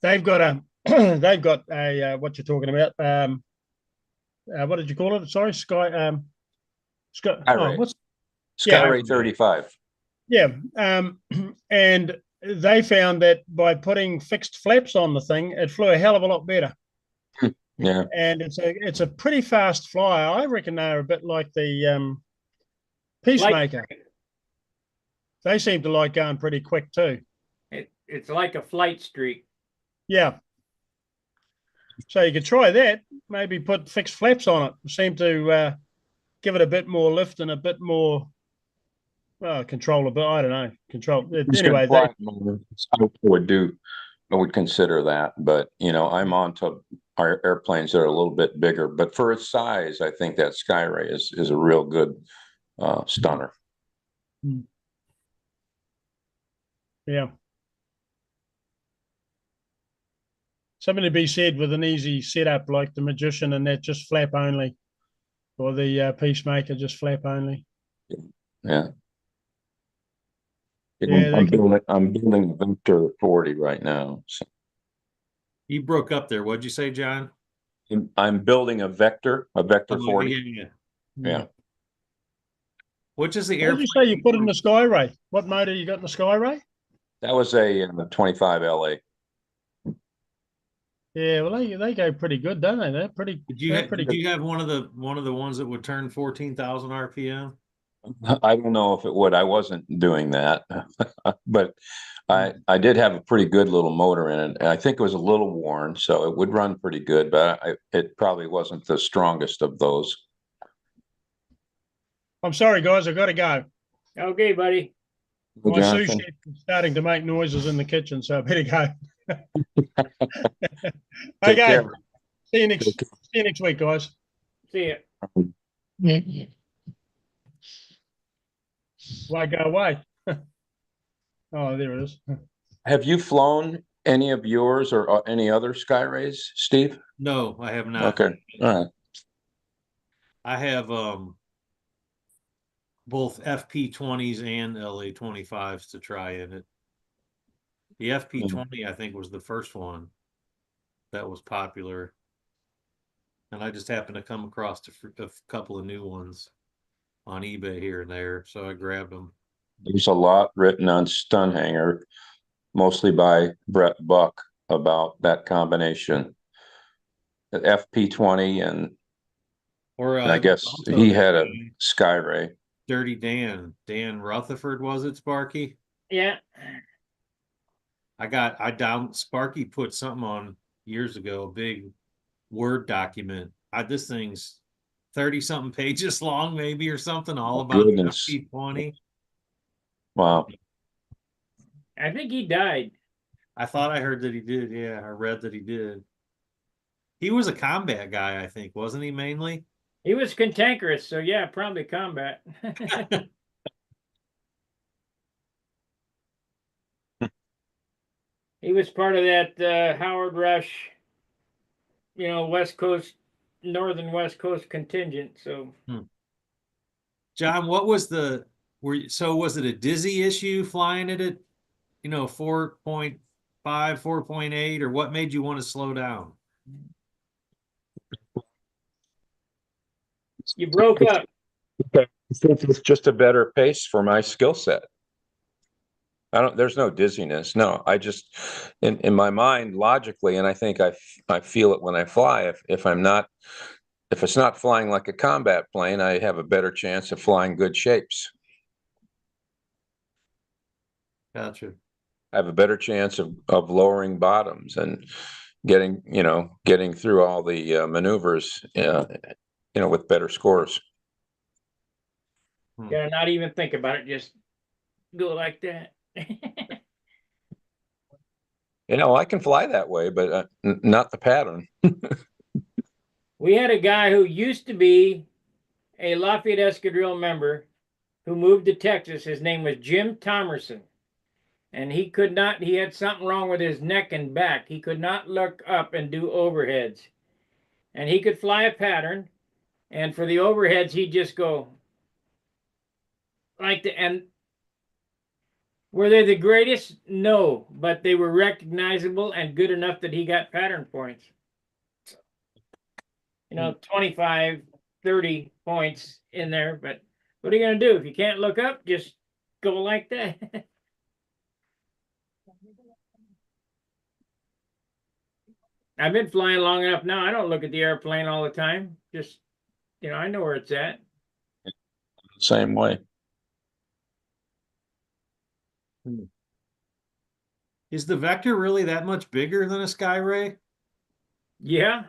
S4: they've got a what you're talking about. What did you call it? Sorry, Sky.
S5: Skyray 35.
S4: Yeah, and they found that by putting fixed flaps on the thing, it flew a hell of a lot better.
S5: Yeah,
S4: and it's a pretty fast flyer. I reckon they're a bit like the Peacemaker. They seem to like going pretty quick too.
S1: It's like a flight streak.
S4: Yeah. So you could try that. Maybe put fixed flaps on it. Seem to give it a bit more lift and a bit more control. A bit. I don't know. Control. Anyway,
S5: I would consider that, but I'm on to our airplanes that are a little bit bigger. But for its size, I think that Skyray is a real good stunner.
S4: Yeah. Something to be said with an easy setup like the Magician and that just flap only, or the Peacemaker just flap only.
S5: Yeah.
S4: Yeah,
S5: I'm building Vector 40 right now. So.
S2: You broke up there. What'd you say, John?
S5: I'm building a Vector
S2: Oh,
S5: 40.
S2: yeah.
S5: Yeah.
S2: Which is the
S4: What did you
S2: airplane?
S4: say you put in the Skyray? What motor you got in the Skyray?
S5: That was a 25 LA.
S4: Yeah, well, they go pretty good, don't they? They're pretty. They're pretty
S2: Did
S4: good.
S2: you have one of the ones that would turn 14,000 RPM?
S5: I don't know if it would. I wasn't doing that, but I did have a pretty good little motor in it. And I think it was a little worn, so it would run pretty good, but it probably wasn't the strongest of those.
S4: I'm sorry, guys. I got to go.
S1: Okay, buddy.
S5: Well,
S4: My sous
S5: Jonathan,
S4: chef is starting to make noises in the kitchen, so I better go.
S5: take
S4: Okay.
S5: care.
S4: See you next week, guys.
S1: See ya.
S4: Why go away? Oh, there it is.
S5: Have you flown any of yours or any other Skyrays, Steve?
S2: No, I have not.
S5: Okay, all right.
S2: I have both FP20s and LA25s to try in it. The FP20 I think was the first one that was popular. And I just happened to come across a couple of new ones on eBay here and there, so I grabbed them.
S5: There's a lot written on Stunt Hangar, mostly by Brett Buck, about that combination. The FP20 and
S2: Or
S5: I guess
S2: also
S5: he
S2: that
S5: had a
S2: guy,
S5: Skyray.
S2: Dirty Dan Rutherford, was it, Sparky?
S1: Yeah.
S2: Sparky put something on years ago, a big Word document. This thing's 30 something pages long, maybe, or something, all about
S5: Goodness.
S2: FP20.
S5: Wow.
S1: I think he died.
S2: I thought I heard that he did. Yeah, I read that he did. He was a combat guy, I think, wasn't he, mainly?
S1: He was cantankerous, so yeah, probably combat. He was part of that Howard Rush, West Coast, Northern West Coast contingent. So,
S2: John, what was was it a dizzy issue flying it at, 4.5, 4.8, or what made you want to slow down?
S1: you broke up.
S5: Okay. I think it's just a better pace for my skill set. There's no dizziness. No, I just, in my mind, logically, and I think I feel it when I fly. If it's not flying like a combat plane, I have a better chance of flying good shapes.
S2: Gotcha.
S5: I have a better chance of lowering bottoms and getting through all the maneuvers, with better scores.
S1: Gotta not even think about it. Just go like that.
S5: I can fly that way, but not the pattern.
S1: We had a guy who used to be a Lafayette Escadrille member who moved to Texas. His name was Jim Thomerson. And he had something wrong with his neck and back. He could not look up and do overheads. And he could fly a pattern. And for the overheads, he'd just go like the, and were they the greatest? No, but they were recognizable and good enough that he got pattern points. 25, 30 points in there. But what are you going to do? If you can't look up, just go like that. I've been flying long enough now. I don't look at the airplane all the time. Just, I know where it's at.
S5: Same way.
S2: Is the Vector really that much bigger than a Skyray?
S1: Yeah.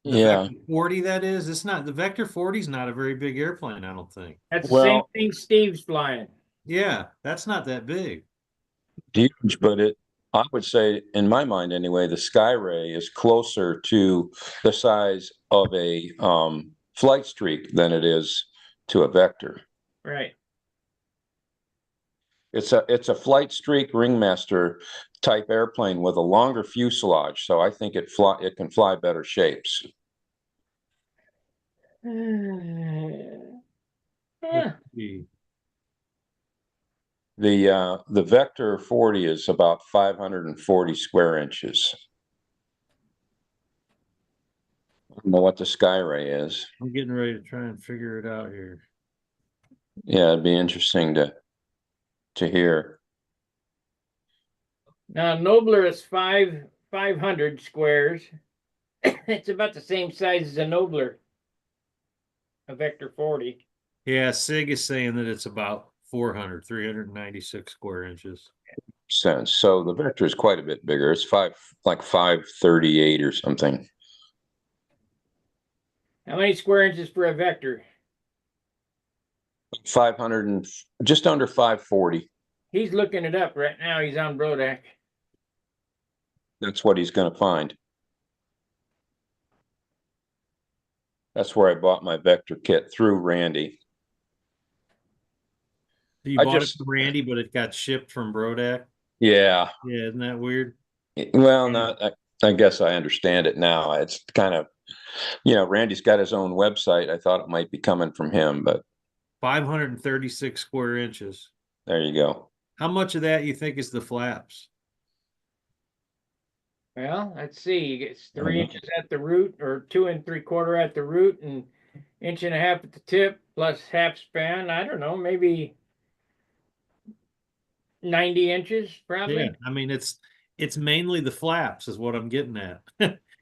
S2: The
S5: Yeah.
S2: Vector 40, that is. It's not. The Vector 40 is not a very big airplane, I don't think.
S1: That's the same thing Steve's flying.
S2: Yeah, that's not that big.
S5: Huge, but I would say, in my mind anyway, the Skyray is closer to the size of a flight streak than it is to a Vector.
S1: Right.
S5: It's a flight streak ringmaster type airplane with a longer fuselage, so I think it can fly better shapes. The Vector 40 is about 540 square inches. know what the Skyray is.
S2: I'm getting ready to try and figure it out here.
S5: Yeah, it'd be interesting to hear.
S1: Now Nobler is 500 squares. It's about the same size as a Nobler, a Vector 40.
S2: Yeah, SIG is saying that it's about 396 square inches.
S5: Sense. So the Vector is quite a bit bigger. It's like 538 or something.
S1: How many square inches for a Vector?
S5: 500 and just under 540.
S1: He's looking it up right now. He's on Brodak.
S5: That's what he's going to find. That's where I bought my Vector kit through Randy.
S2: You
S5: I
S2: bought
S5: just-
S2: it from Randy, but it got shipped from Brodak.
S5: Yeah.
S2: Yeah, isn't that weird?
S5: Well, I guess I understand it now. It's kind of, Randy's got his own website. I thought it might be coming from him, but
S2: 536 square inches.
S5: there you go.
S2: How much of that you think is the flaps?
S1: Well, let's see. It's 3 inches at the root, or 2 3/4 at the root, and 1.5 inches at the tip, plus half span. I don't know, maybe 90 inches, probably.
S2: Yeah, I mean it's mainly the flaps is what I'm getting at.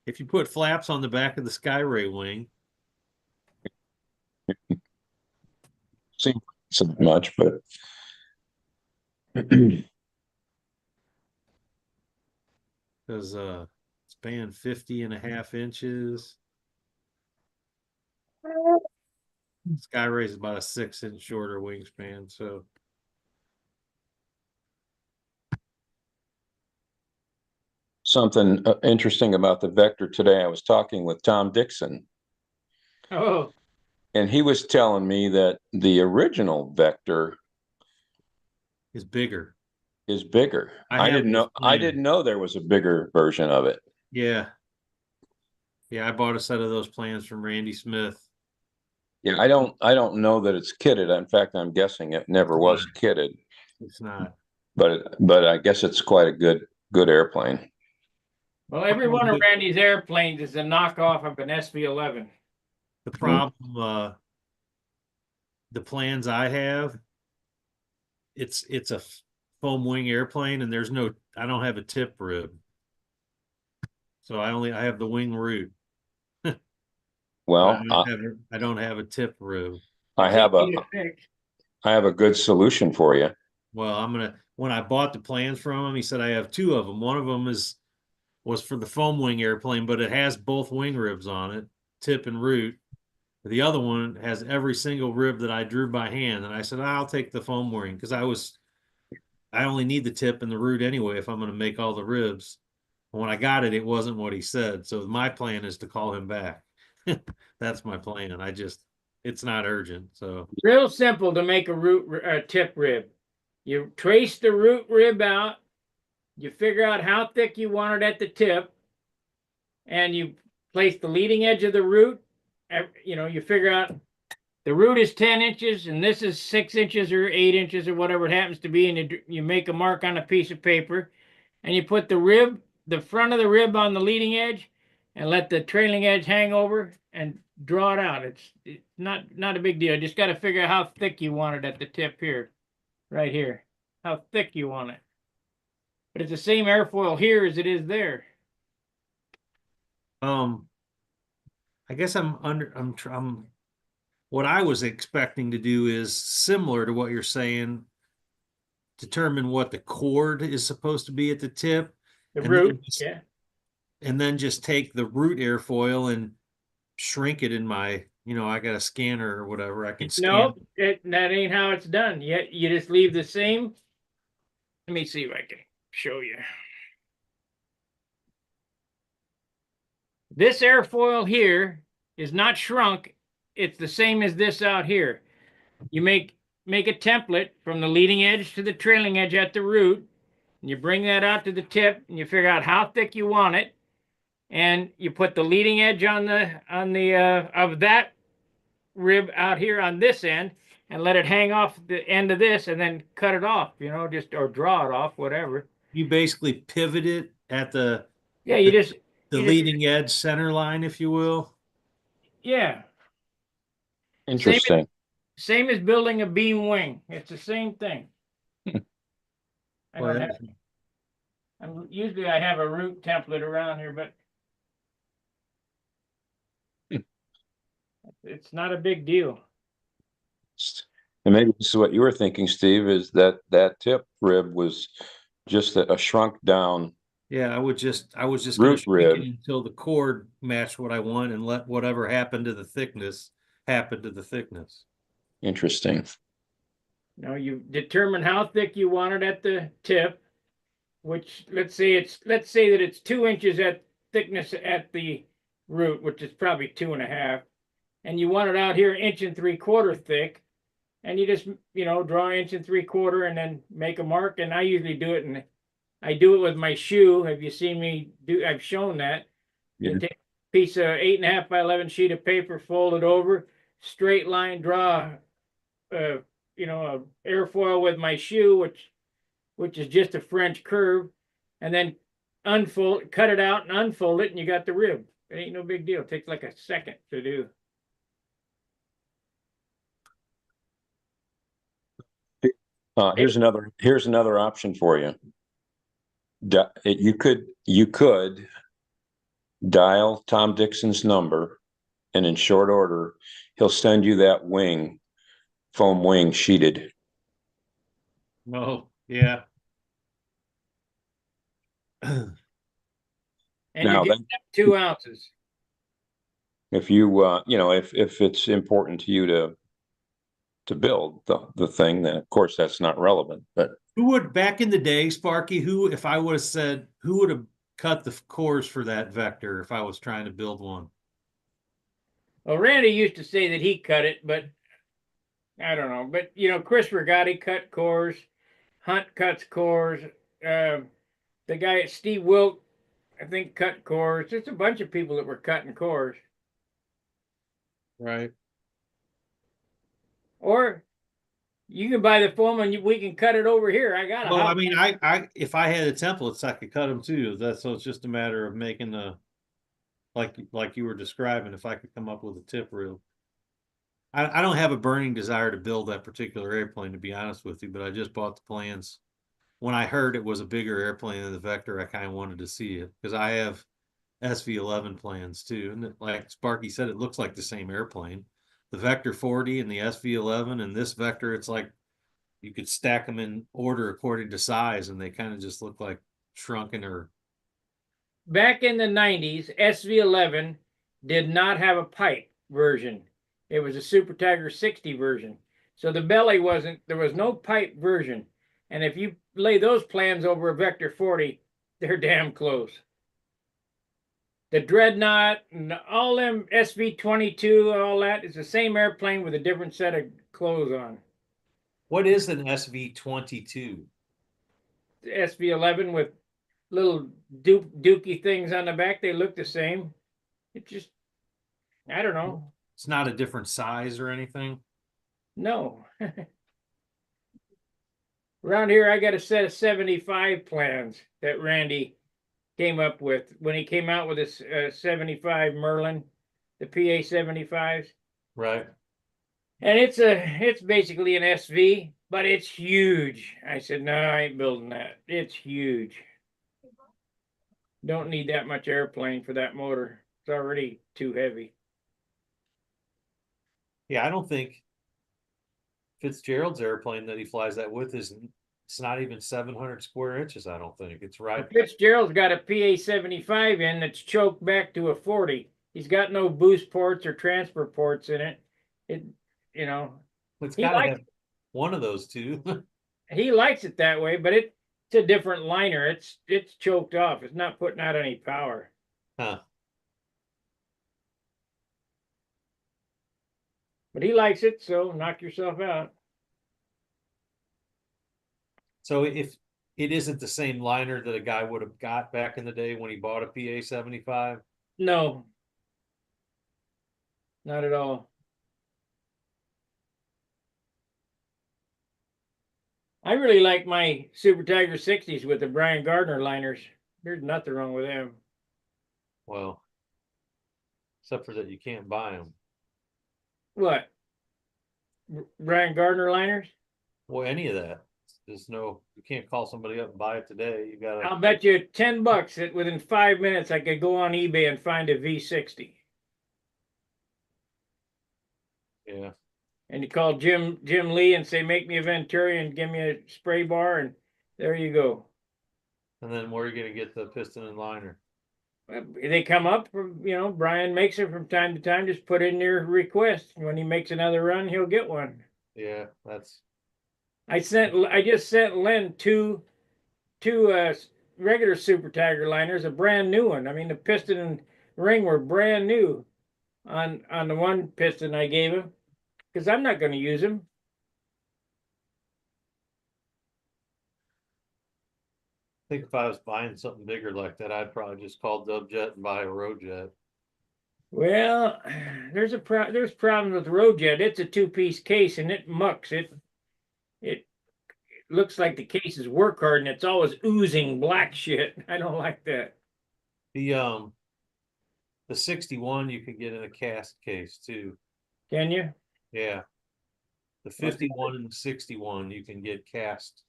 S2: If you put flaps on the back of the Skyray wing,
S5: Seems so much, but
S2: because span 50.5 inches. Skyray is about a 6-inch shorter wingspan, so
S5: something interesting about the Vector today. I was talking with Tom Dixon,
S1: Oh,
S5: and he was telling me that the original Vector
S2: it's bigger.
S5: is bigger.
S2: I
S5: I didn't
S2: have
S5: know.
S2: this
S5: I
S2: plan.
S5: didn't know there was a bigger version of it.
S2: Yeah. Yeah, I bought a set of those plans from Randy Smith.
S5: Yeah, I don't know that it's kitted. In fact, I'm guessing it never was kitted.
S2: It's not.
S5: But I guess it's quite a good airplane.
S1: well, every one of Randy's airplanes is a knockoff of an SV-11.
S2: The problem, the plans I have, it's a foam wing airplane, and I don't have a tip rib. So I have the wing root.
S5: Well,
S2: I don't have a tip rib.
S5: I have a good solution for you.
S2: Well, when I bought the plans from him, he said I have two of them. One of them was for the foam wing airplane, but it has both wing ribs on it, tip and root. The other one has every single rib that I drew by hand. And I said, I'll take the foam wing because I only need the tip and the root anyway if I'm going to make all the ribs. When I got it, it wasn't what he said. So my plan is to call him back. That's my plan. It's not urgent. So
S1: Real simple to make a tip rib. You trace the root rib out, you figure out how thick you want it at the tip, and you place the leading edge of the root. You figure out the root is 10 inches and this is 6 inches or 8 inches or whatever it happens to be, and you make a mark on a piece of paper, and you put the front of the rib on the leading edge, and let the trailing edge hang over and draw it out. It's not a big deal. You just got to figure out how thick you want it at the tip here, right here, how thick you want it. But it's the same airfoil here as it is there.
S2: I guess what I was expecting to do is similar to what you're saying, determine what the chord is supposed to be at the tip.
S1: The
S2: And
S1: root,
S2: then
S1: yeah.
S2: And then just take the root airfoil and shrink it in my, I got a scanner or whatever. I can scan.
S1: No, that ain't how it's done. You just leave the same. Let me see if I can show you. This airfoil here is not shrunk. It's the same as this out here. You make a template from the leading edge to the trailing edge at the root, and you bring that out to the tip, and you figure out how thick you want it, and you put the leading edge on the of that rib out here on this end, and let it hang off the end of this, and then cut it off. Or draw it off, whatever.
S2: You basically pivot it at the
S1: Yeah, you just
S2: leading edge center line, if you will.
S1: Yeah,
S5: Interesting.
S1: same as building a beam wing. It's the same thing.
S5: Hmm.
S1: I
S2: Well,
S1: don't have. Usually I have a root template around here, but
S5: Hmm.
S1: it's not a big deal.
S5: And maybe this is what you were thinking, Steve, is that that tip rib was just a shrunk down
S2: Yeah, I was just gonna
S5: root
S2: shrink it
S5: rib.
S2: until the chord matched what I want and let whatever happened to the thickness happen to the thickness.
S5: Interesting.
S1: Now you determine how thick you want it at the tip, which let's say that it's 2 inches at thickness at the root, which is probably 2.5, and you want it out here 1.75 inches thick, and you just draw 1.75 inches and then make a mark. And I usually do it, and I do it with my shoe. Have you seen me do? I've shown that.
S5: Yeah.
S1: You take a piece of 8.5 by 11 sheet of paper, fold it over, straight line, draw a airfoil with my shoe, which is just a French curve, and then cut it out and unfold it, and you got the rib. It ain't no big deal. It takes like a second to do.
S5: Here's another option for you. You could dial Tom Dixon's number, and in short order, he'll send you that foam wing sheeted.
S2: Oh, yeah.
S1: And
S5: Now,
S1: you're getting 2 ounces.
S5: if you if it's important to you to build the thing, then of course that's not relevant. But
S2: Who would, back in the day, Sparky, if I would have said, who would have cut the cores for that vector if I was trying to build one?
S1: Well, Randy used to say that he cut it, but I don't know. But Chris Regatti cut cores. Hunt cuts cores. The guy Steve Wilt, I think, cut cores. There's a bunch of people that were cutting cores.
S2: Right.
S1: Or you can buy the foam and we can cut it over here. I got a
S2: Well,
S1: hot
S2: I mean, I if I had the templates, I could cut them too. So it's just a matter of making like you were describing. If I could come up with a tip reel, I don't have a burning desire to build that particular airplane, to be honest with you. But I just bought the plans. When I heard it was a bigger airplane than the Vector, I kind of wanted to see it because I have SV11 plans too, and like Sparky said, it looks like the same airplane. The Vector 40 and the SV11 and this Vector, it's like you could stack them in order according to size, and they kind of just look like shrunken or.
S1: Back in the 90s, SV11 did not have a pipe version. It was a Super Tiger 60 version. So the belly there was no pipe version. And if you lay those plans over a Vector 40, they're damn close. The Dreadnought and all them SV22, all that is the same airplane with a different set of clothes on.
S2: What is an SV22?
S1: The SV11 with little dookie things on the back, they look the same. It just, I don't know.
S2: It's not a different size or anything.
S1: No. Around here, I got a set of 75 plans that Randy came up with when he came out with his 75 Merlin, the PA 75s.
S2: Right.
S1: And it's basically an SV, but it's huge. I said, no, I ain't building that. It's huge. Don't need that much airplane for that motor. It's already too heavy.
S2: Yeah, I don't think Fitzgerald's airplane that he flies that with it's not even 700 square inches. I don't think it's right.
S1: Fitzgerald's got a PA 75 in that's choked back to a 40. He's got no boost ports or transfer ports in it.
S2: It's
S1: he
S2: got to
S1: likes
S2: have one of those two.
S1: he likes it that way, but it's a different liner. It's choked off. It's not putting out any power.
S2: Huh.
S1: But he likes it, so knock yourself out.
S2: So if it isn't the same liner that a guy would have got back in the day when he bought a PA 75.
S1: No, not at all. I really like my Super Tiger 60s with the Brian Gardner liners. There's nothing wrong with them.
S2: Well, except for that you can't buy them.
S1: What? Brian Gardner liners?
S2: Well, any of that. There's no, you can't call somebody up and buy it today. You gotta,
S1: I'll bet you $10 that within 5 minutes I could go on eBay and find a V60.
S2: yeah.
S1: And you call Jim Lee and say, make me a Venturi and give me a spray bar, and there you go.
S2: And then where are you gonna get the piston and liner?
S1: They come up, Brian makes it from time to time. Just put in your request. When he makes another run, he'll get one.
S2: Yeah, that's,
S1: I just sent Len two regular Super Tiger liners, a brand new one. I mean, the piston and ring were brand new on the one piston I gave him, because I'm not going to use them.
S2: I think if I was buying something bigger like that, I'd probably just call Dubjet and buy a Roadjet.
S1: Well, there's problems with Roadjet. It's a two-piece case and it mucks. It looks like the case is work hard and it's always oozing black shit. I don't like that.
S2: The 61 you can get in a cast case too.
S1: Can you?
S2: Yeah. The 51 and the 61 you can get cast.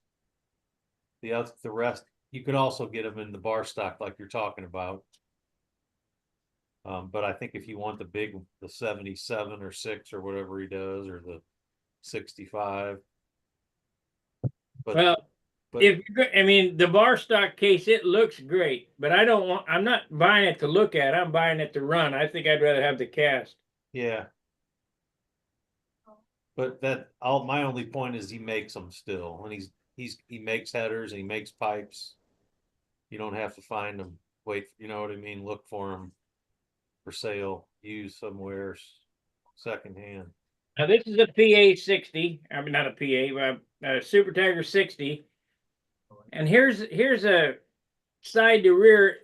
S2: The rest you could also get them in the bar stock like you're talking about. But I think if you want the 77 or 6 or whatever he does, or the 65. But,
S1: Well,
S2: but
S1: the bar stock case, it looks great, but I'm not buying it to look at. I'm buying it to run. I think I'd rather have the cast.
S2: yeah. But my only point is he makes them still, and he makes headers and he makes pipes. You don't have to find them. Wait, you know what I mean? Look for them for sale, used somewhere, secondhand.
S1: Now this is a PA 60. I mean, not a PA, a Super Tiger 60. And here's a side to rear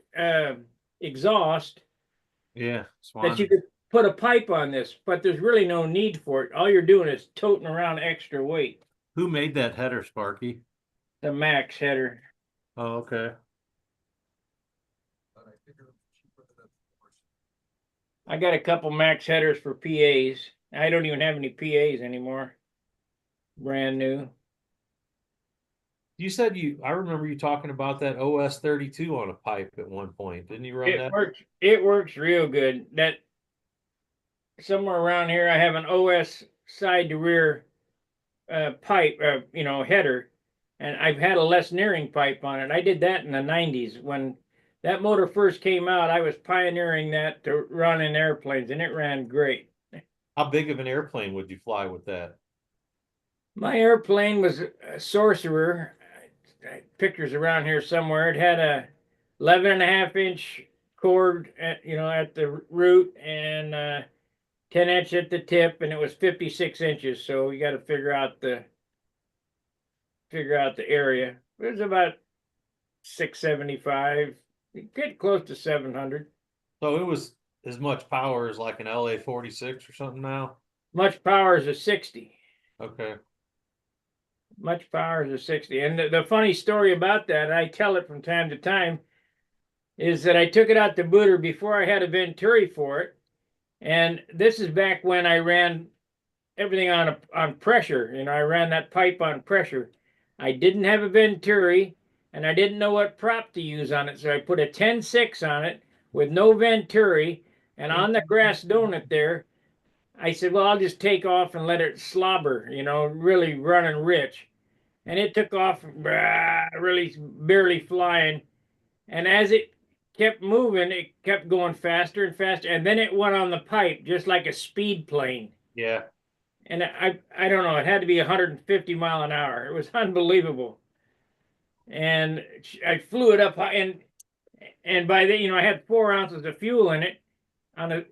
S1: exhaust
S2: Yeah,
S1: that you could put a pipe on this, but there's really no need for it. All you're doing is toting around extra weight.
S2: Who made that header, Sparky?
S1: The Max header.
S2: Oh, okay.
S1: I got a couple Max headers for PAs. I don't even have any PAs anymore. Brand new.
S2: You said I remember you talking about that OS 32 on a pipe at one point. Didn't you run that?
S1: It works real good. That somewhere around here I have an OS side to rear pipe, header, and I've had a less nearing pipe on it. I did that in the 90s when that motor first came out. I was pioneering that to run in airplanes, and it ran great.
S2: How big of an airplane would you fly with that?
S1: My airplane was a Sorcerer. Pictures around here somewhere. It had a 11.5-inch cord at the root and 10-inch at the tip, and it was 56 inches. So you got to figure out the area. It was about 675, get close to 700.
S2: So it was as much power as like an LA 46 or something now?
S1: Much power as a 60.
S2: Okay.
S1: Much power as a 60. And the funny story about that, I tell it from time to time, is that I took it out to Booter before I had a Venturi for it. And this is back when I ran everything on pressure. I ran that pipe on pressure. I didn't have a Venturi, and I didn't know what prop to use on it. So I put a 10-6 on it with no Venturi. And on the grass donut there, I said, well, I'll just take off and let it slobber, really running rich. And it took off, really barely flying. And as it kept moving, it kept going faster and faster. And then it went on the pipe just like a speed plane.
S2: Yeah.
S1: And I don't know, it had to be 150 mile an hour. It was unbelievable. And I flew it up high, and by then, I had 4 ounces of fuel in it on a,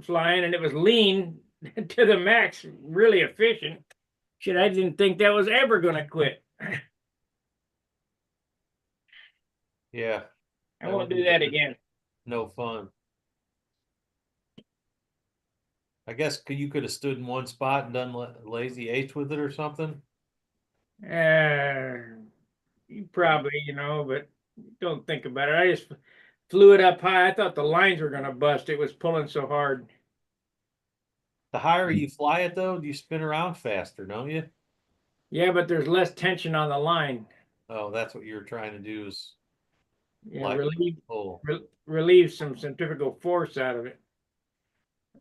S1: flying, and it was lean to the max, really efficient. Shit, I didn't think that was ever going to quit.
S2: Yeah.
S1: I won't do that again.
S2: No fun. I guess you could have stood in one spot and done lazy H with it or something.
S1: You probably, but don't think about it. I just flew it up high. I thought the lines were going to bust. It was pulling so hard.
S2: The higher you fly it though, you spin around faster, don't you?
S1: Yeah, but there's less tension on the line.
S2: Oh, that's what you're trying to do is
S1: Yeah,
S2: lighten the pull.
S1: relieve some centrifugal force out of it.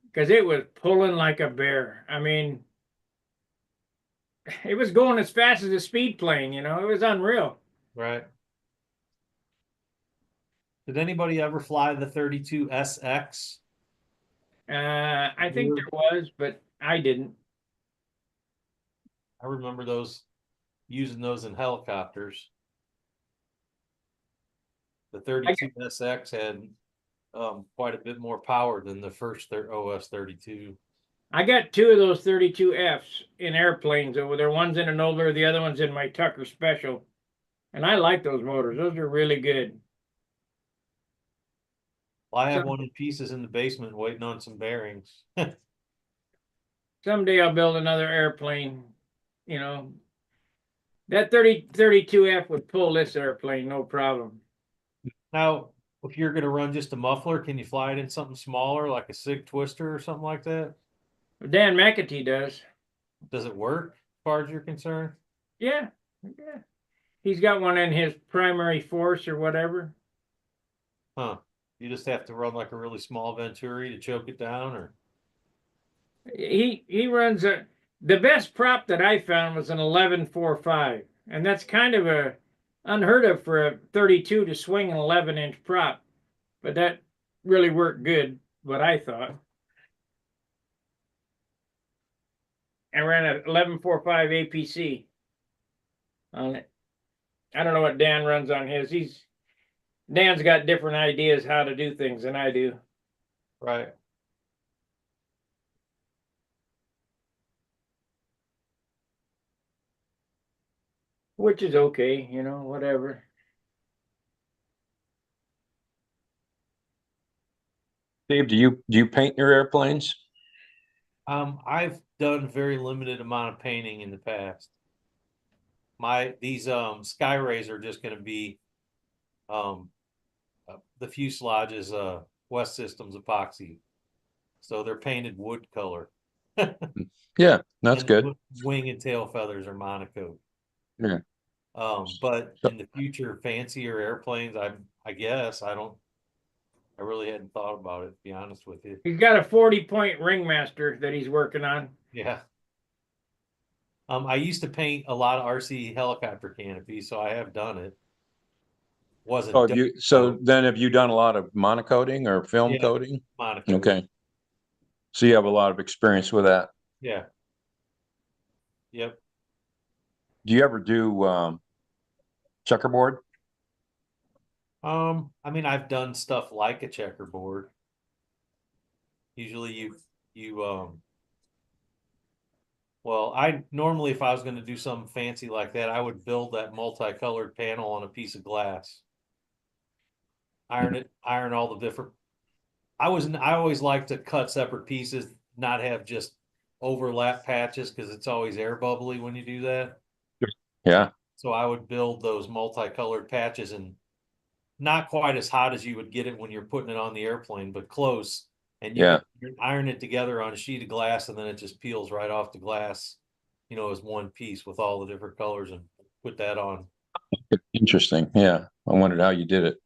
S1: Because it was pulling like a bear. I mean, it was going as fast as a speed plane, it was unreal.
S2: Right. Did anybody ever fly the 32SX?
S1: I think there was, but I didn't.
S2: I remember those using those in helicopters. The 32SX had quite a bit more power than the first OS 32.
S1: I got two of those 32Fs in airplanes over there. One's in an older, the other one's in my Tucker Special. And I like those motors. Those are really good.
S2: Well, I have one in pieces in the basement waiting on some bearings.
S1: Someday I'll build another airplane. That 32F would pull this airplane, no problem.
S2: Now, if you're going to run just a muffler, can you fly it in something smaller, like a SIG Twister or something like that?
S1: Dan McAtee does.
S2: Does it work as far as you're concerned?
S1: Yeah. He's got one in his primary force or whatever.
S2: Huh. You just have to run like a really small Venturi to choke it down, or
S1: He runs the best prop that I found was an 11.45, and that's kind of a unheard of for a 32 to swing an 11-inch prop, but that really worked good, what I thought. I ran an 11.45 APC on it. I don't know what Dan runs on his. Dan's got different ideas how to do things than I do.
S2: right?
S1: Which is okay, whatever.
S5: Steve, do you paint your airplanes?
S2: I've done very limited amount of painting in the past. These Skyrays are just going to be the fuselage is West Systems epoxy, so they're painted wood color.
S5: Yeah, that's
S2: And
S5: good.
S2: wing and tail feathers are monocoat.
S5: Yeah.
S2: But in the future, fancier airplanes, I guess I really hadn't thought about it, to be honest with you.
S1: He's got a 40-point ringmaster that he's working on.
S2: Yeah. I used to paint a lot of RC helicopter canopies, so I have done it. Wasn't
S5: Oh,
S2: done,
S5: so then have you done a lot of monocoating or film
S2: Yeah.
S5: coating?
S2: monocoat.
S5: Okay. So you have a lot of experience with that.
S2: Yeah. Yep.
S5: Do you ever do checkerboard?
S2: I mean, I've done stuff like a checkerboard. Usually well, I normally, if I was going to do something fancy like that, I would build that multicolored panel on a piece of glass. Iron it, iron all the different. I always like to cut separate pieces, not have just overlap patches, because it's always air bubbly when you do that.
S5: Yeah.
S2: So I would build those multicolored patches, and not quite as hot as you would get it when you're putting it on the airplane, but close. And you can iron it together on a sheet of glass, and then it just peels right off the glass, as one piece with all the different colors, and put that on.
S5: Interesting. Yeah. I wondered how you did it.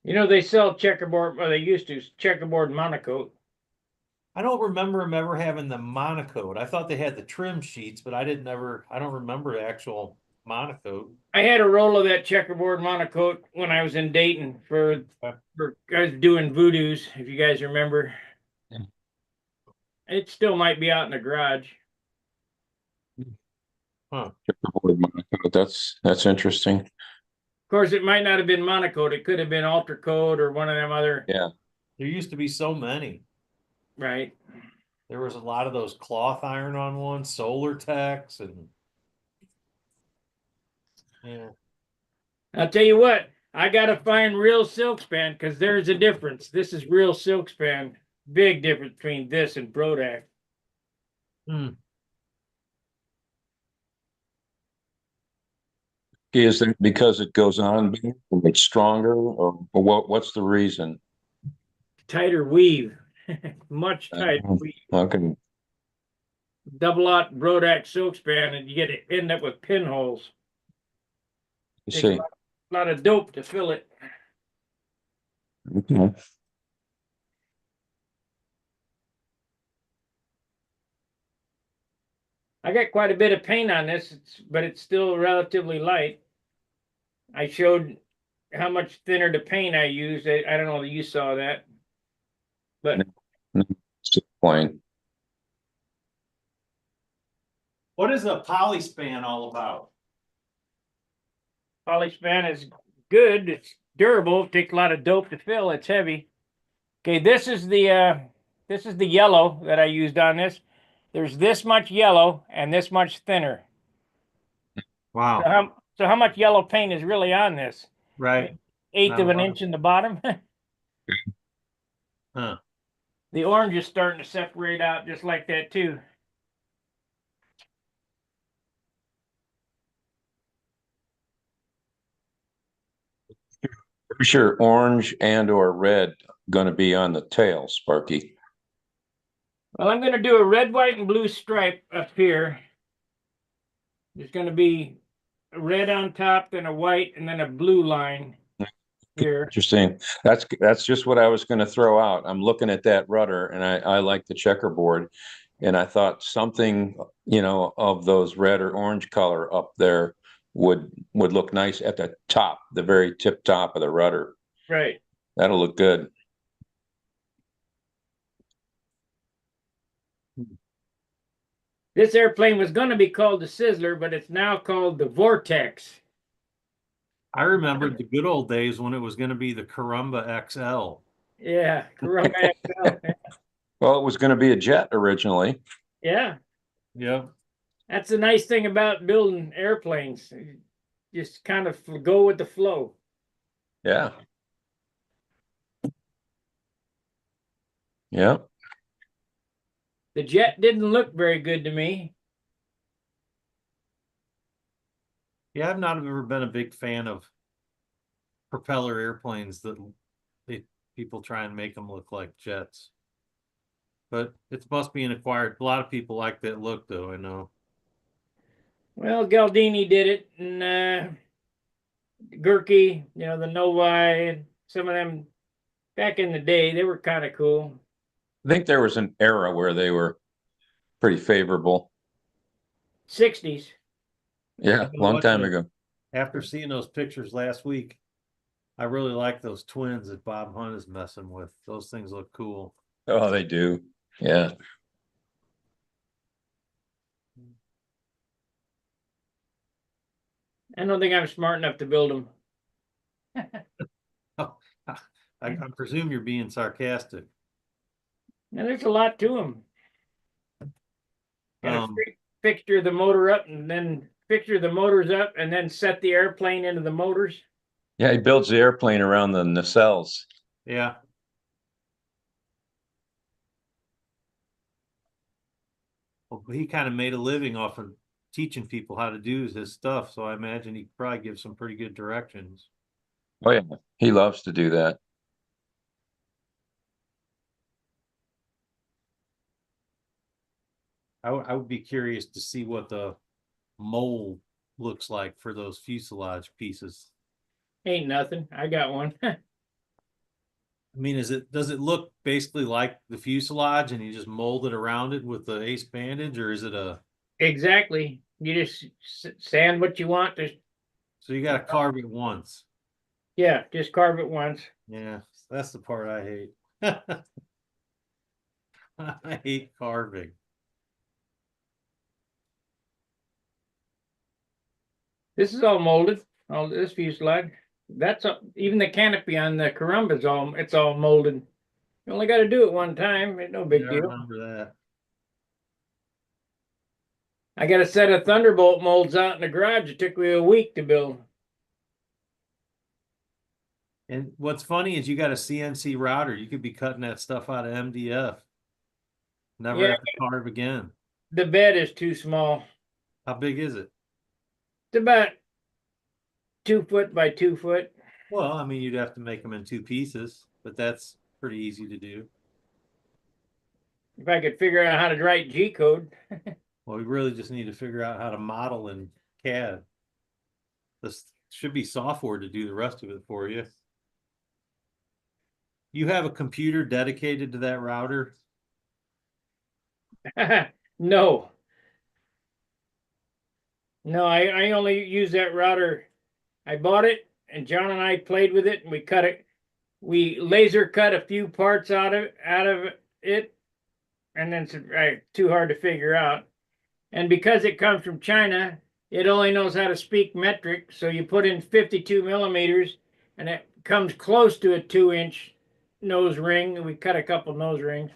S1: They sell checkerboard, or they used to, checkerboard monocoat.
S2: I don't remember them ever having the monocoat. I thought they had the trim sheets, but I don't remember the actual monocoat.
S1: I had a roll of that checkerboard monocoat when I was in Dayton for guys doing voodoos, if you guys remember.
S5: Yeah.
S1: It still might be out in the garage.
S2: Huh.
S5: Checkerboard monocoat. That's interesting.
S1: Of course, it might not have been monocoat. It could have been Ultracoat or one of them other.
S5: Yeah.
S2: There used to be so many.
S1: Right.
S2: There was a lot of those cloth iron-on ones, Solar Techs, and yeah.
S1: I'll tell you what, I gotta find real silk span, because there's a difference. This is real silk span. Big difference between this and Brodak.
S5: Is that because it goes on, it's stronger, or what's the reason?
S1: Tighter weave. Much tighter weave.
S5: Okay.
S1: double aught Brodax silk span, and you end up with pinholes.
S5: You
S1: Takes a
S5: see.
S1: lot of dope to fill it.
S5: Okay.
S1: I got quite a bit of paint on this, but it's still relatively light. I showed how much thinner the paint I used. I don't know that you saw that, but
S5: It's just plain.
S2: What is a polyspan all about?
S1: polyspan is good. It's durable. It takes a lot of dope to fill. It's heavy. Okay, this is the yellow that I used on this. There's this much yellow and this much thinner.
S2: Wow.
S1: So how much yellow paint is really on this?
S2: Right.
S1: Eighth
S2: Not
S1: of
S2: a
S1: an
S2: lot.
S1: inch in the bottom.
S2: Huh.
S1: The orange is starting to separate out just like that too.
S5: For sure, orange and or red going to be on the tail, Sparky.
S1: Well, I'm going to do a red, white, and blue stripe up here. There's going to be a red on top, then a white, and then a blue line here.
S5: Interesting. That's just what I was going to throw out. I'm looking at that rudder, and I like the checkerboard, and I thought something, of those red or orange color up there would look nice at the top, the very tip top of the rudder.
S1: Right.
S5: That'll look good.
S1: This airplane was going to be called the Sizzler, but it's now called the Vortex.
S2: I remember the good old days when it was going to be the Carumba XL.
S1: Yeah, Corona XL.
S5: Well, it was going to be a jet originally.
S1: Yeah,
S2: Yeah.
S1: that's the nice thing about building airplanes. You just kind of go with the flow.
S5: Yeah. Yeah.
S1: The jet didn't look very good to me.
S2: Yeah, I've not ever been a big fan of propeller airplanes that people try and make them look like jets. But it must be an acquired. A lot of people like that look, though. I know.
S1: Well, Galdini did it, and Gurkey, the Novi, and some of them back in the day, they were kind of cool.
S5: I think there was an era where they were pretty favorable.
S1: 60s.
S5: Yeah,
S2: You know
S5: long
S2: what,
S5: time
S2: though?
S5: ago.
S2: After seeing those pictures last week, I really like those twins that Bob Hunt is messing with. Those things look cool.
S5: Oh, they do. Yeah.
S1: I don't think I'm smart enough to build them.
S2: Oh, I presume you're being sarcastic.
S1: And there's a lot to them. Gotta
S2: Um,
S1: fixture the motor up and then fixture the motors up and then set the airplane into the motors.
S5: Yeah, he builds the airplane around the nacelles.
S2: Yeah. Well, he kind of made a living off of teaching people how to do his stuff, so I imagine he probably gives some pretty good directions.
S5: Oh, yeah. He loves to do that.
S2: I would be curious to see what the mold looks like for those fuselage pieces.
S1: Ain't nothing. I got one.
S2: I mean, does it look basically like the fuselage and you just mold it around it with the ace bandage, or is it
S1: Exactly. You just sand what you want.
S2: so you got to carve it once?
S1: Yeah, just carve it once.
S2: Yeah, that's the part I hate. I hate carving.
S1: This is all molded. All this fuselage. That's even the canopy on the Carumba's it's all molded. You only got to do it one time. Ain't no big
S2: Yeah, I
S1: deal.
S2: remember that.
S1: I got a set of Thunderbolt molds out in the garage. It took me a week to build.
S2: And what's funny is you got a CNC router. You could be cutting that stuff out of MDF. Never
S1: Yeah.
S2: have to carve again.
S1: The bed is too small.
S2: How big is it?
S1: It's about 2 foot by 2 foot.
S2: Well, I mean, you'd have to make them in two pieces, but that's pretty easy to do.
S1: If I could figure out how to write G code.
S2: Well, we really just need to figure out how to model in CAD. This should be software to do the rest of it for you. You have a computer dedicated to that router?
S1: No. No, I only use that router. I bought it and John and I played with it and we cut it. We laser cut a few parts out of it, and then it's too hard to figure out. And because it comes from China, it only knows how to speak metric. So you put in 52 millimeters and it comes close to a 2-inch nose ring. We cut a couple nose rings.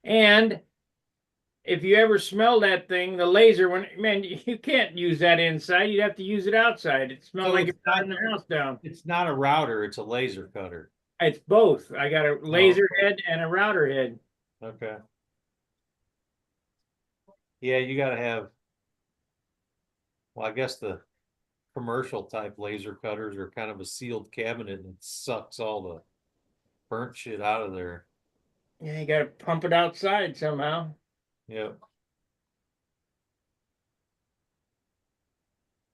S1: And if you ever smell that thing, the laser, man, you can't use that inside. You'd have to use it outside. It smells
S2: So
S1: like
S2: it's
S1: it's burning the house down.
S2: It's not a router, it's a laser cutter.
S1: It's both. I got a laser
S2: okay.
S1: head and a router head.
S2: Okay. Yeah, you gotta have, well, I guess the commercial type laser cutters are kind of a sealed cabinet and it sucks all the burnt shit out of there.
S1: Yeah, you got to pump it outside somehow.
S2: Yep.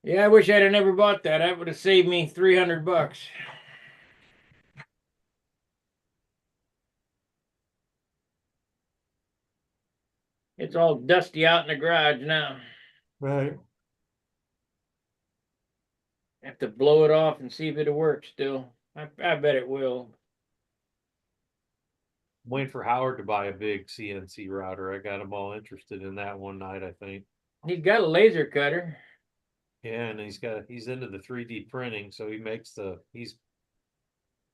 S1: Yeah, I wish I'd have never bought that. That would have saved me $300. It's all dusty out in the garage now.
S2: Right.
S1: Have to blow it off and see if it'll work still. I bet it will.
S2: Waiting for Howard to buy a big CNC router. I got him all interested in that one night, I think.
S1: He's got a laser cutter.
S2: Yeah, and he's into the 3D printing, so he's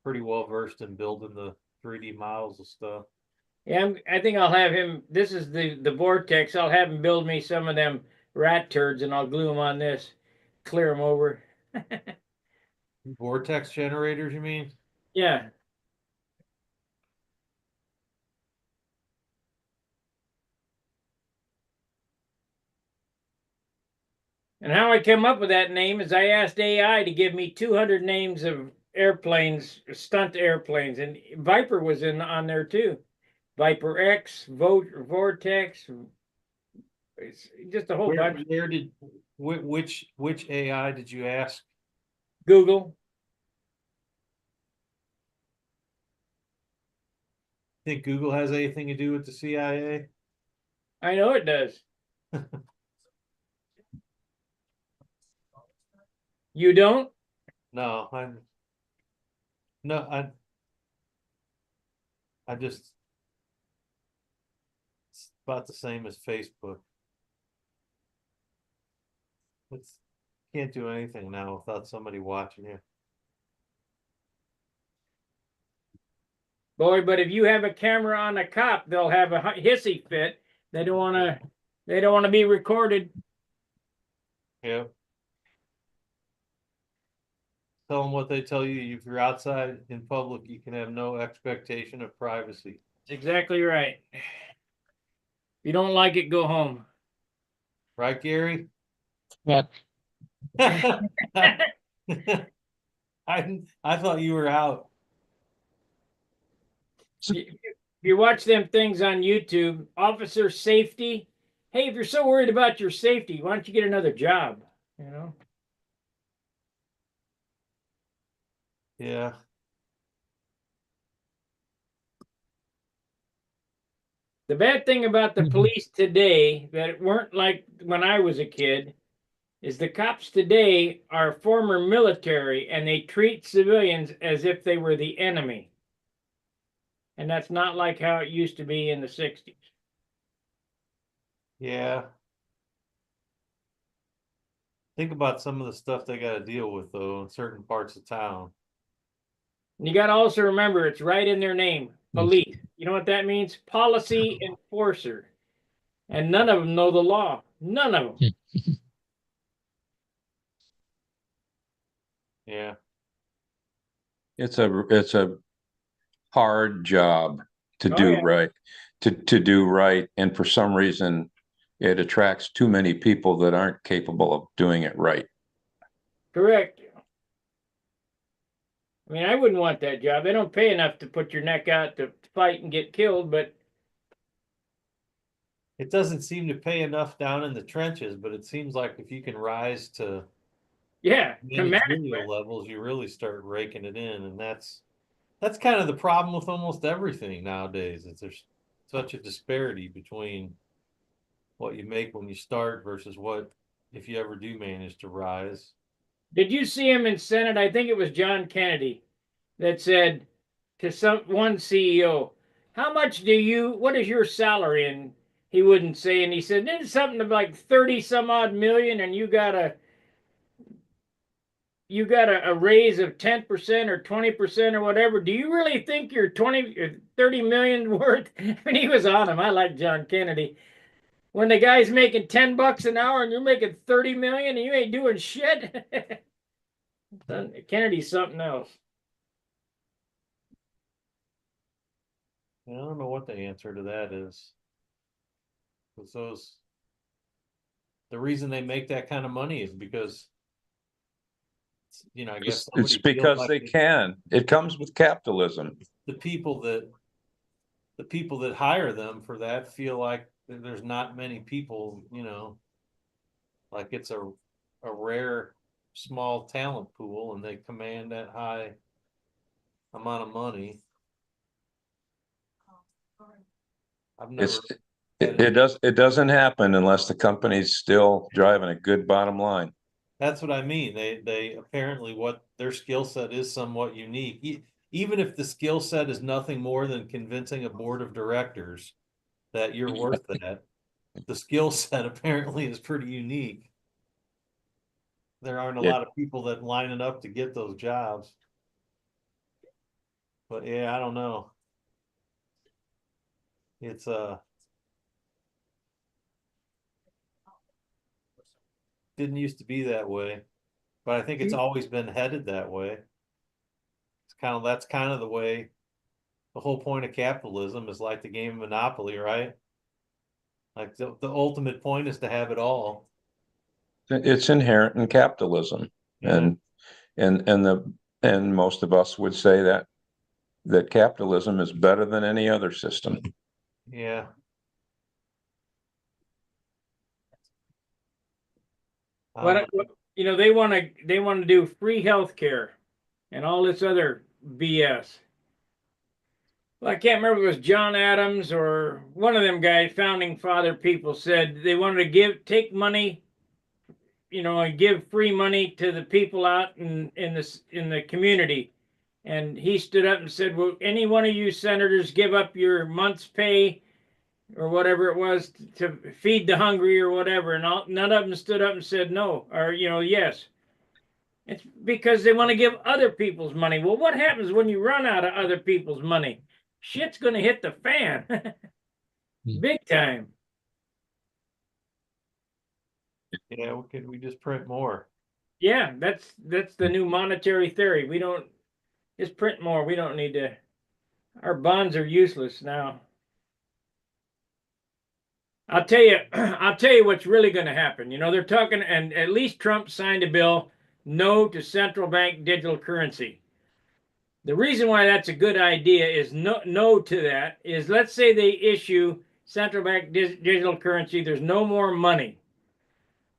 S2: pretty well versed in building the 3D models of stuff.
S1: Yeah, I think I'll have him. This is the vortex. I'll have him build me some of them rat turds, and I'll glue them on this, clear them over.
S2: Vortex generators, you mean?
S1: Yeah. And how I came up with that name is I asked AI to give me 200 names of airplanes, stunt airplanes, and Viper was on there too. Viper X, Vortex, it's just a whole bunch.
S2: Which AI did you ask?
S1: Google.
S2: Think Google has anything to do with the CIA?
S1: I know it does. You don't?
S2: No, no, I just, it's about the same as Facebook. It's can't do anything now without somebody watching you.
S1: Boy, but if you have a camera on a cop, they'll have a hissy fit. They don't want to. They don't want to be recorded.
S2: Yeah. Tell them what they tell you. If you're outside in public, you can have no expectation of privacy.
S1: That's exactly right. If you don't like it, go home.
S2: Right, Gary?
S3: Yep.
S2: I thought you were out.
S1: If you watch them things on YouTube, officer safety. Hey, if you're so worried about your safety, why don't you get another job? You know.
S2: Yeah.
S1: The bad thing about the police today that weren't like when I was a kid is the cops today are former military and they treat civilians as if they were the enemy. And that's not like how it used to be in the 60s.
S2: Yeah. Think about some of the stuff they got to deal with, though, in certain parts of town.
S1: And you got to also remember it's right in their name, police. You know what that means? Policy enforcer. And none of them know the law. None of them.
S2: Yeah.
S5: It's a hard job to
S1: Oh,
S5: do
S1: yeah.
S5: right, to do right. And for some reason, it attracts too many people that aren't capable of doing it right.
S1: Correct. I mean, I wouldn't want that job. They don't pay enough to put your neck out to fight and get killed, but
S2: it doesn't seem to pay enough down in the trenches, but it seems like if you can rise to
S1: Yeah, to
S2: managerial levels, you really start raking it in, and that's kind of the problem with almost everything nowadays. Is there's such a disparity between what you make when you start versus what if you ever do manage to rise.
S1: Did you see him in Senate? I think it was John Kennedy that said to one CEO, "How much what is your salary?" And he wouldn't say, and he said, "It's something like 30 some odd million, and you got a raise of 10% or 20% or whatever. Do you really think you're 20 or 30 million worth?" And he was on him. I like John Kennedy. When the guy's making $10 an hour and you're making 30 million and you ain't doing shit. Kennedy's something else.
S2: I don't know what the answer to that is. Because the reason they make that kind of money is because, I guess
S5: It's because they can. It comes with capitalism.
S2: The people that hire them for that feel like there's not many people, like it's a rare small talent pool, and they command that high amount of money. I've never.
S5: It doesn't happen unless the company's still driving a good bottom line.
S2: That's what I mean. They apparently what their skill set is somewhat unique. Even if the skill set is nothing more than convincing a board of directors that you're worth that, the skill set apparently is pretty unique. There aren't a lot of people that line it up to get those jobs. But yeah, I don't know. It's didn't used to be that way, but I think it's always been headed that way. That's kind of the way the whole point of capitalism is, like the game of Monopoly, right? Like the ultimate point is to have it all.
S5: It's inherent in capitalism.
S2: Yeah.
S5: And most of us would say that capitalism is better than any other system.
S2: Yeah.
S1: But they want to do free health care and all this other BS. Well, I can't remember if it was John Adams or one of them guys, founding father people, said they wanted to take money, and give free money to the people out in the community. And he stood up and said, "Will any one of you senators give up your month's pay or whatever it was to feed the hungry or whatever?" And none of them stood up and said no, or yes. It's because they want to give other people's money. Well, what happens when you run out of other people's money? Shit's going to hit the fan. Big time.
S2: Yeah, we just print more.
S1: Yeah, that's the new monetary theory. We don't just print more. We don't need to. Our bonds are useless now. I'll tell you what's really going to happen. They're talking, and at least Trump signed a bill, no to central bank digital currency. The reason why that's a good idea is no to that is, let's say they issue central bank digital currency. There's no more money.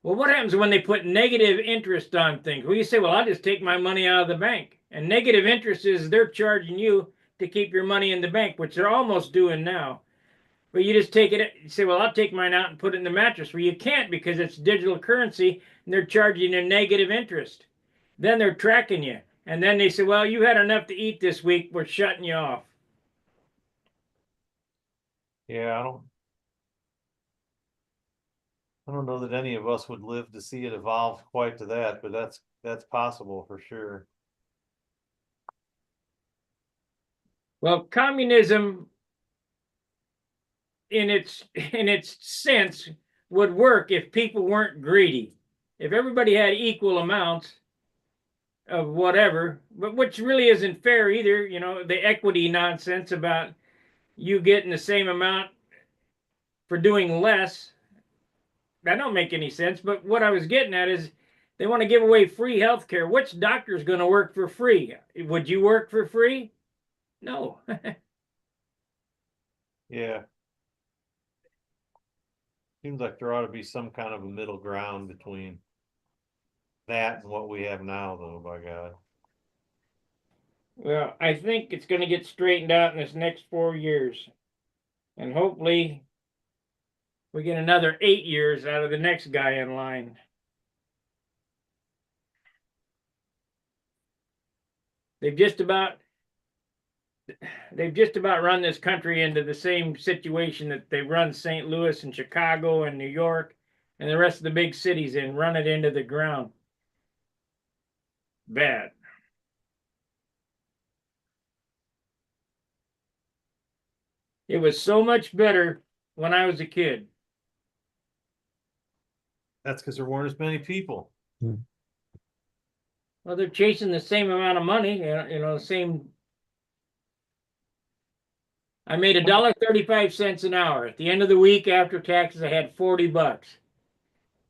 S1: Well, what happens when they put negative interest on things? Well, you say, well, I'll just take my money out of the bank. And negative interest is they're charging you to keep your money in the bank, which they're almost doing now. But you just take it, you say, well, I'll take mine out and put it in the mattress. Well, you can't, because it's digital currency and they're charging you negative interest. Then they're tracking you. And then they say, well, you had enough to eat this week. We're shutting you off.
S2: Yeah, I don't know that any of us would live to see it evolve quite to that, but that's possible for sure.
S1: Well, communism in its sense would work if people weren't greedy. If everybody had equal amounts of whatever, but which really isn't fair either. The equity nonsense about you getting the same amount for doing less. That don't make any sense. But what I was getting at is they want to give away free health care. Which doctor's going to work for free? Would you work for free? No.
S2: Yeah. Seems like there ought to be some kind of a middle ground between that and what we have now, though, by God.
S1: Well, I think it's gonna get straightened out in this next 4 years. And hopefully we get another 8 years out of the next guy in line. They've just about run this country into the same situation that they run St. Louis and Chicago and New York and the rest of the big cities in, run it into the ground. Bad. It was so much better when I was a kid.
S2: That's because there weren't as many people.
S1: Well, they're chasing the same amount of money, the same. I made $1.35 an hour. At the end of the week after taxes, I had $40.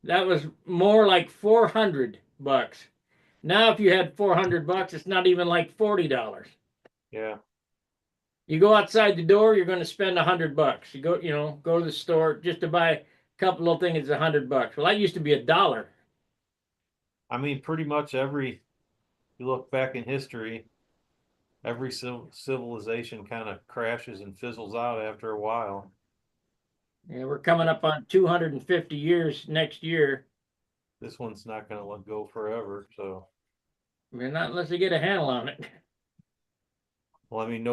S1: That was more like $400. Now, if you had $400, it's not even like $40.
S2: Yeah.
S1: You go outside the door, you're going to spend $100. You go to the store just to buy a couple of things. It's $100. Well, that used to be $1.
S2: I mean, pretty much you look back in history, every civilization kind of crashes and fizzles out after a while.
S1: Yeah, we're coming up on 250 years next year.
S2: This one's not going to let go forever. So,
S1: I mean, not unless they get a handle on it.
S2: well, I mean,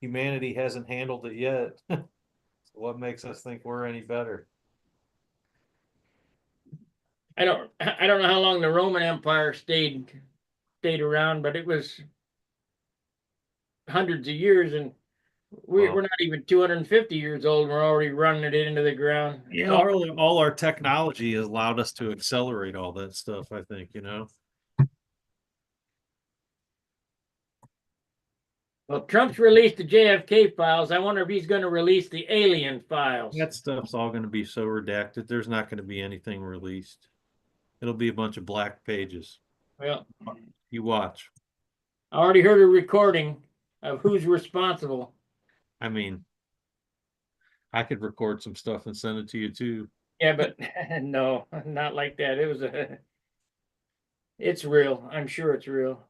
S2: humanity hasn't handled it yet. So what makes us think we're any better?
S1: I don't know how long the Roman Empire stayed around, but it was hundreds of years, and we're not even 250 years old, and we're already running it into the ground.
S2: Yeah, all our technology has allowed us to accelerate all that stuff, I think,
S1: Well, Trump's released the JFK files. I wonder if he's going to release the alien files.
S2: That stuff's all going to be so redacted. There's not going to be anything released. It'll be a bunch of black pages.
S1: Well,
S2: you watch.
S1: I already heard a recording of who's responsible.
S2: I mean, I could record some stuff and send it to you too.
S1: Yeah, but no, not like that. It's real. I'm sure it's real.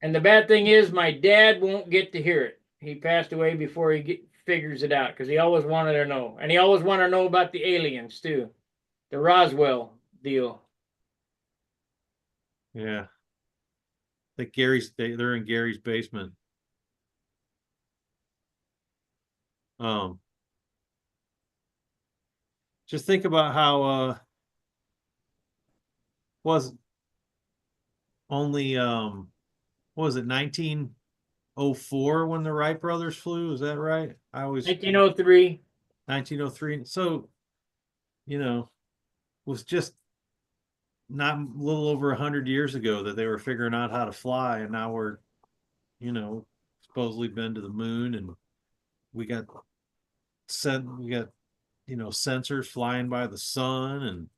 S1: And the bad thing is, my dad won't get to hear it. He passed away before he figures it out because he always wanted to know, and he always wanted to know about the aliens too, the Roswell deal.
S2: Yeah, I think they're in Gary's basement. Just think about how was only what was it 1904 when the Wright brothers flew? Is that right?
S1: 1903.
S2: 1903. So, was just not a little over 100 years ago that they were figuring out how to fly, and now we're, supposedly been to the moon, and we got sensors flying by the sun, and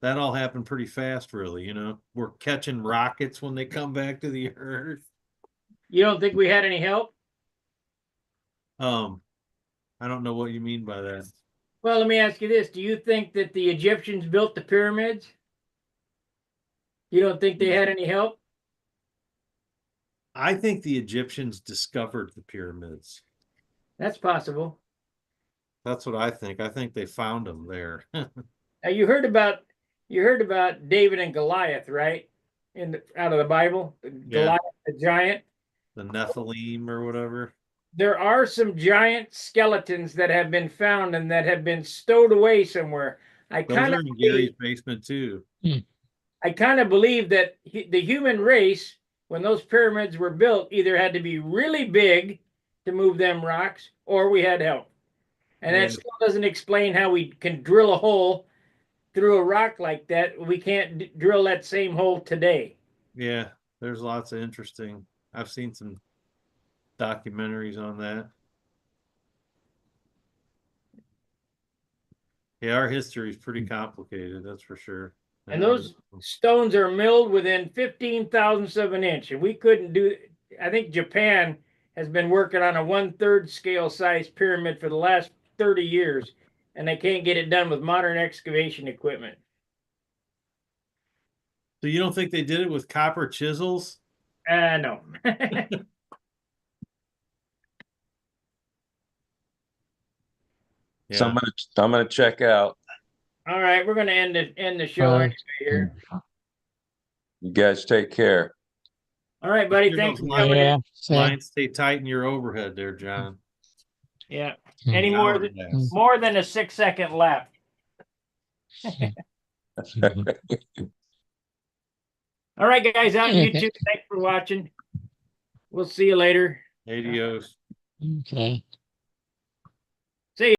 S2: that all happened pretty fast, really. We're catching rockets when they come back to the Earth.
S1: You don't think we had any help?
S2: I don't know what you mean by that.
S1: Well, let me ask you this. Do you think that the Egyptians built the pyramids? You don't think they had any help?
S2: I think the Egyptians discovered the pyramids.
S1: That's possible.
S2: That's what I think. I think they found them there.
S1: Now, you heard about David and Goliath, right? Out of the Bible, Goliath the giant.
S2: The Nephilim or whatever.
S1: There are some giant skeletons that have been found and that have been stowed away somewhere.
S2: Those are in Gary's basement too.
S1: I kind of believe that the human race, when those pyramids were built, either had to be really big to move them rocks, or we had help. And that still doesn't explain how we can drill a hole through a rock like that. We can't drill that same hole today.
S2: Yeah, there's lots of interesting. I've seen some documentaries on that. Yeah, our history is pretty complicated, that's for sure.
S1: And those stones are milled within 15 thousandths of an inch. And we couldn't do, I think Japan has been working on a 1/3 scale size pyramid for the last 30 years, and they can't get it done with modern excavation equipment.
S2: So you don't think they did it with copper chisels?
S1: No.
S5: So
S2: Yeah.
S5: I'm gonna check out.
S1: All right, we're gonna end the show
S3: Uh,
S1: anyway here.
S5: You guys take care.
S1: All right, buddy.
S2: Sure
S1: Thanks
S2: those
S1: for coming in.
S3: Yeah. So,
S2: Lines stay tight in your overhead there, John.
S1: Yeah.
S3: Hmm.
S1: Any more than
S2: Hourglass.
S1: more than a 6-second lap. All right, guys, out on
S3: Okay.
S1: YouTube. Thanks for watching. We'll see you later.
S2: Adios.
S3: okay.